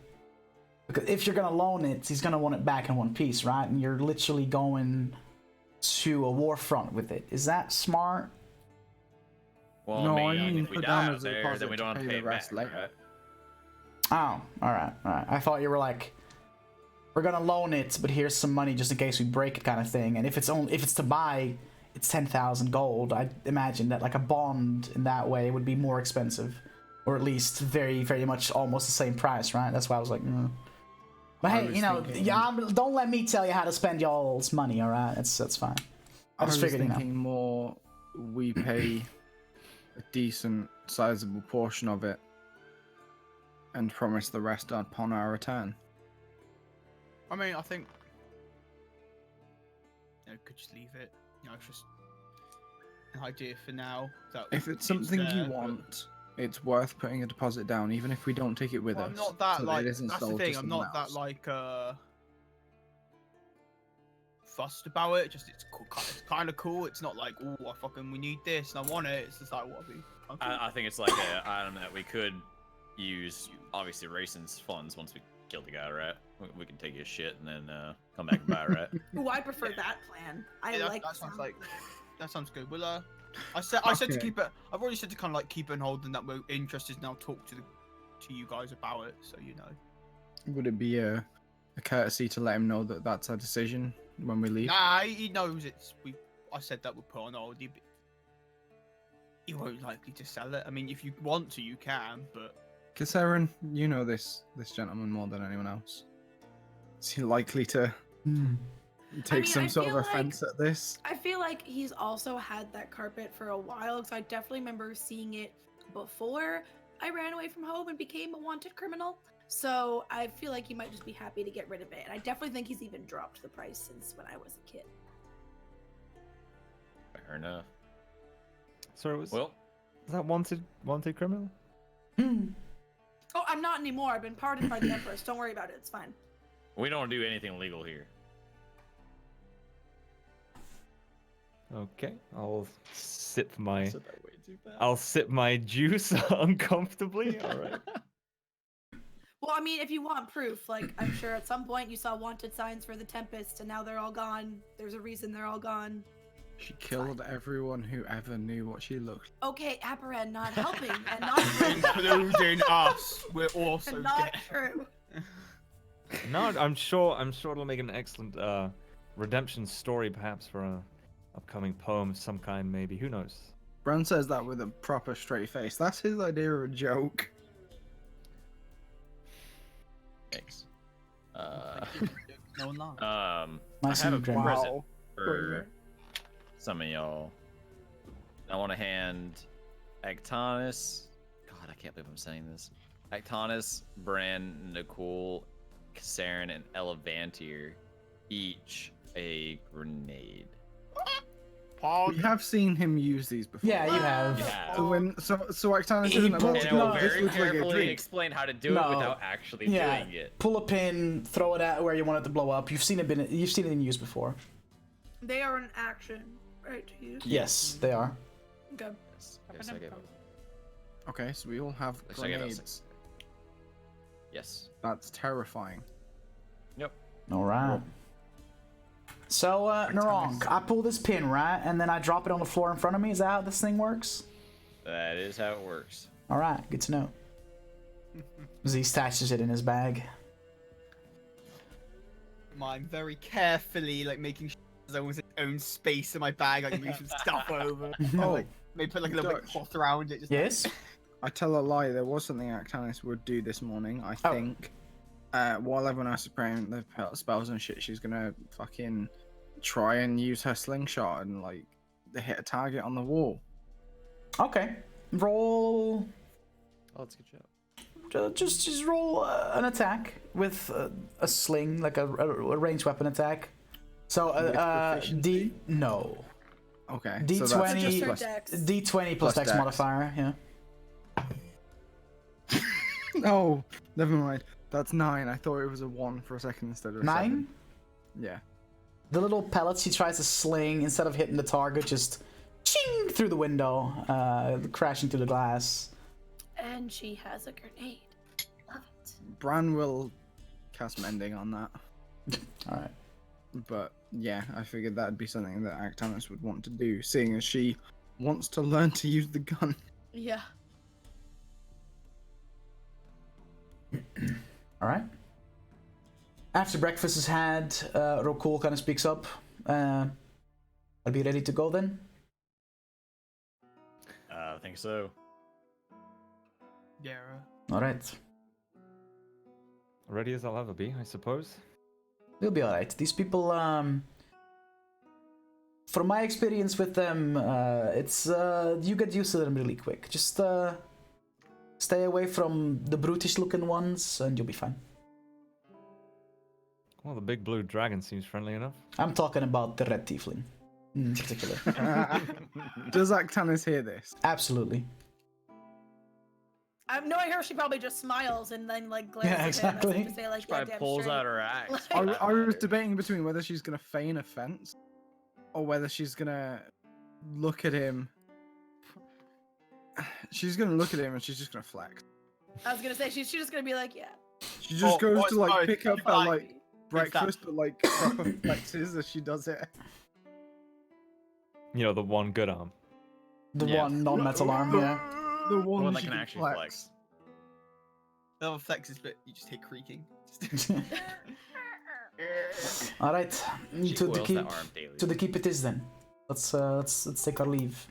Because if you're gonna loan it, he's gonna want it back in one piece, right? And you're literally going to a war front with it. Is that smart? Well, No, I I mean, mean, if we put die down out as a there, deposit then we to don't have to pay pay the it rest back, later. right? Oh, all right. I thought you were like, we're gonna loan it, but here's some money just in case we break it, kind of thing. And if it's to buy, it's 10,000 gold. I imagine that like a bond in that way would be more expensive, or at least very, very much almost the same price, right? That's why I was like, But I hey, was you know, thinking- don't let me tell you how to spend y'all's money. All right, that's fine. I just was figured, you know. thinking more we pay a decent, sizable portion of it and promise the rest upon our return. I mean, I think. Could just leave it. You know, it's just an idea for now. That If it's something you there, but- want, it's worth putting a deposit down, even if we don't take it with Well, us. I'm not that so like. it isn't That's the sold to thing. I'm someone not that else. like fussed about it. Just it's cool. It's kind of cool. It's not like, oh, we need this and I want it. It's just like, what? I think it's like an item that we could use. Obviously, Rayson's funds once we kill the guy, right? We can take his shit and then come back and buy it, right? Ooh, I prefer that plan. I like that the sounds sound like of that. that sounds good. Well, I said to Okay. keep it. I've already said to kind of like keep it on hold, and that we're interested now. Talk to you guys about it, so you know. Would it be a courtesy to let him know that that's our decision when we leave? Nah, he knows it's. I said that we're put on hold. He won't likely to sell it. I mean, if you want to, you can, but Kassarin, you know this gentleman more than anyone else. Is he likely to take mean, some I sort of feel like- offense at this. I feel like he's also had that carpet for a while, because I definitely remember seeing it before I ran away from home and became a wanted criminal. So I feel like he might just be happy to get rid of it. And I definitely think he's even dropped the price since when I was a kid. Fair enough. So it was. Well, Is that wanted criminal? Oh, I'm not anymore. I've been pardoned by the Empress. Don't worry about it. It's fine. we don't do anything illegal here. Okay, I'll sip my. Said that way too fast. I'll sip my juice uncomfortably. All right. Well, I mean, if you want proof, like, I'm sure at some point you saw wanted signs for the Tempest, and now they're all gone. There's a reason they're all gone. She killed everyone who ever knew what she looked Okay, Apparan not helping, and not true. Including us. We're also and not dead. true. No, I'm sure it'll make an excellent redemption story, perhaps for a upcoming poem of some kind. Maybe, who knows? like. Bran says that with a proper straight face. That's his idea of a joke. Thanks. No one laughed. Nice I have a and grim. present for some of y'all. I want to hand Actanus. God, I can't believe I'm saying this. Actanus, Bran, Nicole, Kasarin, and Elevantir each a grenade. We have seen him use these before. Yeah, you have. Yeah. So Actanus He isn't pulled- about to And go, I no, will this very looks like a carefully drink. explain how to do No. it without actually Yeah, doing it. pull a pin, throw it at where you want it to blow up. You've seen it in use before. They are an action, right? To use. Yes, they are. Okay. Yes, yes, I gave it. Okay, so we all have Yes, I gave it grenades. 6. Yes. That's terrifying. Yep. All right. So, Narong, I pull this pin, right? And then I drop it on the floor in front of me. Is that how this thing works? That is how it works. All right, good to know. Z stashes it in his bag. Mine very carefully, like making sure there's always its own space in my bag. I can move some stuff over. Oh, Like, maybe put like a little bit of Dutch. cloth around it. Just Yes? I tell a lie. There was something Actanus would do this morning. I Oh. think while everyone else is praying the spells and shit, she's gonna fucking try and use her slingshot and like hit a target on the wall. Okay. Roll. Oh, that's a good job. Just roll an attack with a sling, like a ranged weapon attack. So, With proficiency? no. Okay. D20 So that's Just just her plus... dex. D20 plus Plus dex dex. modifier, yeah. Oh, never mind. That's 9. I thought it was a 1 for a second instead of a 9? 7. Yeah. The little pellets she tries to sling, instead of hitting the target, just ching through the window, crashing through the glass. And she has a grenade. Love it. Bran will cast mending on that. Alright. But yeah, I figured that'd be something that Actanus would want to do, seeing as she wants to learn to use the gun. Yeah. Alright. After breakfast is had, Rokul kind of speaks up. I'll be ready to go then? I think so. yeah. Alright. Ready as I'll ever be, I suppose. We'll be alright. These people, from my experience with them, it's, you get used to them really quick. Just, stay away from the brutish looking ones and you'll be fine. Well, the big blue dragon seems friendly enough. I'm talking about the red tiefling in particular. Does Actanus hear this? Absolutely. Knowing her, she probably just smiles and then like glares Yeah, at him exactly. as if to say like, yeah, Probably damn pulls straight. out her axe. Like- for that I was matter. debating between whether she's gonna feign offense or whether she's gonna look at him. She's gonna look at him and she's just gonna flex. I was gonna say she's just gonna be like, yeah. She just goes to like pick up her like me. breakfast, but like proper flexes as she does it. You know, the one good arm. The Yeah. one non-metal arm, yeah. The One one that she can actually flex. The other flexes, but you just hear creaking. Alright. She To oils keep that arm daily. to the keep it is then. Let's take our leave.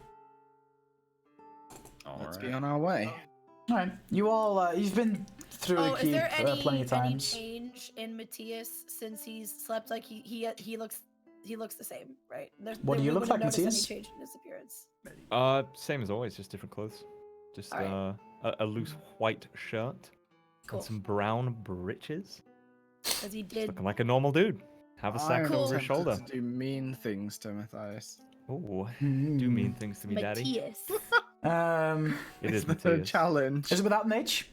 Let's Alright. be on our way. Alright. You all you've been through Oh, the is keep there any plenty of times. change in Matthias since he's slept? Like he looks he looks the same, right? What do you we look wouldn't like, notice any Matthias? change in his appearance. Same as always, just different clothes. Just Alright. a loose white shirt Cool. and some brown breeches. Because he Just did. looking like a normal dude. Have a sack Cool. over his tempted shoulder. to do mean things to Matthias. Oh, Hmm. do mean things to me, daddy. Matthias. It is The Matthias. challenge. Is it without an H?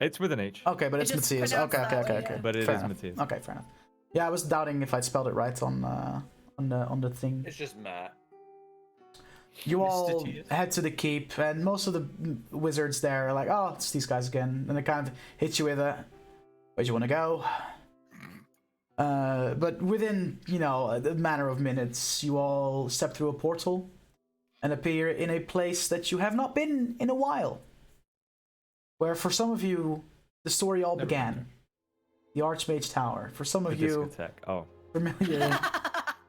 It's with an H, Okay, but It's it's just Matthias. pronounced Okay, okay, that okay, way, okay. yeah. but it Fair is enough. Matthias. Okay, fair enough. Yeah, I was doubting if I'd spelled it right on the thing. It's just Matt. You Mr. all T. head to the keep, and most of the wizards there are like, "Oh, it's these guys again," and they kind of hit you with it. Where'd you want to go? But within, a matter of minutes, you all step through a portal and appear in a place that you have not been in a while. Where, for some of you, the story all Never been began. The Archmage Tower. For some The of you, discotheque. Oh,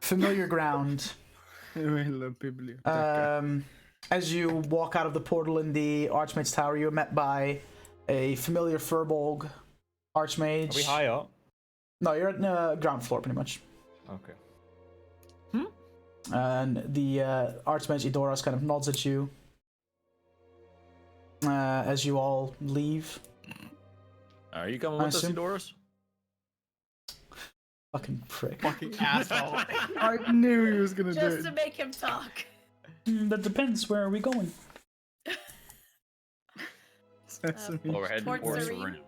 familiar ground. La biblioteca. As you walk out of the portal in the Archmage Tower, you're met by a familiar Furbolg Archmage. are we high up? No, you're at the ground floor, pretty much. Okay. And the Archmage Idoras kind of nods at you as you all leave. Are you coming I with us, assume- Doris? Fucking prick. Fucking asshole. I knew he was gonna do Just to it. make him talk. That depends. Where are we going? Sesame. Well, we're heading Towards towards Serene. Serene.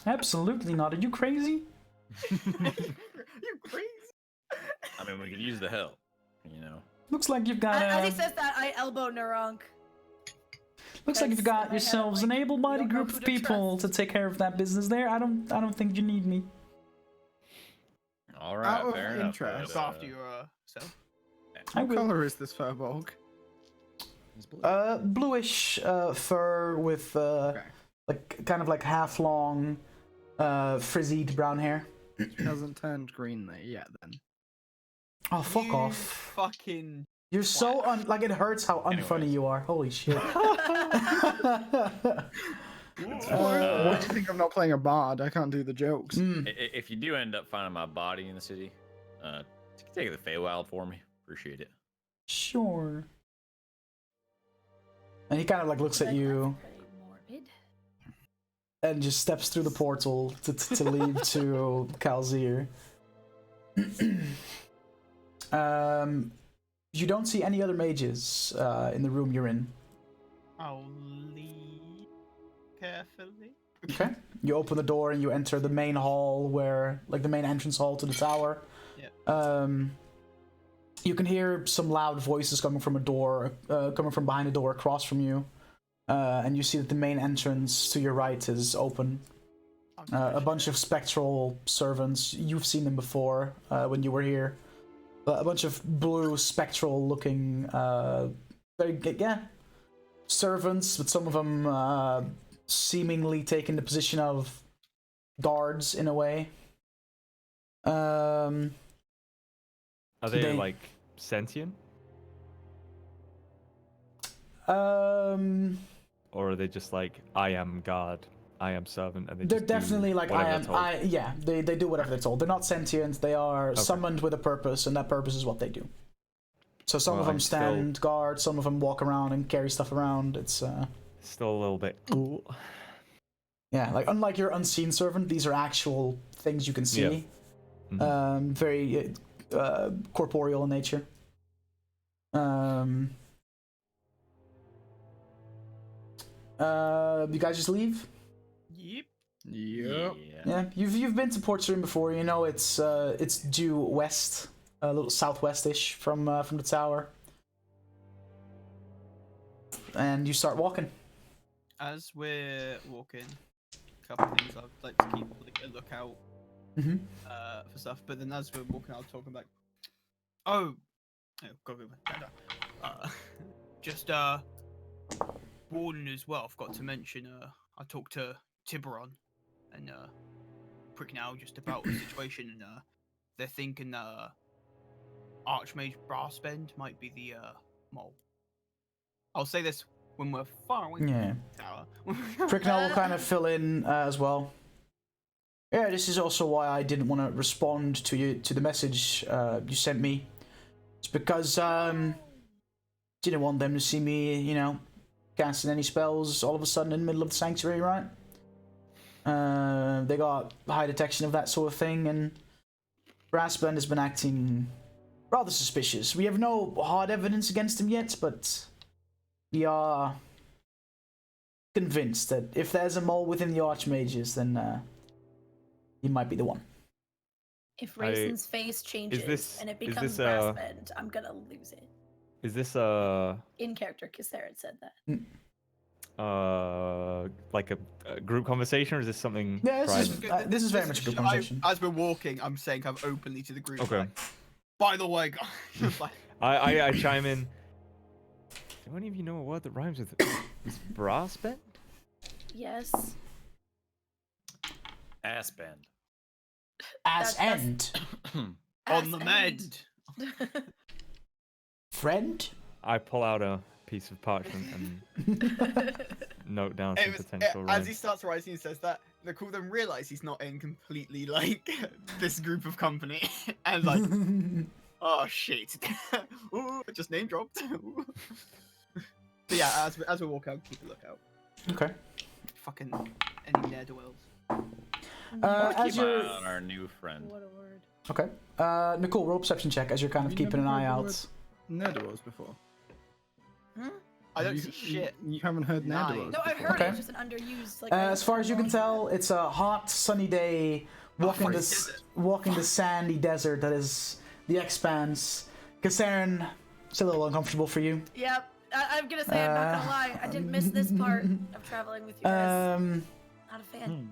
Absolutely not. Are you crazy? You crazy? I mean, we could use the help, Looks like you've got As he says that, I elbow Narank. looks like you've got in my head, yourselves I'm an like, able-bodied we don't know group who of to people trust. to take care of that business there. I don't think you need me. All right, Out of fair enough. interest. Look after yourself. I What will. color is this Furbolg? It's blue. Bluish fur with Okay. kind of like half long, frizzied brown hair. She hasn't turned green there yet. Then. Oh, fuck You off! Fucking. You're so like it hurts how unfunny Anyways. you are. Holy shit! Why do you think I'm not playing a bard? I can't do the jokes. If you do end up finding my body in the city, take it to the Feywild for me. Appreciate it. Sure. And he kind of like looks at you That's pretty morbid. and just steps through the portal to leave to Kalzir. You don't see any other mages in the room you're in. I'll leave carefully. Okay. You open the door and you enter the main hall, where like the main entrance hall to the tower. Yeah. You can hear some loud voices coming from a door, coming from behind a door across from you, and you see that the main entrance to your right is open. A bunch of spectral servants. You've seen them before when you were here. A bunch of blue spectral-looking, servants, but some of them seemingly taking the position of guards in a way. Are they They- like sentient, Um, or are they just like I am God, I am servant, and they they're just do definitely like whatever I they're am. told? They do whatever they're told. They're not sentient. They are summoned with a purpose, and that purpose is what they do. So some Well, of them I'm still- stand guard, some of them walk around and carry stuff around. It's Still a little bit. yeah, like unlike your unseen servant, these are actual things you can see. Yeah. Mhm. Very corporeal in nature. You guys just leave? Yep. Yep. Yeah, you've been to Port Serene before. You know it's due west, a little southwest-ish from the tower, and you start walking. As we're walking, a couple of things I'd like to keep like, a lookout Mm-hmm. for stuff. But then as we're walking, I'll talk about. Oh, go. Just warning as well. I forgot to mention. I talked to Tiburon and Prick now just about the situation, and they're thinking Archmage Brassbend might be the mole. I'll say this when we're far away from Yeah. the tower. Pricknell will kind of fill in as well. Yeah, this is also why I didn't want to respond to the message you sent me. It's because didn't want them to see me, you know, casting any spells all of a sudden in the middle of the sanctuary, right? They got high detection of that sort of thing, and Brassband has been acting rather suspicious. We have no hard evidence against him yet, but we are convinced that if there's a mole within the Archmages, then he might be the one. If Rayson's face changes and it becomes this, Brassband, I'm gonna lose it. Is this In character, Kissaran said that. like a group conversation, or is this something? Yeah, private? this is very much a group conversation. As we're walking, I'm saying kind of openly to the group. Okay. Like, by the way, guys. Like, I chime in. Do any of you know a word that rhymes with brass band? Yes. Ass band. Ass end. on the mend. Friend? I pull out a piece of parchment and note down some potential as rhymes. he starts writing, he says that Nicole then realize he's not in completely like this group of company, and like, oh shit, ooh, just name dropped. But yeah, as we walk out, keep a lookout. Okay. Fucking any ne'er-do-wells. As Keep an you're eye on our new friend. What a word. okay, Nicole, roll perception check as you're kind of Have you keeping an never eye heard the out. Ne'er-do-wells before. I don't You- see shit. You haven't heard Nine. ne'er-do-wells No, I've before? heard Okay. it. It's just an underused. Like, As far as you can tell, it's a hot, sunny day. Walking fucking this, desert. walking the sandy desert that is the Expanse. Kasaren, it's a little uncomfortable for you. Yep. I'm gonna say I'm not gonna lie. I didn't miss this part of traveling with you guys. Not a fan.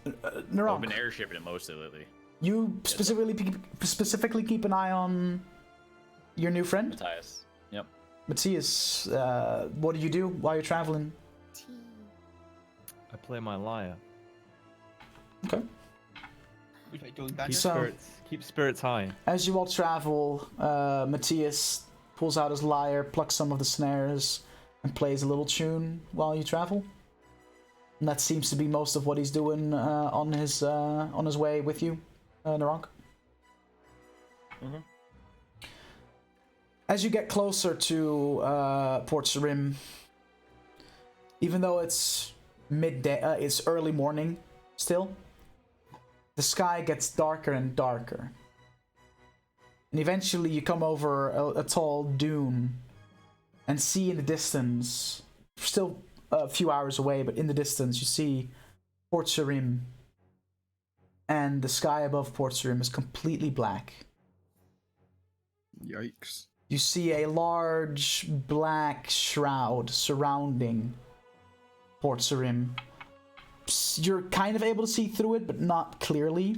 I've Narok, been airshipping it mostly lately. you specifically keep an eye on your new friend, Matthias. Yep. Matthias. What do you do while you're traveling? I play my lyre. Okay. Wait, doing Keep that. So- keep spirits high. As you all travel, Matthias pulls out his lyre, plucks some of the snares, and plays a little tune while you travel. And that seems to be most of what he's doing on his way with you, Narok. Mhm. As you get closer to Port Sarim, even though it's midday, it's early morning still, the sky gets darker and darker. And eventually you come over a tall dune and see in the distance, still a few hours away, but in the distance you see Port Sarim. And the sky above Port Sarim is completely black. Yikes. You see a large black shroud surrounding Port Sarim. You're kind of able to see through it, but not clearly.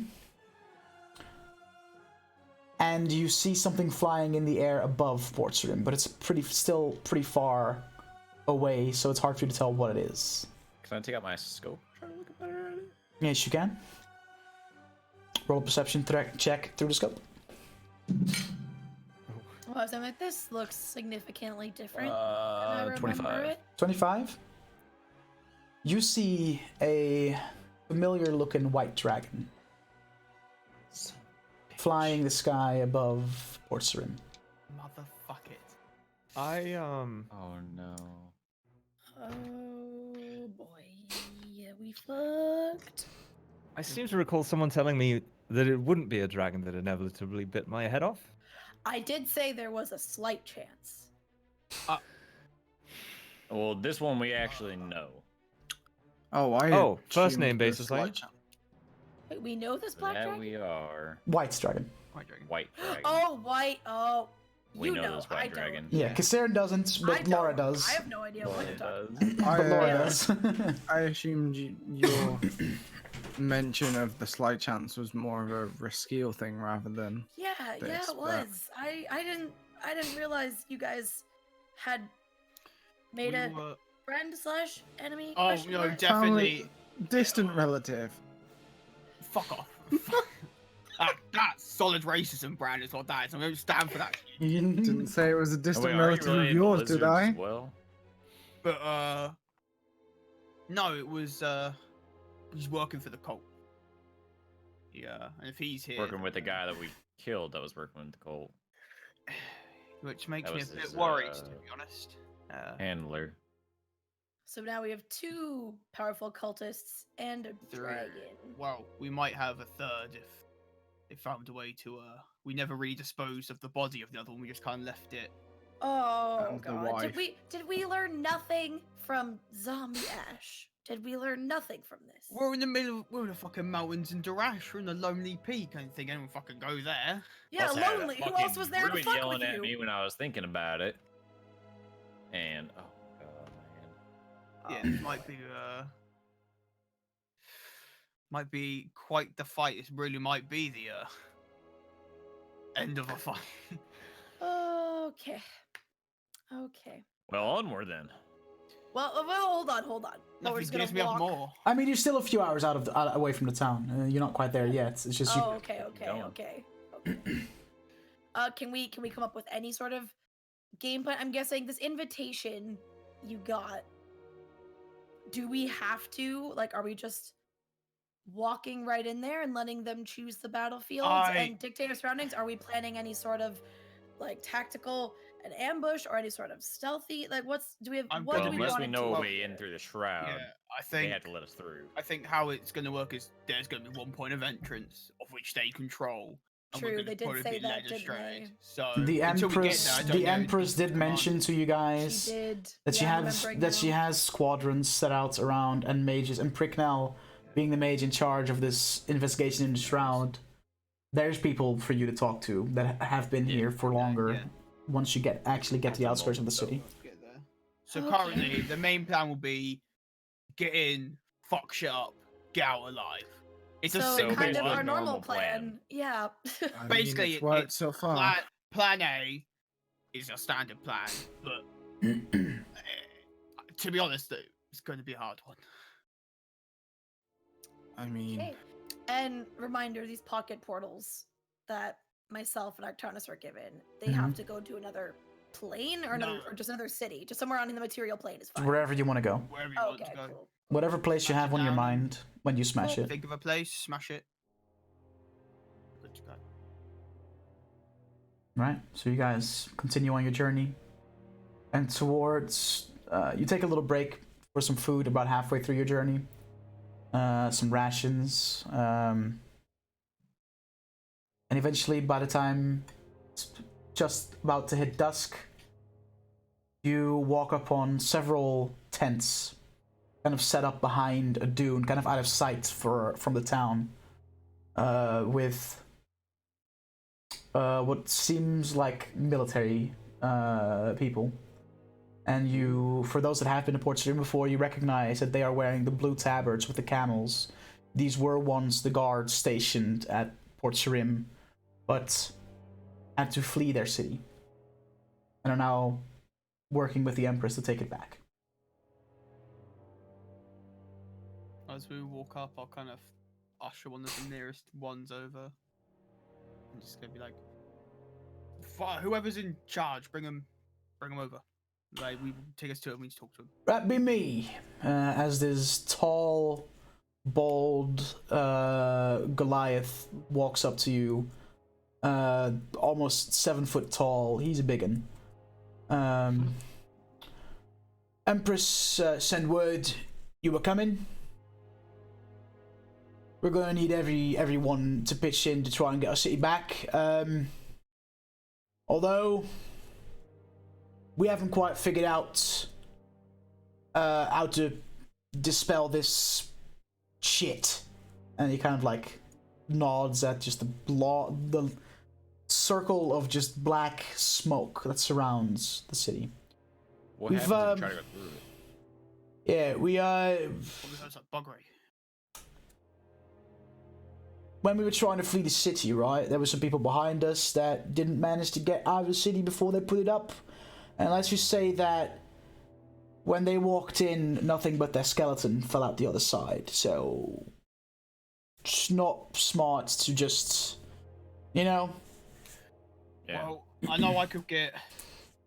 And you see something flying in the air above Port Sarim, but it's still pretty far away, so it's hard for you to tell what it is. Can I take out my scope? Try to look at better at it. Yes, you can. Roll a perception check through the scope. Well, so I'm like, this looks significantly different. than I remember 25. it. 25. You see a familiar-looking white dragon flying the sky above Port Sarim. Motherfuck it. I Oh no. Oh boy, yeah, we fucked. I seem to recall someone telling me that it wouldn't be a dragon that inevitably bit my head off. I did say there was a slight chance. Well, this one we actually know. Oh, first assumed name it was basis, slight right? chance. Wait, we know this black That dragon? we are. White's dragon. White dragon. White dragon. Oh, white. Oh, we you know this I white don't. dragon. Yeah, Kasaren doesn't, I but Laura don't. does. I have no idea what Laura you're talking does. about. But Laura I, does. I assumed your mention of the slight chance was more of a riskiel thing rather than. Yeah, this, it but- was. I didn't realize you guys had made We a were- friend / enemy. Oh question no, mark? definitely. Distant relative. Fuck off. That's solid racism, Brand, is what that is. I'm going to stand for that. Didn't say it was a Oh, distant wait, are you relative of related to yours, did lizards I? as well? But no, it was he's working for the cult. Yeah, and if he's here, Working with the guy that we killed that was working with the cult. which makes That me a was bit his, worried, to be honest. Handler. So now we have 2 powerful cultists and a Three. dragon. Well, we might have a third if they found a way to. We never really disposed of the body of the other one. We just kind of left it. Oh And the god. wife. Did we learn nothing from Zombie Ash? Did we learn nothing from this? We're in the fucking mountains in Darash. We're in a lonely peak. I don't think anyone fucking go there. Yeah, Also had a lonely. Who else fucking was there to druid fuck yelling with at you? me when I was thinking about it. And oh god, man. Yeah, it might be quite the fight. It really might be the end of a fight. Okay. Okay. Well, onward then. Well, hold on. But we're Nothing just gonna gives me up walk. more. I mean, you're still a few hours away from the town. You're not quite there yet. It's just Oh, you. okay. Can we come up with any sort of game plan? I'm guessing this invitation you got. Do we have to, like, are we just walking right in there and letting them choose the battlefields and dictate our surroundings? Are we planning any sort of like tactical an ambush or any sort of stealthy? Like, what do we Unless want we to know do? a way in through the shroud, Yeah, I they think have to let us through. I think how it's going to work is there's going to be one point of entrance of which they control. And we're True, gonna they did probably say be that, led didn't astray. they? So The until we get there, I Empress, don't the know Empress did command. mention to you guys She did. that she Yeah, I'm has remembering she now. has squadrons set out around and mages, and Pricknell being the mage in charge of this investigation in the shroud. There's people for you to talk to that have been here for longer. yeah. Once you actually get to the outskirts of the city. Get there. So Okay. currently, the main plan will be get in, fuck shit up, get out alive. It's a So simple kind of basically our one. normal normal plan. plan. Yeah. I mean, Basically, it's worked it's so far. Plan A is a standard plan, but to be honest, though, it's going to be a hard one. I mean, Okay. And reminder, these pocket portals that myself and Arctanus are given, they have to go to another plane or another, No. or just another city, just somewhere on the material plane is fine. Wherever you want to go. Wherever you Oh, want okay, to go. cool. Whatever place you Smash have it on your down. mind when you smash it. Think of a place, smash it. Good to go. Right, so you guys continue on your journey. And towards... you take a little break for some food about halfway through your journey. Some rations. And eventually, by the time it's just about to hit dusk, you walk upon several tents kind of set up behind a dune, kind of out of sight from the town. With what seems like military people. And you, for those that have been to Port Sarim before, you recognize that they are wearing the blue tabards with the camels. These were once the guards stationed at Port Sarim, but had to flee their city, and are now working with the Empress to take it back. As we walk up, I'll kind of usher one of the nearest ones over. I'm just gonna be like, whoever's in charge, bring them over. Like, we take us to him. We need to talk to him. That be me, as this tall, bald Goliath walks up to you, almost 7 foot tall. He's a biggin. Empress sent word you were coming. We're gonna need everyone to pitch in to try and get our city back. Although we haven't quite figured out how to dispel this shit. And he kind of like nods at just the circle of just black smoke that surrounds the city. What We've, happens if you try to go through it? Yeah, we Probably heard like bug ray. when we were trying to flee the city, right, there were some people behind us that didn't manage to get out of the city before they put it up. And let's just say that when they walked in, nothing but their skeleton fell out the other side. So it's not smart to just, you know. Yeah. Well, I know I could get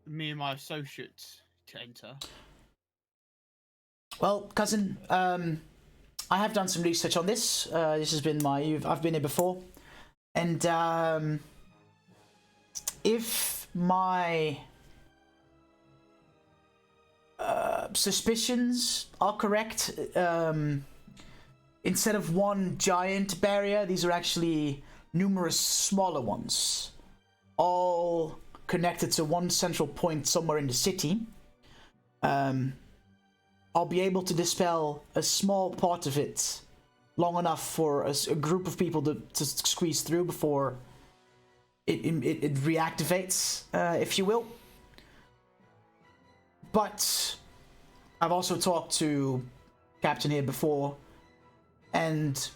me and my associates to enter. Well, cousin, I have done some research on this. This has been I've been here before, and if my suspicions are correct, instead of one giant barrier, these are actually numerous smaller ones, all connected to one central point somewhere in the city. I'll be able to dispel a small part of it long enough for a group of people to squeeze through before it reactivates, if you will. But I've also talked to Captain here before, and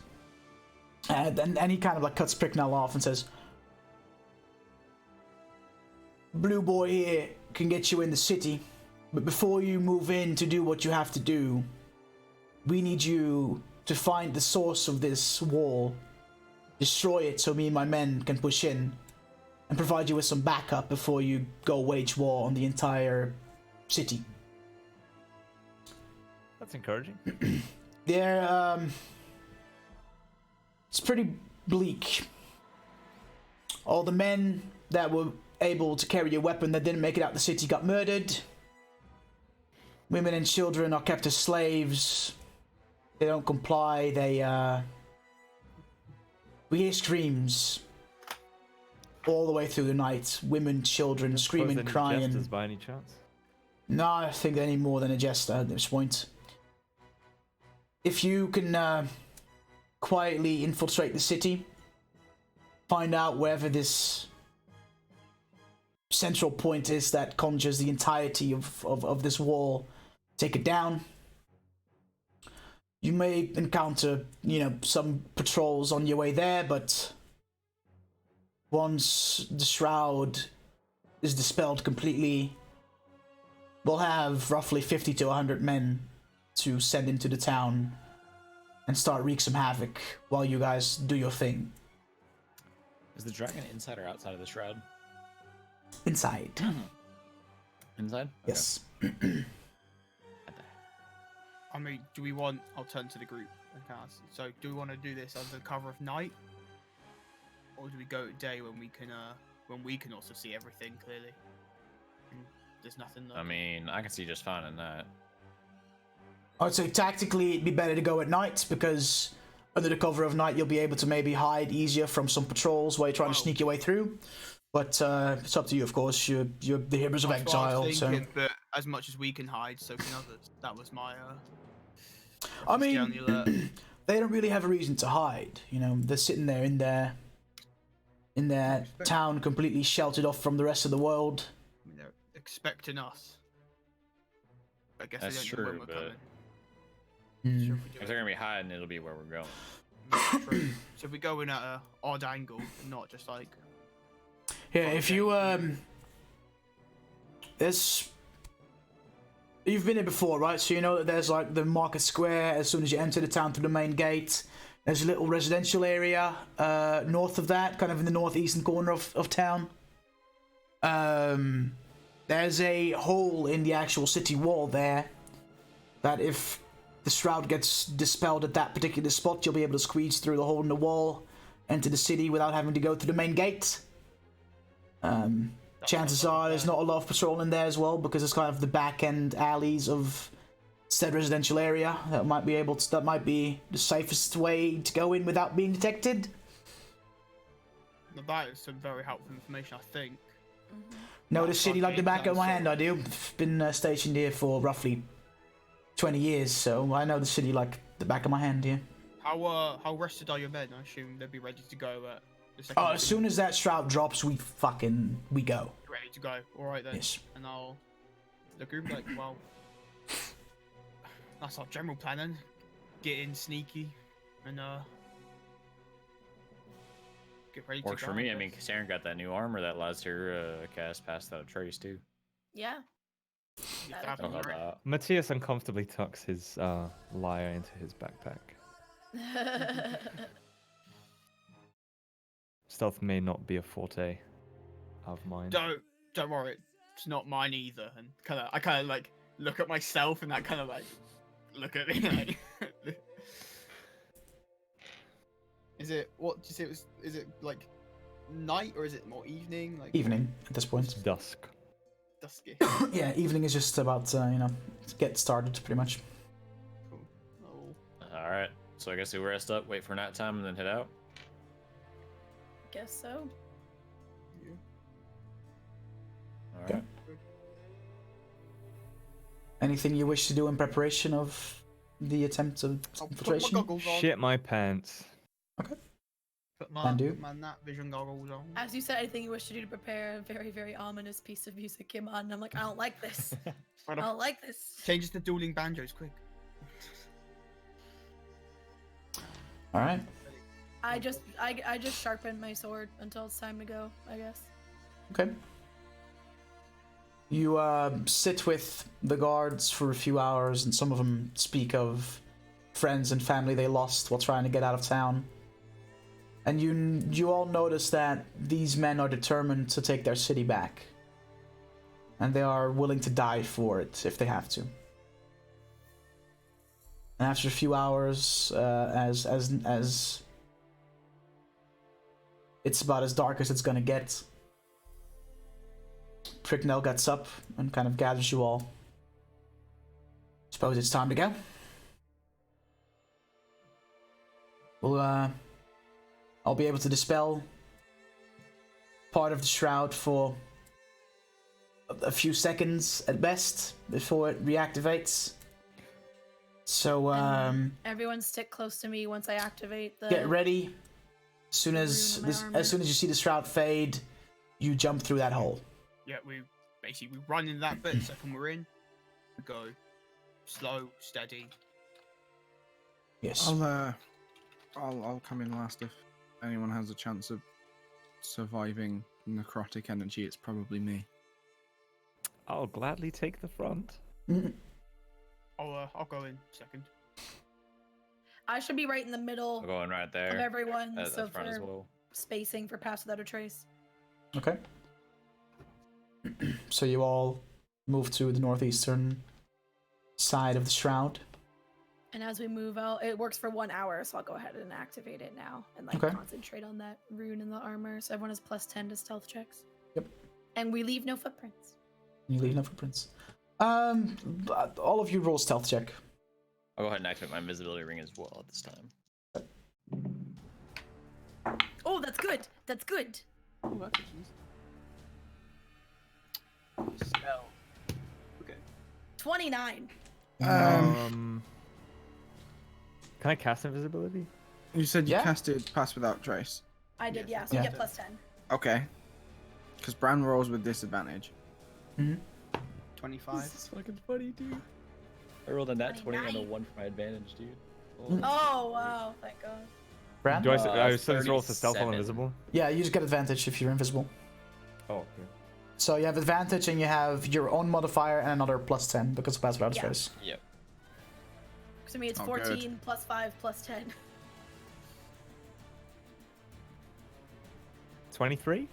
he kind of like cuts Pricknell off and says, Blue Boy here can get you in the city, but before you move in to do what you have to do, we need you to find the source of this wall, destroy it so me and my men can push in, and provide you with some backup before you go wage war on the entire city. That's encouraging. It's pretty bleak. All the men that were able to carry a weapon that didn't make it out the city got murdered. Women and children are kept as slaves. They don't comply. We hear screams all the way through the night. Women, children, screaming, crying. Jesters by any chance? No, I think they're any more than a jester at this point. If you can quietly infiltrate the city, find out wherever this central point is that conjures the entirety of this wall, take it down. You may encounter, some patrols on your way there, but once the shroud is dispelled completely, we'll have roughly 50 to 100 men to send into the town and start wreak some havoc while you guys do your thing. Is the dragon inside or outside of the shroud? Inside. Inside? Okay. Yes. I mean, do we want? I'll turn to the group and ask. So, do we want to do this under cover of night, or do we go at day when we can also see everything clearly? And there's nothing. I mean, I can see just fine in that. I'd say tactically it'd be better to go at night, because under the cover of night you'll be able to maybe hide easier from some patrols while you're trying to sneak your way through. But it's up to you, of course. You're the Heroes of That's what I Exile, was so... thinking, but as much as we can hide, so can others. That was my I stay on mean, the alert. they don't really have a reason to hide. They're sitting there in their town, completely sheltered off from the rest of the world. I mean, they're expecting us. I guess That's they don't know when true, we're but- coming. Hmm. So If they're gonna be hiding, it'll be where we're going. True. So if we go in at a odd angle, and not just like. Yeah, if you you've been here before, right? So you know that there's like the market square as soon as you enter the town through the main gate. There's a little residential area north of that, kind of in the northeastern corner of town. There's a hole in the actual city wall there that if the shroud gets dispelled at that particular spot, you'll be able to squeeze through the hole in the wall, enter the city without having to go through the main gate. Chances are there's not a lot of patrol in there as well, because it's kind of the back end alleys of said residential area. That might be the safest way to go in without being detected. Now that is some very helpful information, I think. Know the That's city like the fucking back of my awesome. hand, I do. I've been stationed here for roughly 20 years, so I know the city like the back of my hand here. How rested are your men? I assume they'll be ready to go at the second. Oh, as soon as that shroud drops, we go. Ready to go. All right then. Yes. And I'll the group like, well, that's our general plan then. Get in sneaky, and get ready Works to for go. me. I mean, Karen got that new armor that allows her cast Pass Without a Trace too. Yeah. If That that I don't happens, know right? about Matthias uncomfortably tucks his lyre into his backpack. Stealth may not be a forte of mine. Don't worry, it's not mine either. And I kind of like look at myself and that kind of like look at me like. Is it what? Did you say it was? Is it like night or is it more evening? Like Evening at this It's point. dusk. dusky. Yeah, evening is just about to get started pretty much. Cool. Oh, All right. So I guess we rest up, wait for night time, and then head out. Guess so. yeah. All Okay. right. Anything you wish to do in preparation of the attempt of I'll put my infiltration? goggles on. Shit my pants. Put my, Can do. put my night vision goggles on. As you said, anything you wish to do to prepare, a very, very ominous piece of music came on, and I'm like, I don't like this. I don't like this. Changes to dueling banjos, quick. All right. I just sharpened my sword until it's time to go, I guess. Okay. You sit with the guards for a few hours, and some of them speak of friends and family they lost while trying to get out of town. And you all notice that these men are determined to take their city back, and they are willing to die for it if they have to. And after a few hours, as it's about as dark as it's gonna get, Pricknell gets up and kind of gathers you all. Suppose it's time to go. Well, I'll be able to dispel part of the shroud for a few seconds at best before it reactivates. So, Everyone stick close to me once I activate the. get ready. As soon rune as in my this, armor. as soon as you see the shroud fade, you jump through that hole. Yeah, we run into that bit. Second we're in, we go slow, steady. Yes. I'll come in last if anyone has a chance of surviving necrotic energy. It's probably me. I'll gladly take the front. Mhm. I'll go in second. I should be right in the middle I'm going right of there everyone, at so the front as for well. spacing for Pass Without a Trace. Okay. So you all move to the northeastern side of the shroud. And as we move out, it works for 1 hour, so I'll go ahead and activate it now and like Okay. concentrate on that rune in the armor. So everyone has +10 to stealth checks. Yep. And we leave no footprints. You leave no footprints. All of you roll stealth check. I'll go ahead and activate my invisibility ring as well at this time. Oh, that's good. That's good. Oh, that's a spell. Okay. 29. Can I cast invisibility? You said you Yeah. casted Pass Without Trace. I did, Yeah. yeah. So Yeah. you get +10. Okay. Because Bran rolls with disadvantage. 25. This is fucking funny, dude. I rolled a nat 20 and a 29. 1 for my advantage, dude. Oh, wow. Thank God. Bran? Do I Uh, still roll for stealth while 37. invisible? Yeah, you just get advantage if you're invisible. Oh, okay. So you have advantage and you have your own modifier and another +10 because of Pass Without a Yeah. Trace. Yep. To me, it's Oh, good. 14 +5 +10. 23?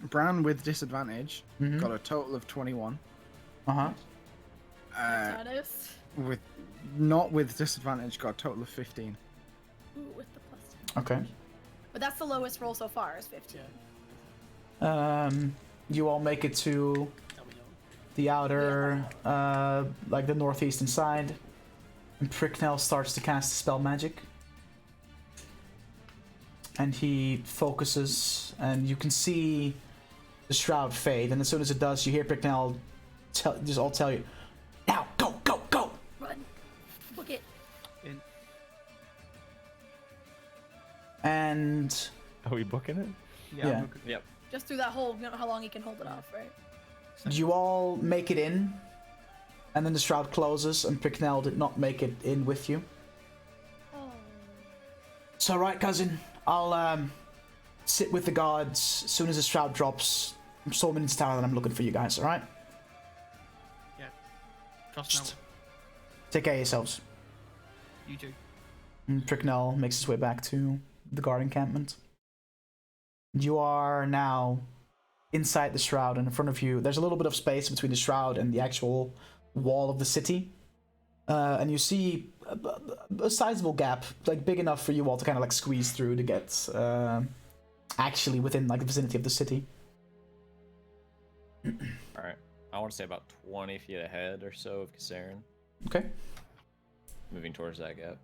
Bran with disadvantage Mhm. got a total of 21. Uh-huh. Status. With not with disadvantage got a total of 15. Ooh, with the +10. Okay. But that's the lowest roll so far, is 15. You all make it to the outer, like the northeastern side, and Pricknell starts to cast spell magic. And he focuses, and you can see the shroud fade. And as soon as it does, you hear Pricknell just all tell you, "Now, go, go, go!" Run. Book it. In. And Are we booking it? Yeah. I'm okay. Yep. Just through that hole, you know how long he can hold it off, right? you all make it in, and then the shroud closes, and Pricknell did not make it in with you. Oh. It's alright, cousin. I'll sit with the guards as soon as the shroud drops. I'm storming into town and I'm looking for you guys, alright? Yeah. Trust Just now. take care of yourselves. You too. And Pricknell makes his way back to the guard encampment. You are now inside the shroud, and in front of you, there's a little bit of space between the shroud and the actual wall of the city. And you see a sizable gap, like big enough for you all to kind of like squeeze through to get actually within like the vicinity of the city. All right. I want to say about 20 feet ahead or so of Kasarin, Okay. moving towards that gap.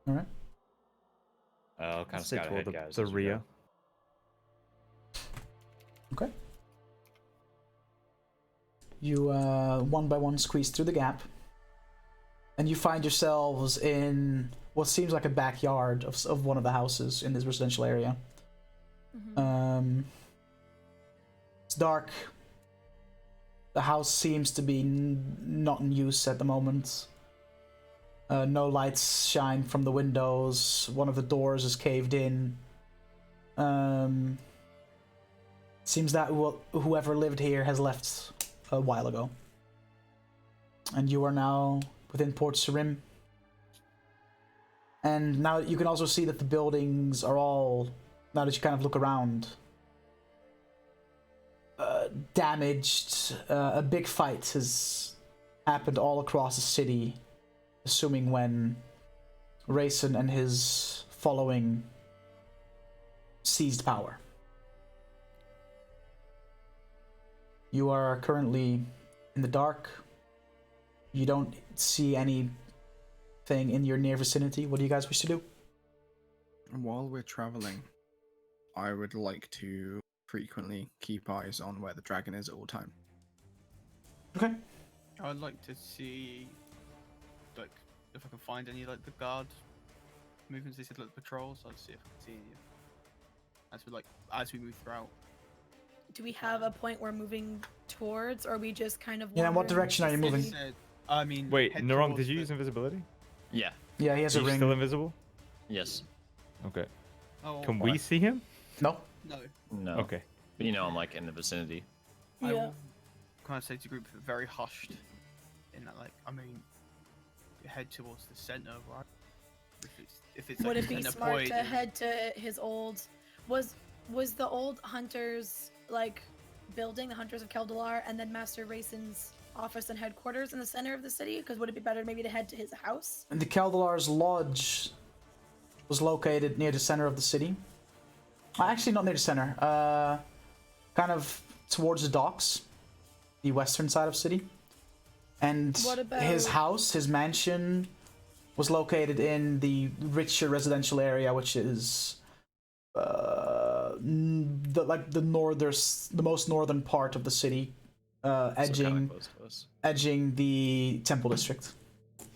All right. I'll kind of Stay scout toward ahead, guys. the as we rear. go. Okay. You one by one squeeze through the gap, and you find yourselves in what seems like a backyard of one of the houses in this residential area. It's dark. The house seems to be not in use at the moment. No lights shine from the windows. One of the doors is caved in. Seems that whoever lived here has left a while ago. And you are now within Port Sarim. And now you can also see that the buildings are all, now that you kind of look around, damaged. A big fight has happened all across the city, assuming when Rayson and his following seized power. You are currently in the dark. You don't see anything in your near vicinity. What do you guys wish to do? While we're traveling, I would like to frequently keep eyes on where the dragon is at all time. Okay. I'd like to see, like, if I can find any, like, the guard movements. They said, like, patrols. I'd see if I can see any. As we move throughout. Do we have a point we're moving towards, or are we just kind of? Yeah, in what wandering direction are you the moving? city? I mean, Wait, head Narong, towards did you the- use invisibility? Yeah. Yeah, he has Are a you ring. still invisible? Yes. Okay. Oh, Can we see him? No. no. No. Okay. But you know, I'm like in the vicinity. I Yeah. will kind of say to the group, very hushed. In that, like, I mean, head towards the center, right? If it's like Would a it be center smart point, to head to his old? Was the old hunters like building, the Hunters of Keldalar, and then Master Rayson's office and headquarters in the center of the city? Because would it be better maybe to head to his house? And the Keldalar's lodge was located near the center of the city. Actually, not near the center. Kind of towards the docks, the western side of the city. And What about- his house, his mansion, was located in the richer residential area, which is the most northern part of the city, So kinda edging close to us. edging the temple district.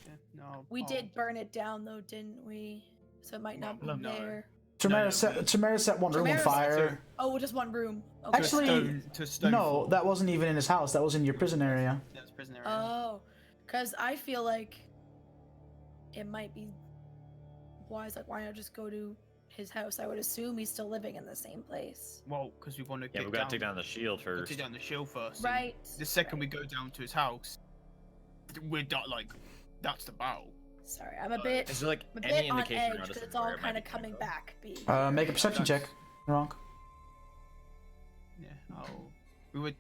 yeah, no, We I'll- did burn it down though, didn't we? So it might not be No. there. Tremere no, set one room on Tremere- fire. Oh, just one room. to a Okay. Actually, to a stone No, floor. that wasn't even in his house. That was in your prison area. That's prison area. Oh, because I feel like it might be wise. Like, why not just go to his house? I would assume he's still living in the same place. Well, because we want to Yeah, get we've got to take down the shield gotta first. take down the shield first. and Right. The second we right. go down to his house, we're done. Like, that's the battle. Sorry, I'm a bit. Is there like I'm a any bit on indication edge around us because of it's all where it might kind of be coming from? back. Make a perception check. Wrong. Yeah. Oh, we would.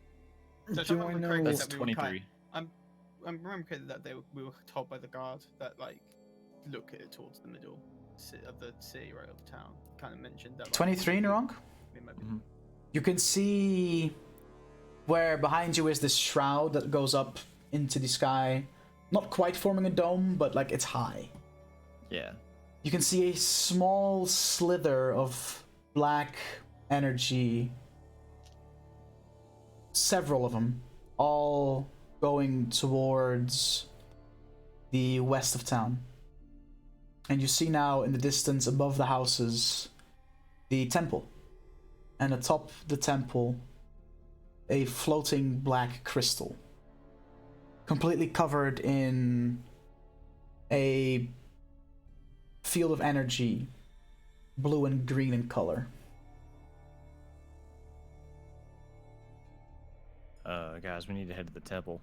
Do if I I remember know- correctly, That's that we were 23. I remember correctly that we were told by the guard that, like, look at it towards the middle of the city, right, of the town. Kind of mentioned that. Like, 23, Narong? it might be- Mhm. You can see where behind you is this shroud that goes up into the sky. Not quite forming a dome, but like it's high. Yeah. You can see a small slither of black energy. Several of them, all going towards the west of town. And you see now in the distance above the houses the temple. And atop the temple, a floating black crystal. Completely covered in a field of energy, blue and green in color. Guys, we need to head to the temple.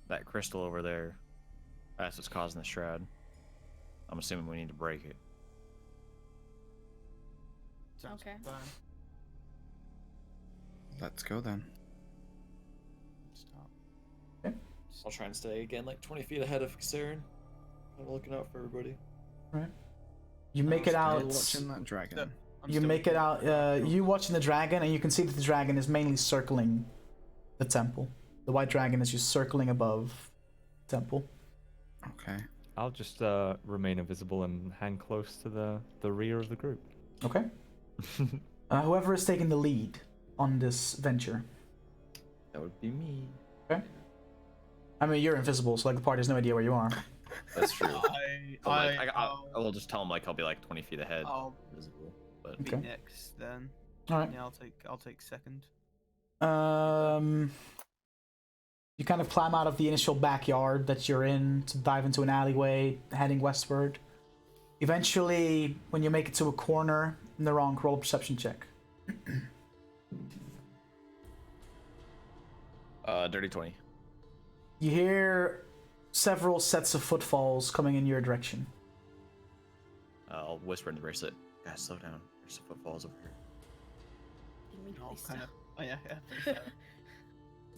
That crystal over there, that's what's causing the shroud. I'm assuming we need to break it. Sounds Okay. fine. Let's go then. Start. I'll try and stay again like 20 feet ahead of Kasarin. I'm looking out for everybody. Right. You make it out. Watching that dragon. Yeah. I'm You still make it looking out. You watching the dragon, and you can see that the dragon is mainly circling the temple. The white dragon is just circling above the temple. Okay. I'll just remain invisible and hang close to the rear of the group. Okay. Whoever is taking the lead on this venture. That would be me. Okay. I mean, you're invisible, so like the party has no idea where you are. That's true. I'll I'll just tell him like I'll be like 20 feet ahead. I'll Visible, but be Okay. next then. All right. Yeah, I'll take second. You kind of climb out of the initial backyard that you're in to dive into an alleyway heading westward. Eventually, when you make it to a corner in the wrong, roll a perception check. Dirty 20. You hear several sets of footfalls coming in your direction. I'll whisper in the bracelet. Guys, slow down. There's some footfalls over here. Can we I'll please kind of. stop? Oh yeah, yeah.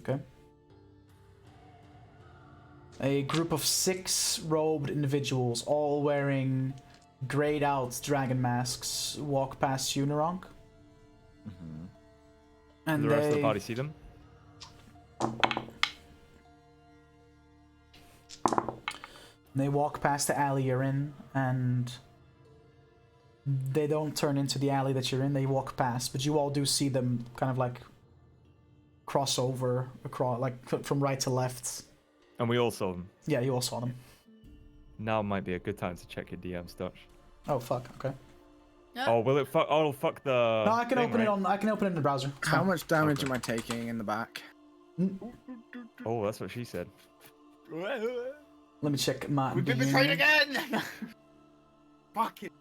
Okay. A group of 6 robed individuals, all wearing grayed out dragon masks, walk past you, Naronk. Mm-hmm. And the rest of the party see them? They walk past the alley you're in, and they don't turn into the alley that you're in. They walk past, but you all do see them kind of like cross over, across, like from right to left. And we all saw them. Yeah, you all saw them. Now might be a good time to check your DMs, Dutch. Oh fuck. Okay. Oh, will it fuck? Oh, fuck the. No, I can thing, open it right? on. I can open it in the browser. It's How fine. much damage Okay. am I taking in the back? Oh, that's what she said. Let me check my. We've been betrayed again. Fuck it.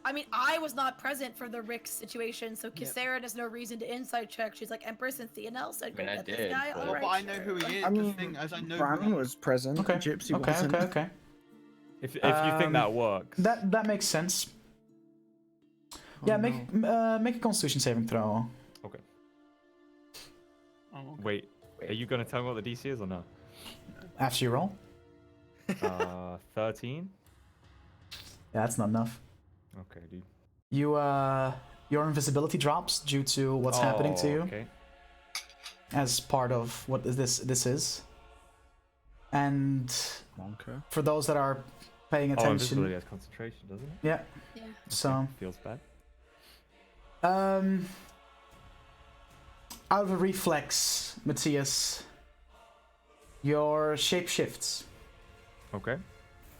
I mean, I was not present for the Rick situation, so Kisaren has no reason to insight check. She's like, Empress and Theonel said, go I mean, I get this did, guy. but- All Well, right, but I know who sure." he is. I the mean, thing is, I know. Bran was present. Okay. Gypsy Okay. wasn't. Okay. If you think that works. That makes sense. Yeah, make a Constitution saving throw. Okay. Oh, okay. Wait, are you gonna tell me what the DC is or no? After you roll. 13. Yeah, that's not enough. Okay, dude. You your invisibility drops due to what's happening to you Okay. as part of what this is. And Monka. for those that are paying Oh, attention, invisibility has concentration, doesn't it? yeah. Yeah. So Feels bad. out of a reflex, Matthias, your shape shifts Okay.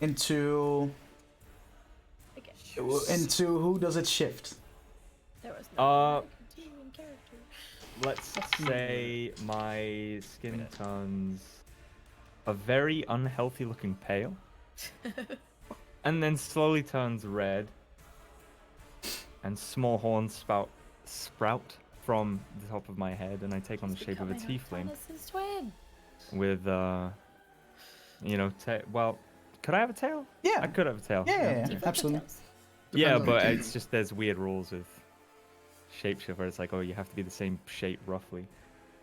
into who does it shift? There was no Uh, continuing character. Let's say my skin turns a very unhealthy looking pale. And then slowly turns red. And small horns sprout from the top of my head, and I take on the shape of a tiefling Thomas's twin. with well, could I have a tail? Yeah. I could have a tail. Yeah, Flip the absolutely. tails. Yeah, Depends on but the it's just there's weird rules with shapeshift where it's like, oh, you have to be the same shape roughly.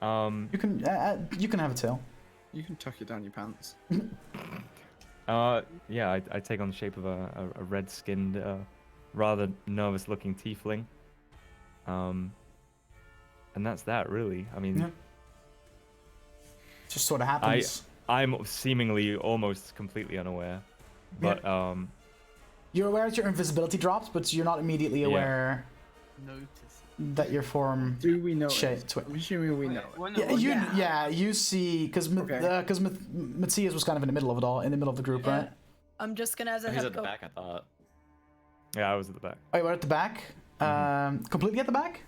You can have a tail. You can tuck it down your pants. Yeah, I take on the shape of a red-skinned, rather nervous-looking tiefling. And that's that, really. I mean, Yeah. Just sort of happens. I'm seemingly almost completely unaware, but You're aware that your invisibility drops, but you're not immediately Yeah. aware Notice. that your form. Do we know Shape it? twin. I'm assuming we know it. Well, Yeah, you see, because Okay. Matthias was kind of in the middle of it all, in the middle of the group, Yeah. right? I'm just gonna as a He's head at the go. back, I thought. yeah, I was at the back. Oh, you were at the back. Completely at the back.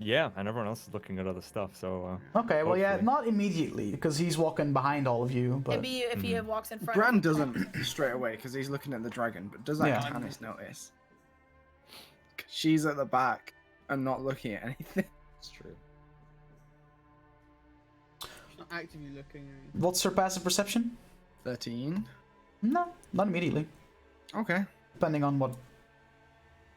Yeah, and everyone else is looking at other stuff, so Okay, well, yeah, Hopefully. not immediately because he's walking behind all of you, but Maybe if he walks in front. Bran of doesn't straight away because he's looking at the dragon, but does Yeah. Tannis notice? 'Cause she's at the back and not looking at anything. It's true. She's not actively looking. what's her passive perception? 13. No, not immediately. Okay. Depending on what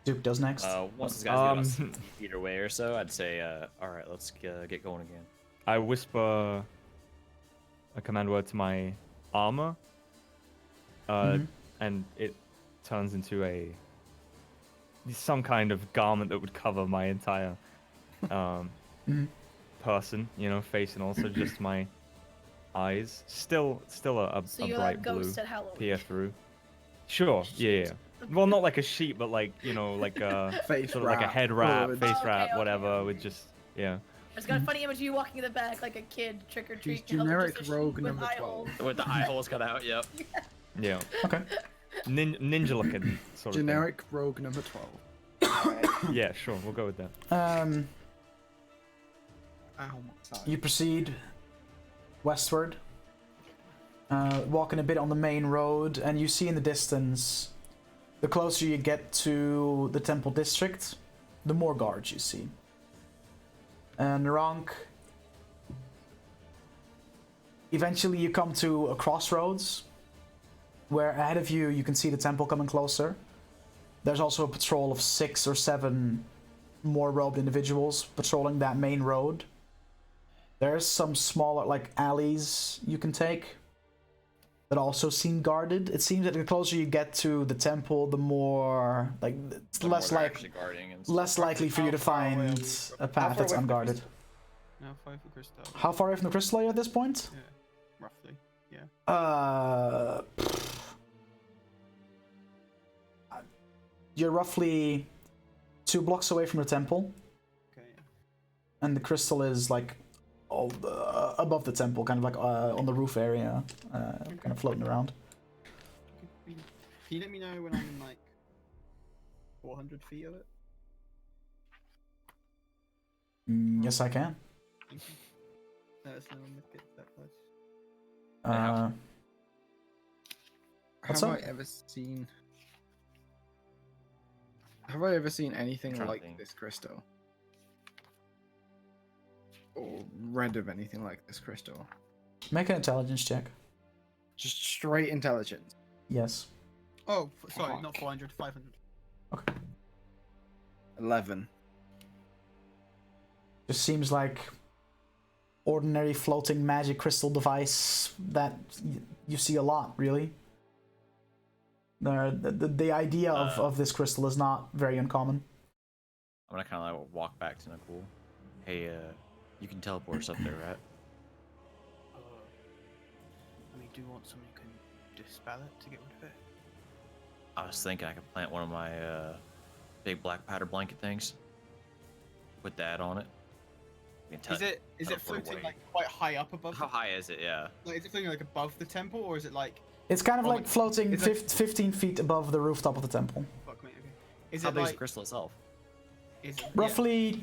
Duke does next. Once this guy's about 60 feet away or so, I'd say, all right, let's get going again. I whisper a command word to my armor, Mhm. and it turns into some kind of garment that would cover my entire Mhm. person, face, and also just my eyes. Still So a you're bright that blue ghost at Halloween. peer through. Sure, yeah. Well, not like a sheep, but like like Face sort of like a wrap, head wrap, hood. face Oh, okay, wrap, okay, whatever, okay. with just yeah. I just got a funny image of you walking in the back like a kid trick or She's treat. generic rogue with number eye 12. holes. With the eye holes cut out. Yep. Yeah. Okay. Ninja looking sort of Generic rogue number 12. thing. Yeah, sure, we'll go with that. Ow, my side. You proceed westward, walking a bit on the main road, and you see in the distance, the closer you get to the temple district, the more guards you see. And Rank, eventually you come to a crossroads, where ahead of you can see the temple coming closer. There's also a patrol of 6 or 7 more robed individuals patrolling that main road. There's some smaller like alleys you can take that also seem guarded. It seems that the closer you get to the temple, the more like it's The less more they're like actually guarding and stuff. less likely for you to How far away are find we a How path far that's away from the unguarded. crystal? No, 5 for crystal. How far away from the crystal are you at this point? Yeah, roughly. Yeah. You're roughly 2 blocks away from the temple, Okay. and the crystal is like above the temple, kind of like on the roof area, kind of floating around. Can you let me know when I'm in like 400 feet of it? Yes, I can. Thank you. No, it's not on the get that close. What's Have up? I ever seen anything I'm trying to like think. this crystal? Or read of anything like this crystal? Make an intelligence check. Just straight intelligence. Yes. Oh, sorry, Fuck. not 400, 500. 11. Just seems like ordinary floating magic crystal device that you see a lot, really. The idea of this crystal is not very uncommon. I'm gonna kind of like walk back to Nicole. Hey, you can teleport us up there, right? I mean, do you want someone who can dispel it to get rid of it? I was thinking I could plant one of my big black powder blanket things. Put that on it. We can Is it teleport floating away. like quite high up above? How high is it? Yeah. Like, is it floating like above the temple, or is it like? It's kind of Oh, like like- floating it's like- 15 feet above the rooftop of the temple. Fuck me. Okay. Is How it big is like? the crystal itself? Is it, Roughly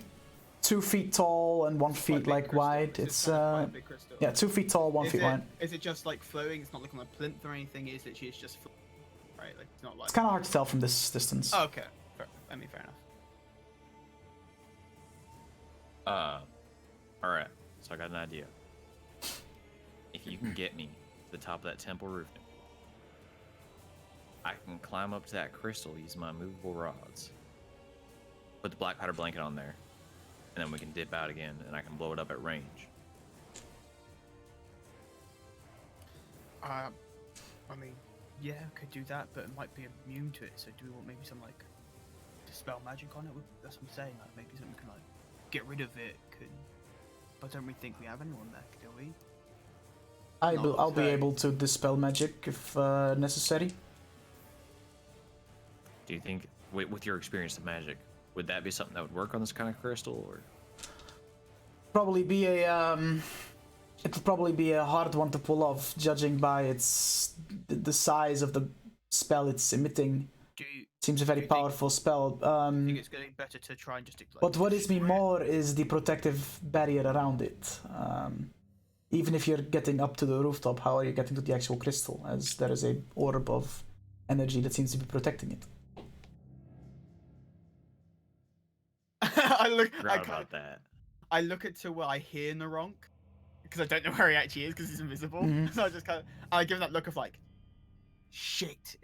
2 feet tall and 1 It's quite a feet big like crystal. wide. It's It's kind of quite a big crystal. yeah, 2 feet tall, 1 Is feet it, wide. is it just like floating? It's not looking like plinth or anything. Is it? It's just floating, right? Like it's not like. It's kind of hard to tell from this distance. Oh, okay. Fair enough. All right. So I got an idea. If you can get me to the top of that temple roof, I can climb up to that crystal using my movable rods. Put the black powder blanket on there, and then we can dip out again, and I can blow it up at range. I mean, yeah, could do that, but it might be immune to it. So do we want maybe some like dispel magic on it? That's what I'm saying. Like maybe something can like get rid of it. But don't we think we have anyone there? Do we? I'll be okay. able to dispel magic if necessary. Do you think, with your experience of magic, would that be something that would work on this kind of crystal, or? Probably be a it'll probably be a hard one to pull off, judging by the size of the spell it's emitting. Do you Seems a very Do you think- powerful spell. think it's getting better to try and just like, What worries me destroy it? more is the protective barrier around it. Even if you're getting up to the rooftop, how are you getting to the actual crystal? As there is a orb of energy that seems to be protecting it. Forgot about that. I look at to where I hear Naronk because I don't know where he actually is because he's invisible. Mhm. So I give him that look of like, shit.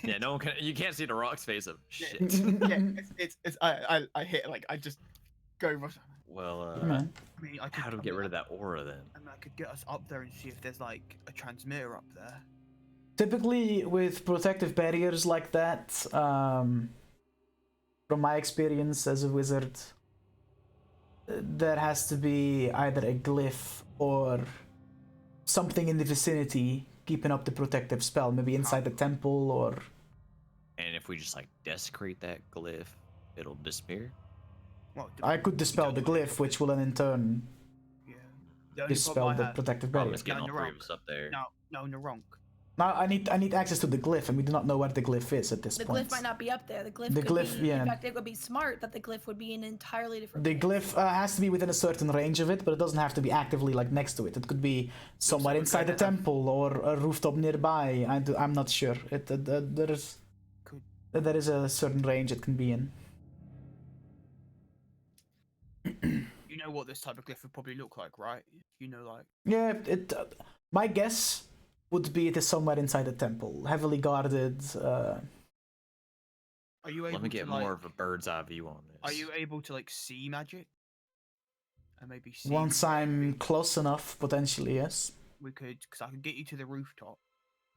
Yeah, no one can. You can't see the rock's face of shit. Yeah, I hit like I just go rush. Well, Man. I mean, I could, how do we get rid of that aura then? I mean, I could get us up there and see if there's like a transmitter up there. Typically, with protective barriers like that, from my experience as a wizard, there has to be either a glyph or something in the vicinity keeping up the protective spell, maybe inside the temple or... And if we just like desecrate that glyph, it'll disappear. Well, I could dispel the glyph, which will then in turn Yeah. The only dispel problem the I have, protective Problem barrier. is getting all you're three wrong. of us up there. no, you're wrong. Now I need access to the glyph, and we do not know where the glyph is at this The point. glyph might not be up there. The glyph. The could glyph, be, yeah. In fact, it would be smart that the glyph would be in an entirely different. The place. glyph has to be within a certain range of it, but it doesn't have to be actively like next to it. It could be somewhere we're inside the gonna have- temple or a rooftop nearby. I'm not sure. There is a certain range it can be in. You know what this type of glyph would probably look like, right? You know, like Yeah, my guess would be it is somewhere inside the temple, heavily guarded. are you able Let me get to, like, more of a bird's eye view on this. Are you able to like see magic? And maybe see Once where I'm close enough, potentially, yes. we could, because I could get you to the rooftop.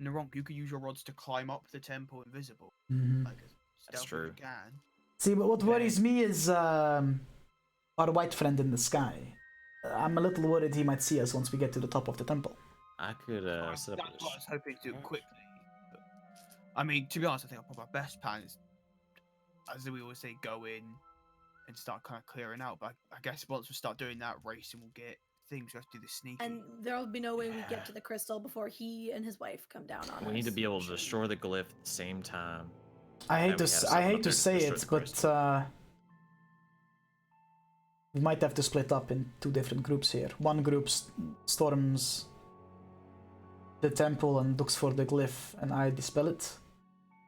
Naronk, you could use your rods to climb up the temple invisible, Mhm. like as That's stealth as you true. can. See, but what worries me is our white friend in the sky. I'm a little worried he might see us once we get to the top of the temple. I could That's set up what I was hoping to do quickly. But, I mean, to be honest, I think our best plan is, as we always say, go in and start kind of clearing out. But I guess once we start doing that, Rayson will get things. We have to do the sneaky. And there'll be no way we get to the crystal before he and his wife come down on us. We need to be able to destroy the glyph at the same time. I hate we to have I someone hate up to there to say destroy it, the but crystal. we might have to split up in two different groups here. One group storms the temple and looks for the glyph, and I dispel it.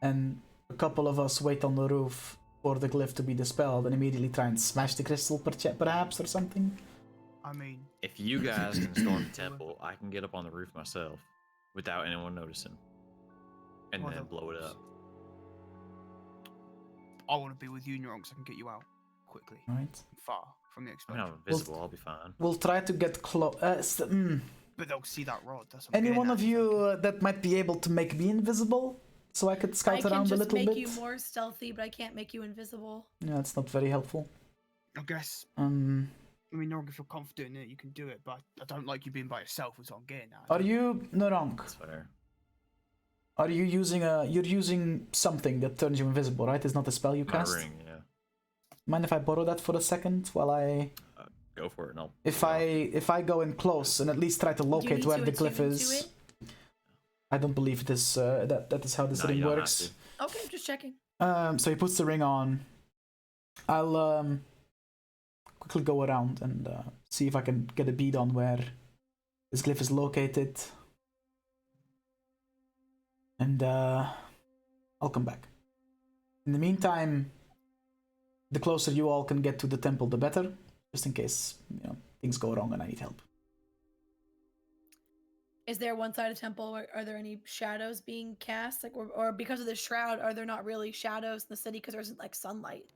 And a couple of us wait on the roof for the glyph to be dispelled and immediately try and smash the crystal, perhaps, or something. I mean, If you guys can storm the temple, I can get up on the roof myself without anyone noticing. And Well, then the- blow it up. I want to be with you, Naronk, so I can get you out quickly, Right. far from the I mean, explosion. I'm invisible, I'll be fine. We'll try to get close. But they'll see that rod. That's what I'm Any getting one at, of is you like- that might be able to make me invisible, so I could I scout can around a just little make bit? you more stealthy, but I can't make you invisible. Yeah, that's not very helpful. I guess. Um, I mean, Naronk, if you're confident in it, you can do it. But I don't like you being by yourself. Is what I'm getting at. are you Naronk? That's fair. Are you using you're using something that turns you invisible, right? It's not a spell you My cast. ring, yeah. Mind if I borrow that for a second while I Go for it, and I'll... if I go in close and at least try to Do you locate need where to the glyph attune is? to it? I don't believe this that is how this No, ring you don't have works. to. Okay, just checking. So he puts the ring on. I'll quickly go around and see if I can get a bead on where this glyph is located. And I'll come back. In the meantime, the closer you all can get to the temple, the better. Just in case, things go wrong and I need help. Is there one side of the temple where are there any shadows being cast? Like, or because of the shroud, are there not really shadows in the city because there isn't like sunlight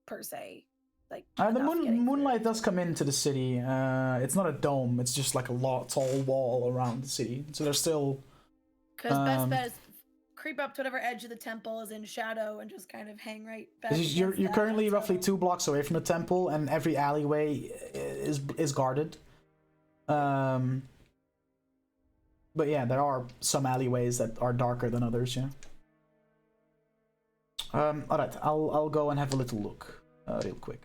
per se? Like The enough getting through? moonlight does come into the city. It's not a dome. It's just like a tall wall around the city. So there's still. Because best bet is creep up to whatever edge of the temple is in shadow and just kind of hang right back. You're against that currently roughly until- 2 blocks away from the temple, and every alleyway is guarded. But yeah, there are some alleyways that are darker than others. Yeah. All right, I'll go and have a little look, real quick.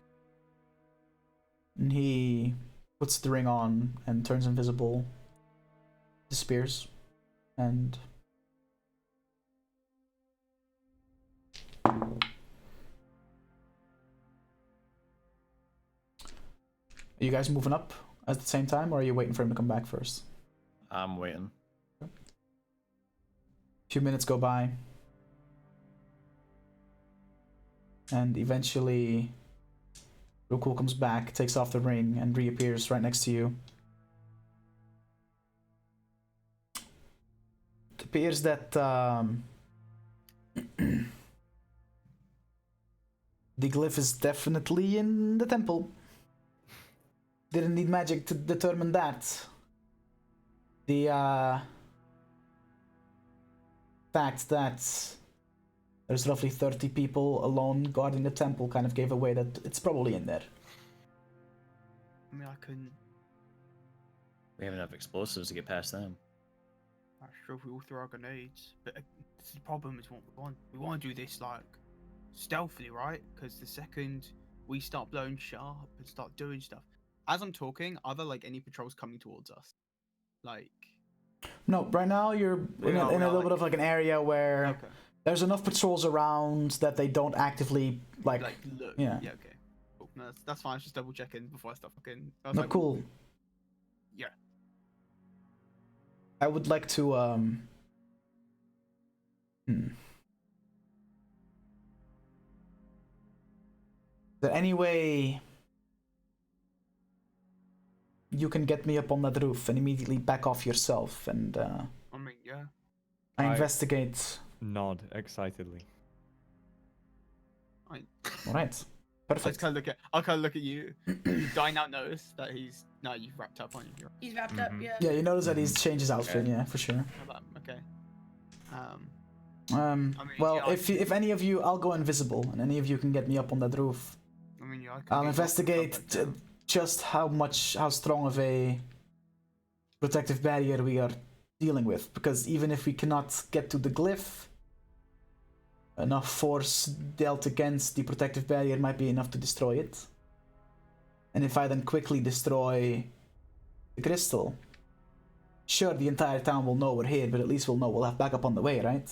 And he puts the ring on and turns invisible, disappears, and. Are you guys moving up at the same time, or are you waiting for him to come back first? I'm waiting. A few minutes go by. And eventually, Rukul comes back, takes off the ring, and reappears right next to you. It appears that the glyph is definitely in the temple. Didn't need magic to determine that. The fact that there's roughly 30 people alone guarding the temple kind of gave away that it's probably in there. I mean, I couldn't. We have enough explosives to get past them. I'm sure if we all throw our grenades. But this is the problem is what we want. We want to do this like stealthily, right? Because the second we start blowing shit up and start doing stuff, as I'm talking, are there like any patrols coming towards us? Like. No, right now you're in a little bit of like an area where Okay. there's enough patrols around that they don't actively like look. yeah. Yeah. Okay. Cool. No, that's fine. I was just double checking before I start fucking. I was No, like, cool. Yeah. I would like to Is there any way you can get me up on that roof and immediately back off yourself and I mean, yeah. I investigate. Nod excitedly. I Alright. I Perfect. kind of look at you. Do I now notice that he's no? You've wrapped up on you. He's wrapped up, Mhm. yeah. Yeah, you notice that he's changed his outfit, yeah, for sure. Okay. Well, yeah, if any of you, I'll go invisible, and any of you can get me up on that roof. I mean, yeah. I'll investigate just how strong of a protective barrier we are dealing with, because even if we cannot get to the glyph, enough force dealt against the protective barrier might be enough to destroy it. And if I then quickly destroy the crystal, sure, the entire town will know we're here, but at least we'll know we'll have backup on the way, right?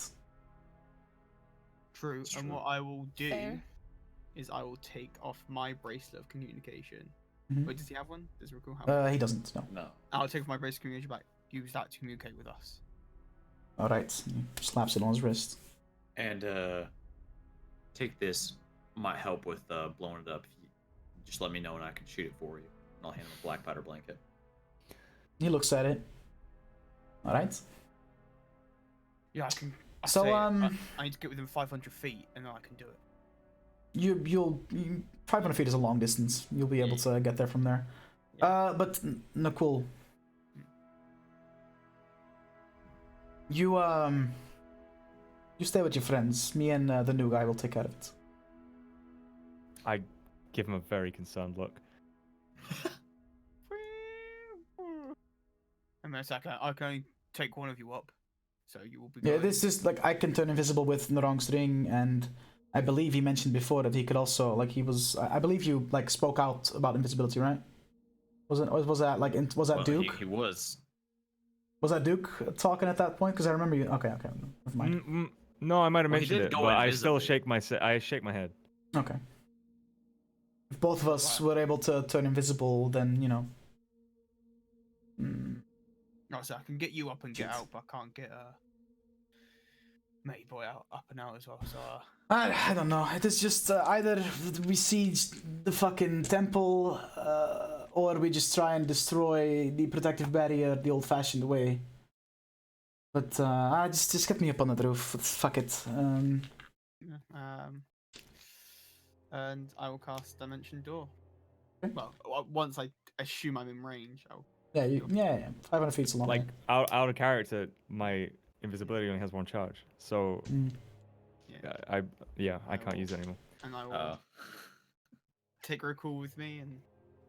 True. It's And true. what I will do Fair. is I will take off my bracelet of communication. Mhm. Wait, does he have one? Does Riku have one? He doesn't, no. No. I'll take off my bracelet of communication back. Use that to communicate with us. Alright, he slaps it on his wrist. And take this. Might help with blowing it up. Just let me know and I can shoot it for you. And I'll hand him a black powder blanket. He looks at it. Alright. Yeah, I can. So, I need to get within 500 feet, and then I can do it. You'll 500 feet is a long distance. You'll be able to get there from there. But no, cool. You stay with your friends. Me and the new guy will take care of it. I give him a very concerned look. I mean, it's like I can only take one of you up, so you will be. Yeah, going- this is like I can turn invisible with Narong's ring, and I believe he mentioned before that he could also like he was. I believe you like spoke out about invisibility, right? Was that like was that Well, Duke? He was. Was that Duke talking at that point? Because I remember you. Okay, never mind. No, I might have Well, he mentioned did it, go but I still invisible. I shake my head. Okay. If both of us were able to turn invisible, then you know. No, so I can get you up and get out, but I can't get Matey Boy up and out as well. So I don't know. It is just either we siege the fucking temple, or we just try and destroy the protective barrier the old-fashioned way. But just get me up on the roof. Fuck it. and I will cast Dimension Door. Okay. Well, once I assume I'm in range, I'll. Yeah. 500 feet's a long Like way. out of character, my invisibility only has one charge, so Yeah, I can't use it anymore. and I will take Riku with me and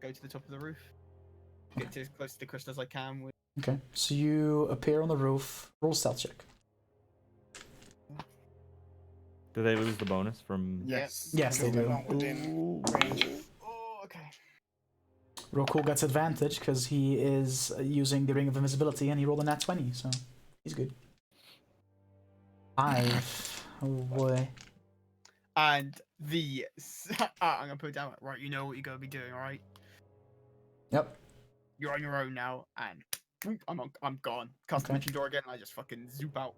go to the top of the roof. Get to as close to the crystal as I can with. Okay, so you appear on the roof. Roll stealth check. Do they lose the bonus from? Yes. Yes, they do. Not within range. Oh, okay. Roku gets advantage because he is using the Ring of Invisibility, and he rolled a nat 20, so he's good. 5. Oh boy. And I'm gonna put it down. Right, you know what you're gonna be doing, right? Yep. You're on your own now, and boop, I'm gone. Cast Okay. Dimension Door again, and I just fucking zoop out,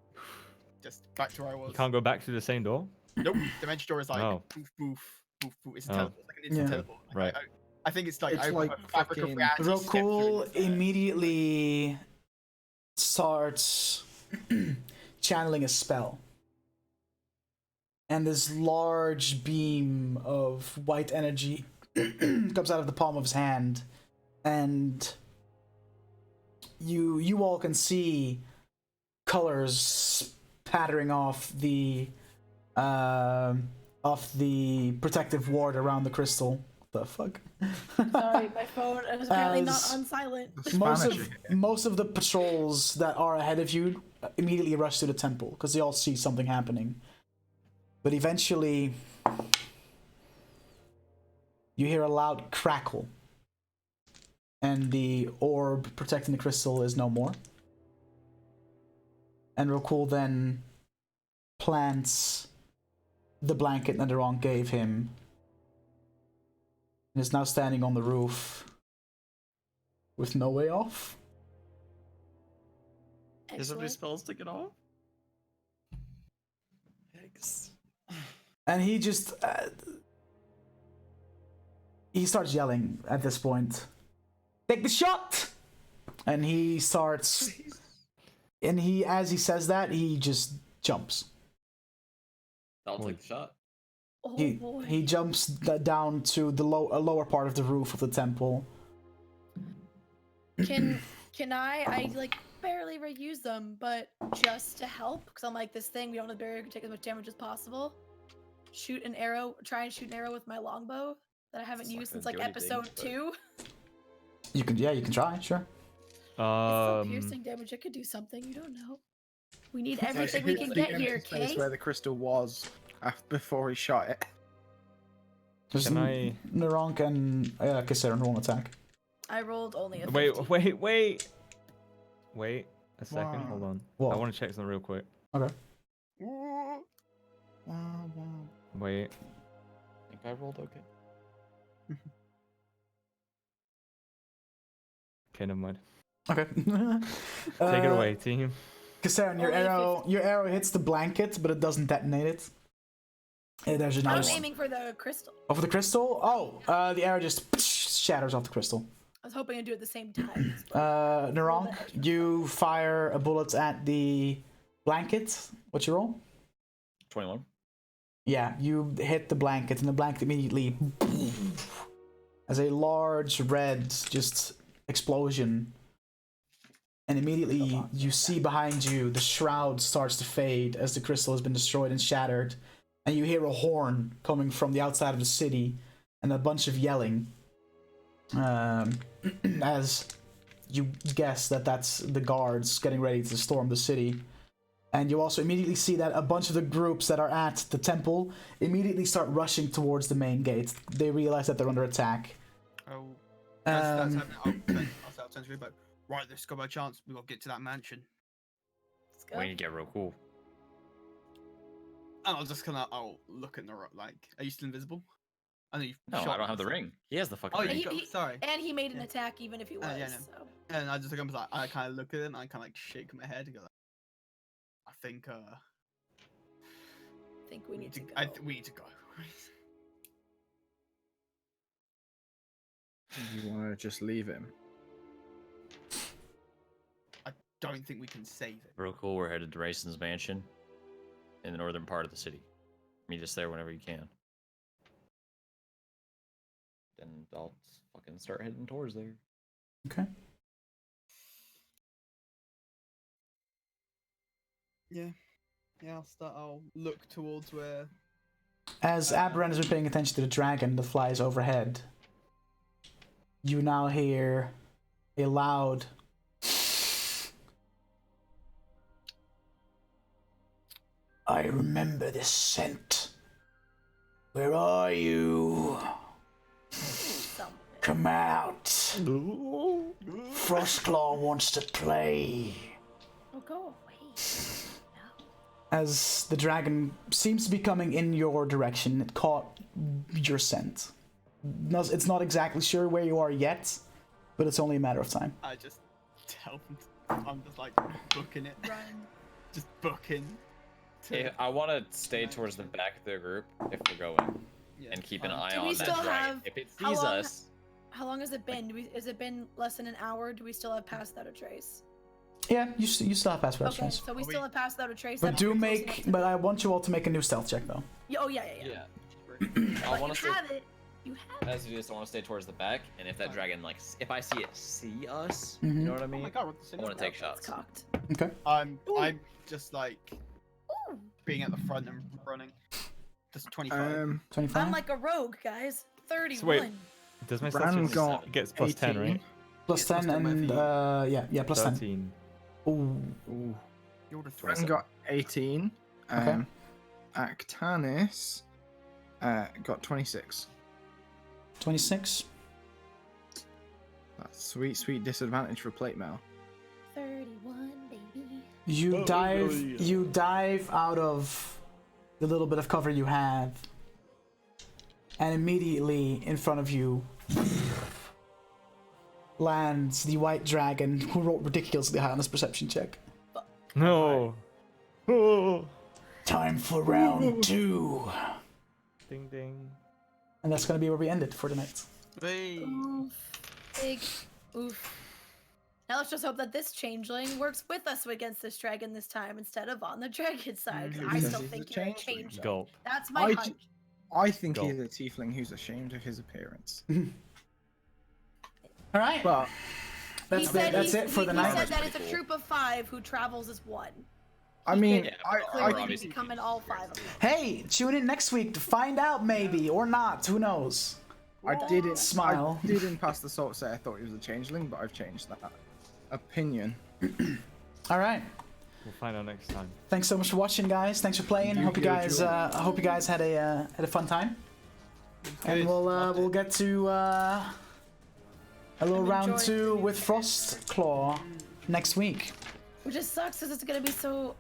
just back to where I was. You can't go back through the same door. Nope. Dimension Door is like Oh. boof boof boof boof. It's a Oh. teleport, like an instant Yeah. teleport. Like, Right. I think it's like It's I like a fabric of fucking- reality. step through Roku it instead. immediately starts channeling a spell. And this large beam of white energy comes out of the palm of his hand, and you all can see colors pattering off the protective ward around the crystal. The fuck? Sorry, my phone is apparently not As on silent. most of the patrols that are ahead of you immediately rush to the temple because they all see something happening. But eventually, you hear a loud crackle, and the orb protecting the crystal is no more. And Rokul then plants the blanket Netherong gave him, and is now standing on the roof with no way off. Is somebody Excellent. spells to get off? Yikes. And he just he starts yelling at this point. Take the shot! And he starts, and as he says that, he just jumps. I'll take the shot. Oh boy. He jumps down to the lower part of the roof of the temple. Can I like barely reuse them, but just to help, because I'm like this thing, we don't have the barrier to take as much damage as possible. Try and shoot an arrow with my longbow that I haven't It's not used gonna since like do anything, episode but- 2. You can try, sure. It's still piercing damage. It could do something. You don't know. We need everything we can get here, Place Kay. where the crystal was before he shot it. Just Can I- Naronk and Kasseron roll an attack. I rolled only a 50. Wait a second. Wow. Hold on. What? I want to check something real quick. Okay. Wow. Wait. I think I rolled okay. Okay, never mind. Okay. Take it away, team. Kasseron, your Only arrow hits the blanket, but it doesn't detonate it. There's I another was one. aiming for the crystal. Oh, for the crystal? Oh, the arrow just shatters off the crystal. I was hoping to do it at the same time. Naronk, you fire a bullet at the blanket. What's your roll? 21. Yeah, you hit the blanket, and the blanket immediately as a large red just explosion. And immediately you see behind you the shroud starts to fade as the crystal has been destroyed and shattered. And you hear a horn coming from the outside of the city and a bunch of yelling. As you guess that that's the guards getting ready to storm the city. And you also immediately see that a bunch of the groups that are at the temple immediately start rushing towards the main gate. They realize that they're under attack. Oh, that's Um, happening. I'll turn to you, but right, this got by chance. We got to get to that mansion. Let's go. We need to get real cool. And I'll look in the like. Are you still invisible? I know you. No, I don't have the ring. He has the fucking Oh, ring. you got, sorry. And he made an Yeah. attack even if he was. Yeah, I know. So. And I just look, like, I kind of look at it and I kind of like shake my head and go, like, I think I think we need to go. we need to go. You want to just leave him? I don't think we can save it. Real cool. We're headed to Rayson's mansion in the northern part of the city. Meet us there whenever you can. Then I'll fucking start heading towards there. Okay. Yeah, I'll look towards where. As Aberrand has been paying attention to the dragon that flies overhead, you now hear a loud I remember this scent. Where are you? Somewhere. Come out. Frostclaw wants to play. Oh, go away. As the dragon seems to be coming in your direction, it caught your scent. It's not exactly sure where you are yet, but it's only a matter of time. I just tell them. I'm just like booking it. Run. Just booking. Yeah, I want to stay towards the back of the group if we're going, Yeah, and keep an fine. eye Do we on still that dragon. have- If it how sees long- us, How long has it been? Has it been less than an hour? Do we still have passed without a trace? Yeah, you still have password Okay, options. so we Are still we- have passed without a trace. But that do means we're close make. enough to- But I want you all to make a new stealth check though. Oh yeah. yeah. But I want to you stay. have it. You have it. As you just, I want to stay towards the back, and if that dragon if I see it see us, Mhm. you know what I Oh mean? my god, we're at the I want to take It's shots. cocked. Okay. I'm just like being at the front and running. That's 25. 25. I'm like a rogue, guys. 31. So wait, does my Bran stealth got just gets plus 10, 18. right? Plus Yes, 10 plus 10 and my yeah, plus 10. 13. Ooh. Ooh. You're the Bran threat. got 18. Okay. Actanis got 26. 26. That's sweet disadvantage for plate mail. 31, baby. You dive out of the little bit of cover you have, and immediately in front of you lands the white dragon, who rolled ridiculously high on his perception check. No. Oh. Time for round 2. Ding ding. And that's gonna be where we end it for the night. Hey. Oof. Big oof. Now let's just hope that this changeling works with us against this dragon this time instead of on the dragon side. 'Cause I Because still he's a think you're a changeling. changeling. Gulp. That's my I hunch. I think Go. he's a tiefling who's ashamed of his appearance. All right, But that's it for the night. He said that Pretty it's a cool. troop of 5 who travels as one. I mean, Yeah, Clearly, obviously becoming all 5 of them. Hey, tune in next week to find out, maybe or not. Who knows? I didn't Smile. I didn't pass the salt say I thought he was a changeling, but I've changed that opinion. All right. We'll find out next time. Thanks so much for watching, guys. Thanks for playing. Hope you guys had a fun time. And we'll get to a little I'm round enjoying 2 the with new Frost Claw next week. Which just sucks because it's gonna be so.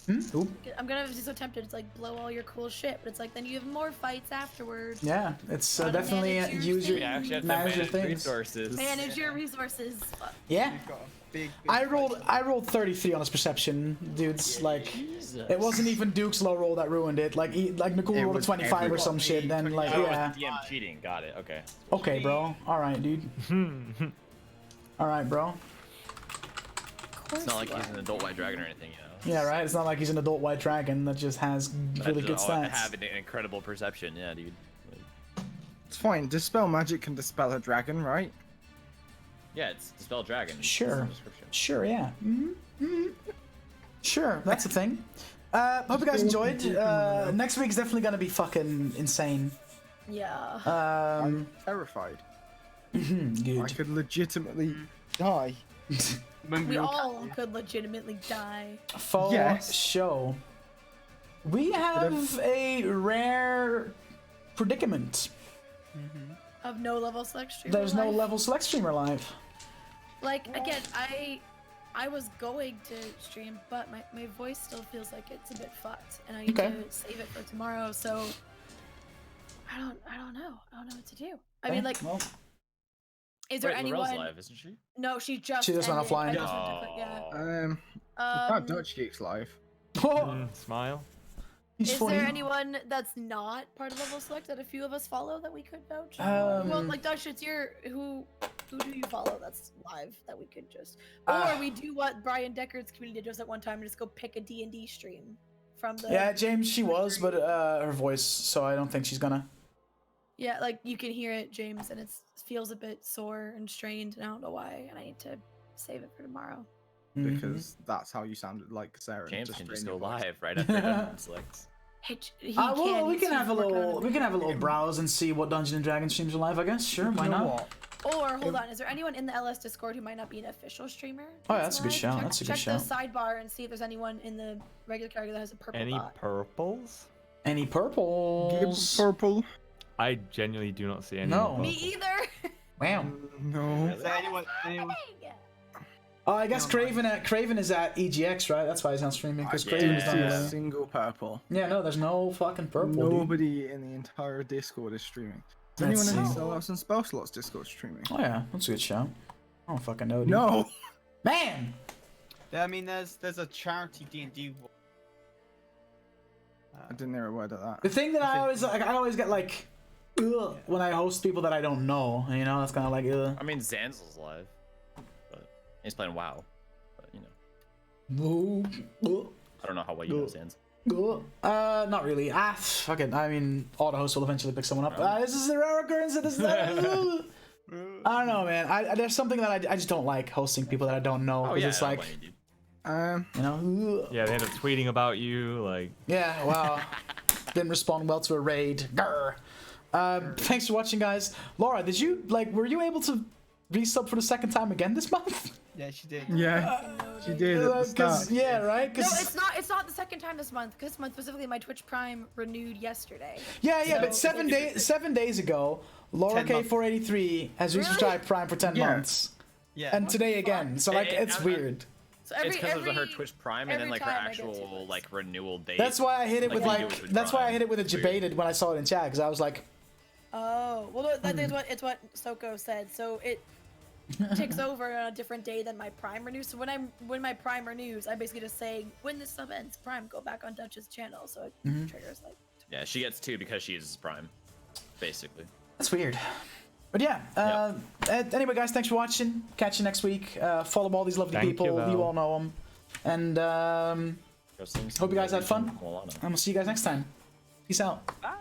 Ooh. I'm gonna be so tempted to like blow all your cool shit, but it's like then you have more fights afterwards. Yeah, it's Gotta definitely manage your use your We actually have to manage your manage things. resources. Manage your resources. Fuck. Yeah. You've got a big I rolled 33 on his perception, dudes. Like, Jesus. it wasn't even Duke's low roll that ruined it. Like, Nicole It rolled a was 25 or everyone. some shit. Then like, Oh, yeah. it's DM cheating. Got it. Okay. Okay, bro. All right, dude. All right, bro. Of course It's not like you he's are. an adult white dragon or anything, you know. Yeah, right. It's not like he's an adult white dragon that just has really good stats. Have an incredible perception, yeah, dude. Like, It's fine. Dispel magic can dispel a dragon, right? yeah, it's dispel dragon. It's Sure. in the description. Sure, yeah. Sure, that's a thing. Hope you guys enjoyed. Next week's definitely gonna be fucking insane. Yeah. Um, Terrified. I good. could legitimately die. We all could legitimately die. For Yes. show. We have a rare predicament. Of no level select streamer There's no life. level select streamer live. Like again, I was going to stream, but my voice still feels like it's a bit fucked, and I need Okay. to save it for tomorrow. So I don't know. I don't know what to do. I Okay, mean, like, well, is there Wait, anyone? Lorel's live, isn't she? No, she just. She just went ended. offline. I just went to click, yeah. That Dutch Geeks live. Smile. he's Is funny. there anyone that's not part of level select that a few of us follow that we could vouch? Well, like Dutch, it's your who do you follow that's live that we could just, or we do what Brian Decker's community did just at one time and just go pick a D&D stream from the. Yeah, James, she was, but her voice, so I don't think she's gonna. Yeah, like you can hear it, James, and it feels a bit sore and strained, and I don't know why, and I need to save it for tomorrow. Because that's how you sounded like Sarah. James can just go strain your voice. live right after Dungeon Selects. He Well, can, we he's can have a working on little, it. we can have a little browse and see what Dungeons and Dragons streams are live. I guess. Sure, why You know not? what? Or hold on, is there anyone in the LS Discord who might not be an official streamer? Oh, yeah, that's a good live? shout, Check, that's a good check the shout. sidebar and see if there's anyone in the regular character that has a purple Any dot. purples? Any purples? Purple. I genuinely do not see any. No. purples. Me either. Wow. No. Is there anyone? Oh, I guess Craven is at EGX, right? That's why he's not streaming because I Craven didn't is see not. a single purple. Yeah, no, there's no fucking purple. Dude. Nobody in the entire Discord is streaming. Is Let's anyone in see. Sellouts and Spell Slots Discord streaming? Oh yeah, that's a good shout. I don't fucking know. Dude. No. Man. Yeah, I mean, there's a charity D&D. I didn't hear a word of that. The thing that I always get like, ugh, when I host people that I don't know. You know, that's kind of like, ugh. I mean, Zanzel's live, but he's playing WoW. But you know, No. I don't know how well you know Zanz. Not really. Fuck it. I mean, all the hosts will eventually pick someone up. This is a rare occurrence. This is. I don't know, man. There's something that I just don't like hosting people that I don't know. Oh 'cause yeah, it's I like, don't blame you, dude. You know? Yeah, they end up tweeting about you, like. Yeah, wow. Didn't respond well to a raid. Grr. Thanks for watching, guys. Laura, did you, like, were you able to resub for the second time again this month? Yeah, she did. Yeah, she did at the start. Yeah, right? No, 'Cause- it's not the second time this month. This month specifically, my Twitch Prime renewed yesterday. yeah, but So- 7 days ago, Laura 10 months. K483 has resubscribed Prime for 10 Yeah. months. Yeah. And today again. So, like, it's weird. So It's because of her Twitch Prime and then every like her time I get to actual this. like renewal date. That's why I hit it Like, with, you like, do it with that's why I Prime. hit it with a It's weird. debated when I saw it in chat, because I was like, Oh, well, that is what it's what Soko said. So it ticks over on a different day than my Prime renews. So when my Prime renews, I basically just say when this sub ends, Prime go back on Dutch's channel. So it triggers like. Yeah, she gets 2 because she uses Prime, basically. that's weird. But yeah, anyway, guys, thanks for watching. Catch you next week. Follow all these lovely Thank you, people. Val. You all know them. And Go sing hope you guys some had fun. Moana. And we'll see you guys next time. Peace out. Bye.